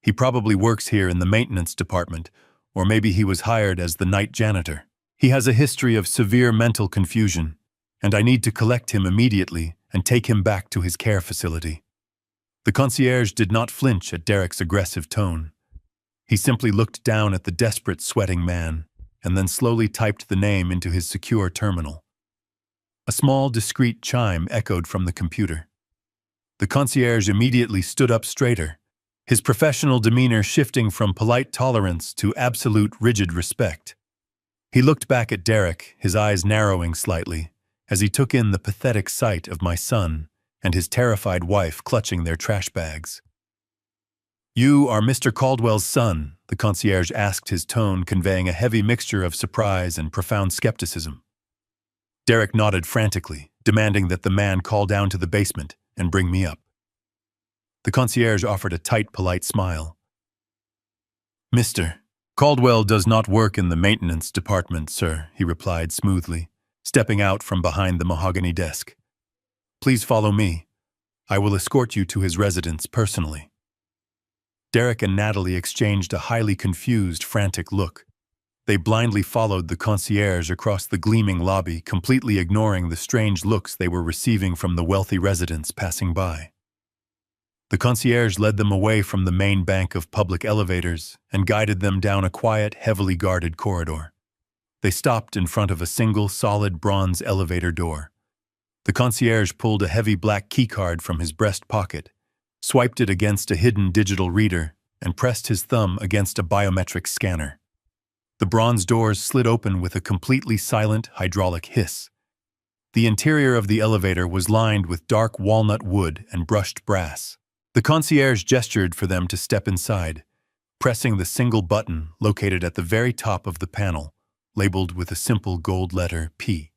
He probably works here in the maintenance department, or maybe he was hired as the night janitor. He has a history of severe mental confusion, and I need to collect him immediately and take him back to his care facility." The concierge did not flinch at Derek's aggressive tone. He simply looked down at the desperate, sweating man, and then slowly typed the name into his secure terminal. A small, discreet chime echoed from the computer. The concierge immediately stood up straighter, his professional demeanor shifting from polite tolerance to absolute rigid respect. He looked back at Derek, his eyes narrowing slightly, as he took in the pathetic sight of my son and his terrified wife clutching their trash bags. "You are Mr. Caldwell's son?" the concierge asked, his tone conveying a heavy mixture of surprise and profound skepticism. Derek nodded frantically, demanding that the man call down to the basement and bring me up. The concierge offered a tight, polite smile. "Mr. Caldwell does not work in the maintenance department, sir," he replied smoothly, stepping out from behind the mahogany desk. "Please follow me. I will escort you to his residence personally." Derek and Natalie exchanged a highly confused, frantic look. They blindly followed the concierge across the gleaming lobby, completely ignoring the strange looks they were receiving from the wealthy residents passing by. The concierge led them away from the main bank of public elevators and guided them down a quiet, heavily guarded corridor. They stopped in front of a single, solid bronze elevator door. The concierge pulled a heavy black keycard from his breast pocket, swiped it against a hidden digital reader, and pressed his thumb against a biometric scanner. The bronze doors slid open with a completely silent hydraulic hiss. The interior of the elevator was lined with dark walnut wood and brushed brass. The concierge gestured for them to step inside, pressing the single button located at the very top of the panel, labeled with a simple gold letter P.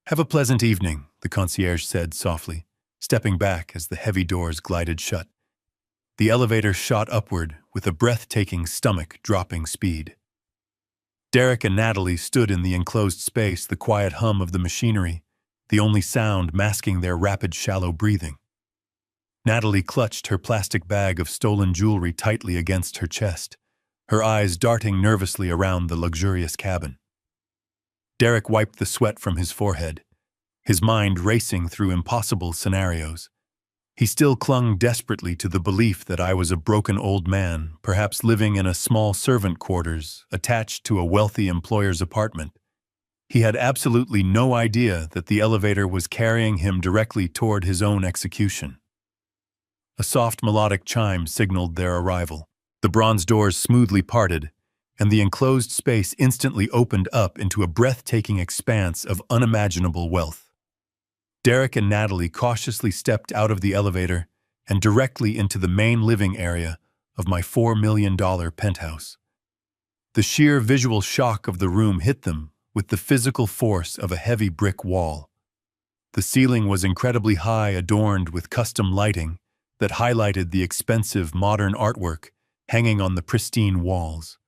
"Have a pleasant evening," the concierge said softly, stepping back as the heavy doors glided shut. The elevator shot upward with a breathtaking stomach-dropping speed. Derek and Natalie stood in the enclosed space, the quiet hum of the machinery, the only sound masking their rapid, shallow breathing. Natalie clutched her plastic bag of stolen jewelry tightly against her chest, her eyes darting nervously around the luxurious cabin. Derek wiped the sweat from his forehead, his mind racing through impossible scenarios. He still clung desperately to the belief that I was a broken old man, perhaps living in a small servant quarters attached to a wealthy employer's apartment. He had absolutely no idea that the elevator was carrying him directly toward his own execution. A soft melodic chime signaled their arrival. The bronze doors smoothly parted, and the enclosed space instantly opened up into a breathtaking expanse of unimaginable wealth. Derek and Natalie cautiously stepped out of the elevator and directly into the main living area of my $4 million penthouse. The sheer visual shock of the room hit them with the physical force of a heavy brick wall. The ceiling was incredibly high, adorned with custom lighting that highlighted the expensive modern artwork hanging on the pristine walls.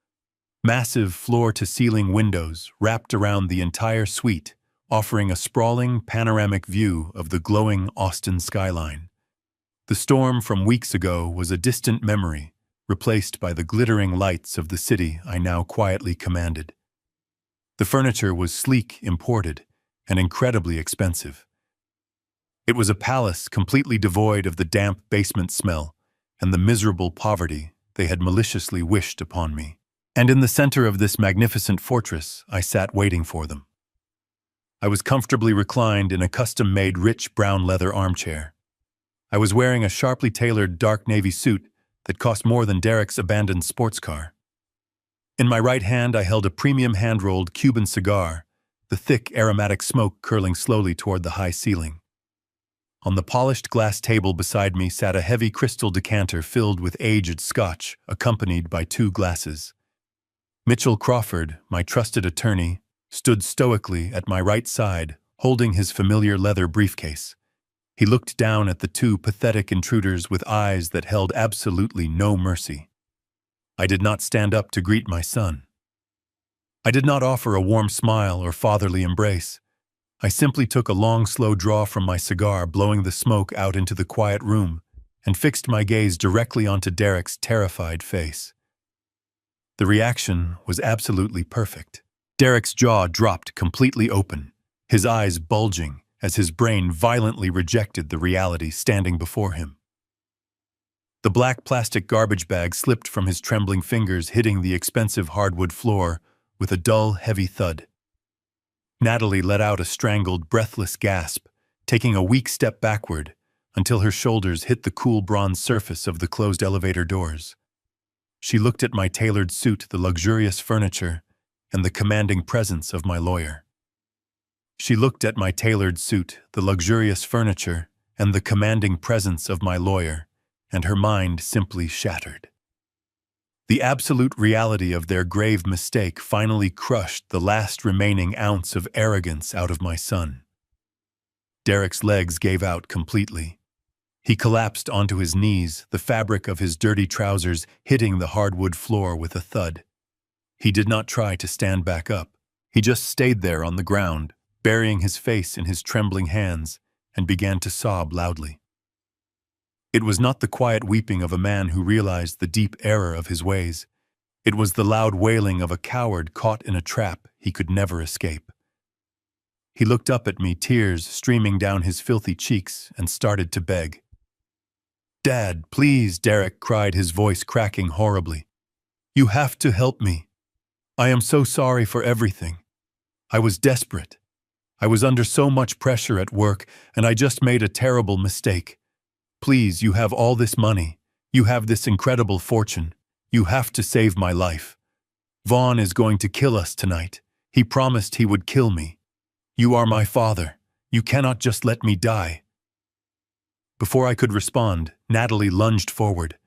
Massive floor-to-ceiling windows wrapped around the entire suite, offering a sprawling panoramic view of the glowing Austin skyline. The storm from weeks ago was a distant memory, replaced by the glittering lights of the city I now quietly commanded. The furniture was sleek, imported, and incredibly expensive. It was a palace completely devoid of the damp basement smell and the miserable poverty they had maliciously wished upon me. And in the center of this magnificent fortress, I sat waiting for them. I was comfortably reclined in a custom-made rich brown leather armchair. I was wearing a sharply tailored dark navy suit that cost more than Derek's abandoned sports car. In my right hand, I held a premium hand-rolled Cuban cigar, the thick aromatic smoke curling slowly toward the high ceiling. On the polished glass table beside me sat a heavy crystal decanter filled with aged scotch, accompanied by 2 glasses. Mitchell Crawford, my trusted attorney, stood stoically at my right side, holding his familiar leather briefcase. He looked down at the 2 pathetic intruders with eyes that held absolutely no mercy. I did not stand up to greet my son. I did not offer a warm smile or fatherly embrace. I simply took a long, slow draw from my cigar, blowing the smoke out into the quiet room and fixed my gaze directly onto Derek's terrified face. The reaction was absolutely perfect. Derek's jaw dropped completely open, his eyes bulging as his brain violently rejected the reality standing before him. The black plastic garbage bag slipped from his trembling fingers, hitting the expensive hardwood floor with a dull, heavy thud. Natalie let out a strangled, breathless gasp, taking a weak step backward until her shoulders hit the cool bronze surface of the closed elevator doors. She looked at my tailored suit, the luxurious furniture, and the commanding presence of my lawyer. She looked at my tailored suit, the luxurious furniture, and the commanding presence of my lawyer, and her mind simply shattered. The absolute reality of their grave mistake finally crushed the last remaining ounce of arrogance out of my son. Derek's legs gave out completely. He collapsed onto his knees, the fabric of his dirty trousers hitting the hardwood floor with a thud. He did not try to stand back up. He just stayed there on the ground, burying his face in his trembling hands, and began to sob loudly. It was not the quiet weeping of a man who realized the deep error of his ways. It was the loud wailing of a coward caught in a trap he could never escape. He looked up at me, tears streaming down his filthy cheeks, and started to beg. "Dad, please," Derek cried, his voice cracking horribly. "You have to help me. I am so sorry for everything. I was desperate. I was under so much pressure at work, and I just made a terrible mistake. Please, you have all this money. You have this incredible fortune. You have to save my life. Vaughn is going to kill us tonight. He promised he would kill me. You are my father. You cannot just let me die." Before I could respond, Natalie lunged forward.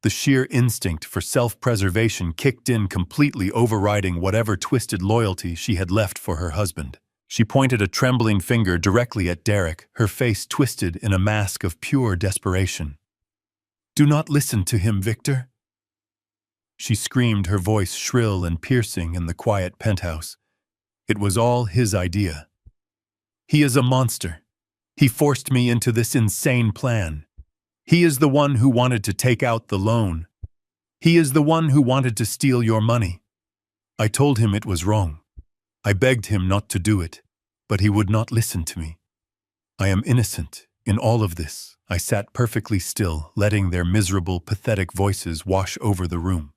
The sheer instinct for self-preservation kicked in, completely overriding whatever twisted loyalty she had left for her husband. She pointed a trembling finger directly at Derek, her face twisted in a mask of pure desperation. "Do not listen to him, Victor," she screamed, her voice shrill and piercing in the quiet penthouse. "It was all his idea. He is a monster. He forced me into this insane plan. He is the one who wanted to take out the loan. He is the one who wanted to steal your money. I told him it was wrong. I begged him not to do it, but he would not listen to me. I am innocent in all of this." I sat perfectly still, letting their miserable, pathetic voices wash over the room.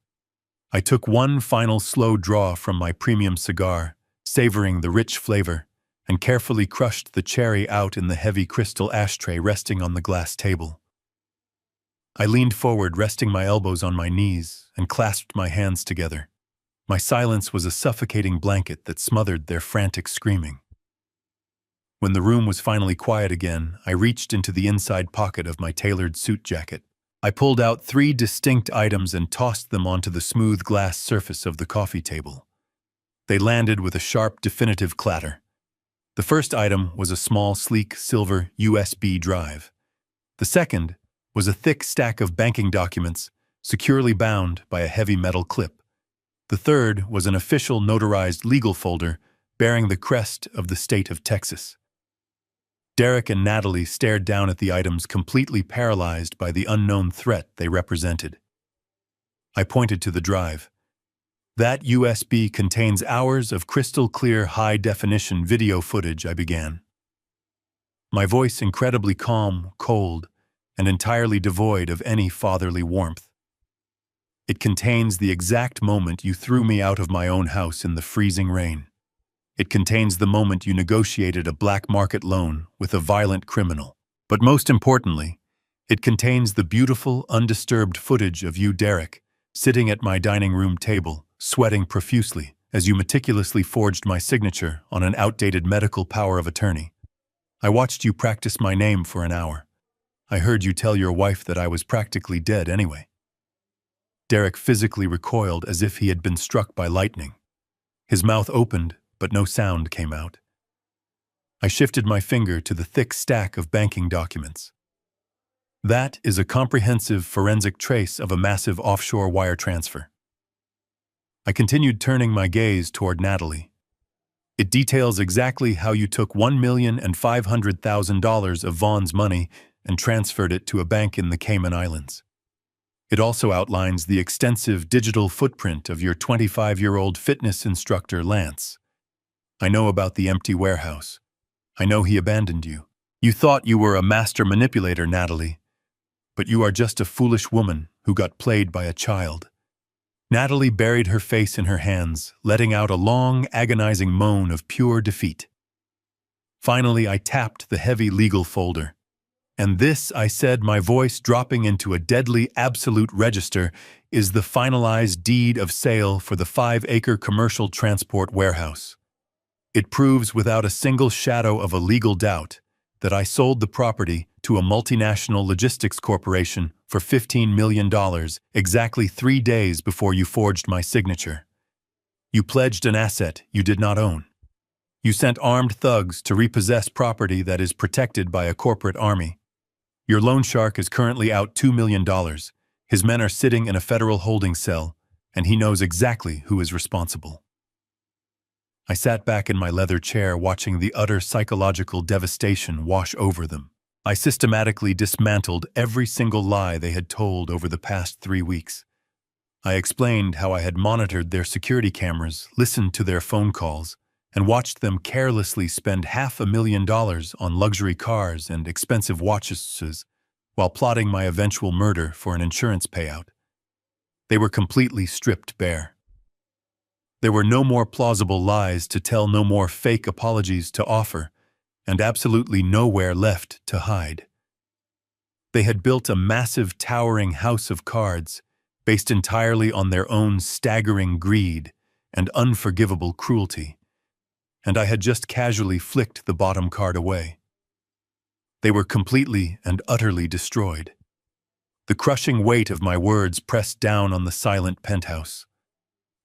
I took one final slow draw from my premium cigar, savoring the rich flavor, and carefully crushed the cherry out in the heavy crystal ashtray resting on the glass table. I leaned forward, resting my elbows on my knees, and clasped my hands together. My silence was a suffocating blanket that smothered their frantic screaming. When the room was finally quiet again, I reached into the inside pocket of my tailored suit jacket. I pulled out 3 distinct items and tossed them onto the smooth glass surface of the coffee table. They landed with a sharp, definitive clatter. The first item was a small, sleek, silver USB drive. The second was a thick stack of banking documents, securely bound by a heavy metal clip. The third was an official notarized legal folder bearing the crest of the state of Texas. Derek and Natalie stared down at the items, completely paralyzed by the unknown threat they represented. I pointed to the drive. "That USB contains hours of crystal-clear, high-definition video footage," I began. My voice incredibly calm, cold, and entirely devoid of any fatherly warmth. "It contains the exact moment you threw me out of my own house in the freezing rain. It contains the moment you negotiated a black market loan with a violent criminal. But most importantly, it contains the beautiful, undisturbed footage of you, Derek, sitting at my dining room table, sweating profusely as you meticulously forged my signature on an outdated medical power of attorney. I watched you practice my name for an hour. I heard you tell your wife that I was practically dead anyway." Derek physically recoiled as if he had been struck by lightning. His mouth opened, but no sound came out. I shifted my finger to the thick stack of banking documents. "That is a comprehensive forensic trace of a massive offshore wire transfer." I continued, turning my gaze toward Natalie. "It details exactly how you took $1,500,000 of Vaughn's money and transferred it to a bank in the Cayman Islands. It also outlines the extensive digital footprint of your 25-year-old fitness instructor, Lance. I know about the empty warehouse. I know he abandoned you. You thought you were a master manipulator, Natalie, but you are just a foolish woman who got played by a child. Natalie buried her face in her hands, letting out a long, agonizing moan of pure defeat. Finally, I tapped the heavy legal folder. And this, I said, my voice dropping into a deadly absolute register, is the finalized deed of sale for the 5-acre commercial transport warehouse. It proves without a single shadow of a legal doubt that I sold the property to a multinational logistics corporation for $15 million exactly 3 days before you forged my signature. You pledged an asset you did not own. You sent armed thugs to repossess property that is protected by a corporate army. Your loan shark is currently out $2 million. His men are sitting in a federal holding cell, and he knows exactly who is responsible. I sat back in my leather chair watching the utter psychological devastation wash over them. I systematically dismantled every single lie they had told over the past 3 weeks. I explained how I had monitored their security cameras, listened to their phone calls, and watched them carelessly spend $500,000 on luxury cars and expensive watches while plotting my eventual murder for an insurance payout. They were completely stripped bare. There were no more plausible lies to tell, no more fake apologies to offer, and absolutely nowhere left to hide. They had built a massive, towering house of cards based entirely on their own staggering greed and unforgivable cruelty, and I had just casually flicked the bottom card away. They were completely and utterly destroyed. The crushing weight of my words pressed down on the silent penthouse.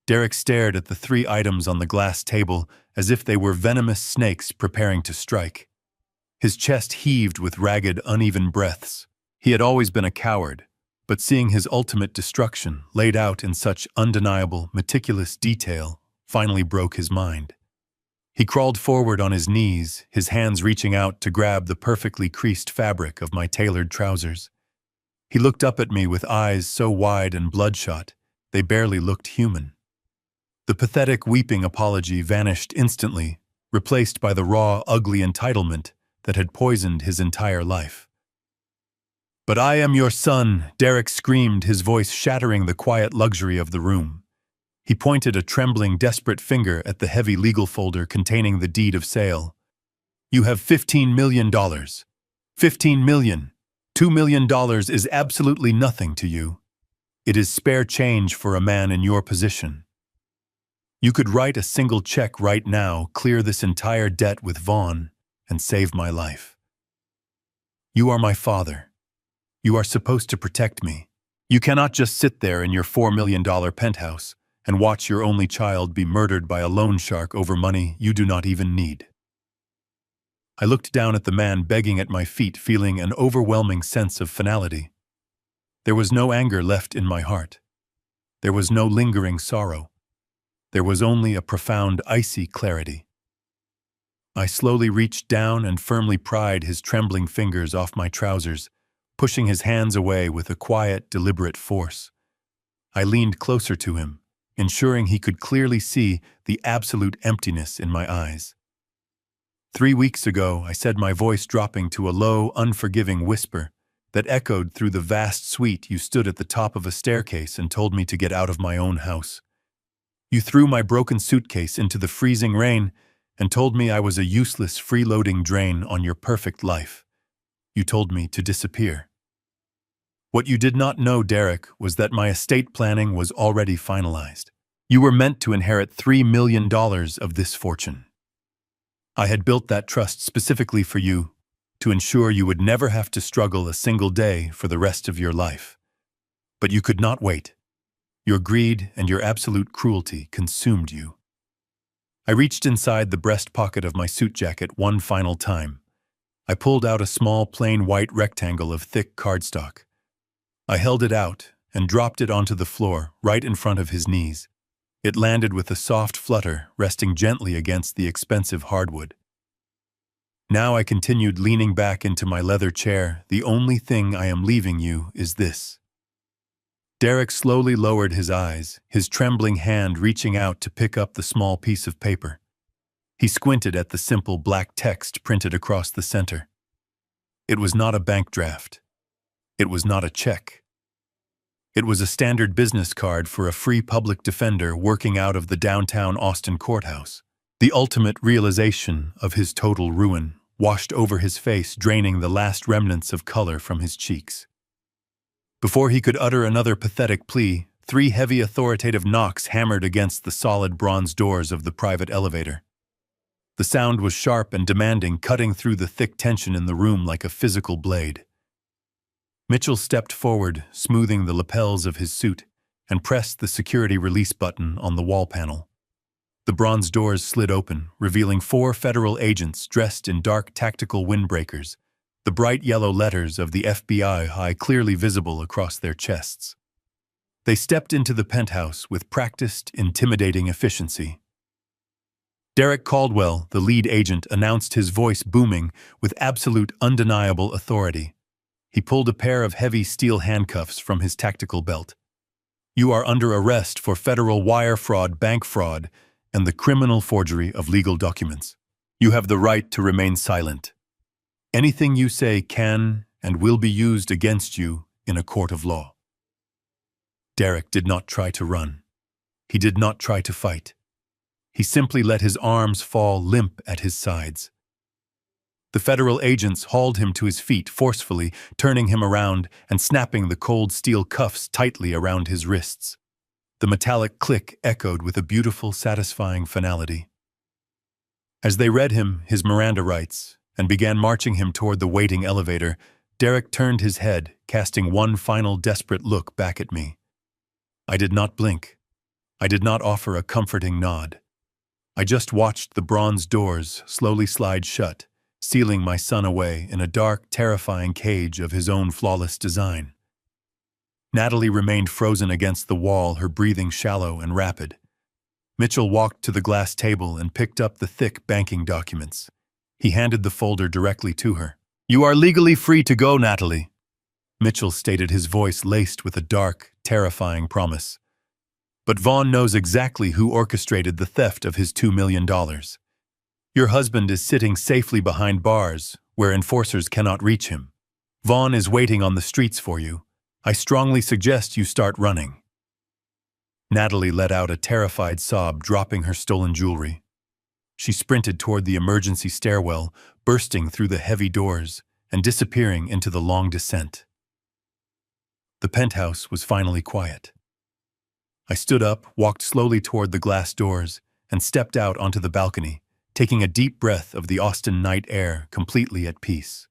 Derek stared at the 3 items on the glass table as if they were venomous snakes preparing to strike. His chest heaved with ragged, uneven breaths. He had always been a coward, but seeing his ultimate destruction laid out in such undeniable, meticulous detail finally broke his mind. He crawled forward on his knees, his hands reaching out to grab the perfectly creased fabric of my tailored trousers. He looked up at me with eyes so wide and bloodshot, they barely looked human. The pathetic, weeping apology vanished instantly, replaced by the raw, ugly entitlement that had poisoned his entire life. "But I am your son," Derek screamed, his voice shattering the quiet luxury of the room. He pointed a trembling, desperate finger at the heavy legal folder containing the deed of sale. "You have $15 million. $15 million. $2 million is absolutely nothing to you. It is spare change for a man in your position. You could write a single check right now, clear this entire debt with Vaughn, and save my life. You are my father. You are supposed to protect me. You cannot just sit there in your $4 million penthouse and watch your only child be murdered by a loan shark over money you do not even need." I looked down at the man begging at my feet, feeling an overwhelming sense of finality. There was no anger left in my heart. There was no lingering sorrow. There was only a profound, icy clarity. I slowly reached down and firmly pried his trembling fingers off my trousers, pushing his hands away with a quiet, deliberate force. I leaned closer to him, ensuring he could clearly see the absolute emptiness in my eyes. 3 weeks ago, I said, my voice dropping to a low, unforgiving whisper that echoed through the vast suite, you stood at the top of a staircase and told me to get out of my own house. You threw my broken suitcase into the freezing rain and told me I was a useless, freeloading drain on your perfect life. You told me to disappear. What you did not know, Derek, was that my estate planning was already finalized. You were meant to inherit $3 million of this fortune. I had built that trust specifically for you, to ensure you would never have to struggle a single day for the rest of your life. But you could not wait. Your greed and your absolute cruelty consumed you. I reached inside the breast pocket of my suit jacket one final time. I pulled out a small, plain white rectangle of thick cardstock. I held it out and dropped it onto the floor right in front of his knees. It landed with a soft flutter, resting gently against the expensive hardwood. Now I continued, leaning back into my leather chair. The only thing I am leaving you is this. Derek slowly lowered his eyes, his trembling hand reaching out to pick up the small piece of paper. He squinted at the simple black text printed across the center. It was not a bank draft. It was not a check. It was a standard business card for a free public defender working out of the downtown Austin courthouse. The ultimate realization of his total ruin washed over his face, draining the last remnants of color from his cheeks. Before he could utter another pathetic plea, 3 heavy authoritative knocks hammered against the solid bronze doors of the private elevator. The sound was sharp and demanding, cutting through the thick tension in the room like a physical blade. Mitchell stepped forward, smoothing the lapels of his suit, and pressed the security release button on the wall panel. The bronze doors slid open, revealing 4 federal agents dressed in dark tactical windbreakers, the bright yellow letters of the FBI clearly visible across their chests. They stepped into the penthouse with practiced, intimidating efficiency. Derek Caldwell, the lead agent, announced, his voice booming with absolute, undeniable authority. He pulled a pair of heavy steel handcuffs from his tactical belt. You are under arrest for federal wire fraud, bank fraud, and the criminal forgery of legal documents. You have the right to remain silent. Anything you say can and will be used against you in a court of law. Derek did not try to run. He did not try to fight. He simply let his arms fall limp at his sides. The federal agents hauled him to his feet forcefully, turning him around and snapping the cold steel cuffs tightly around his wrists. The metallic click echoed with a beautiful, satisfying finality. As they read him his Miranda rights and began marching him toward the waiting elevator, Derek turned his head, casting one final desperate look back at me. I did not blink. I did not offer a comforting nod. I just watched the bronze doors slowly slide shut, sealing my son away in a dark, terrifying cage of his own flawless design. Natalie remained frozen against the wall, her breathing shallow and rapid. Mitchell walked to the glass table and picked up the thick banking documents. He handed the folder directly to her. You are legally free to go, Natalie, Mitchell stated, his voice laced with a dark, terrifying promise. But Vaughn knows exactly who orchestrated the theft of his $2 million. Your husband is sitting safely behind bars, where enforcers cannot reach him. Vaughn is waiting on the streets for you. I strongly suggest you start running. Natalie let out a terrified sob, dropping her stolen jewelry. She sprinted toward the emergency stairwell, bursting through the heavy doors and disappearing into the long descent. The penthouse was finally quiet. I stood up, walked slowly toward the glass doors, and stepped out onto the balcony, taking a deep breath of the Austin night air, completely at peace.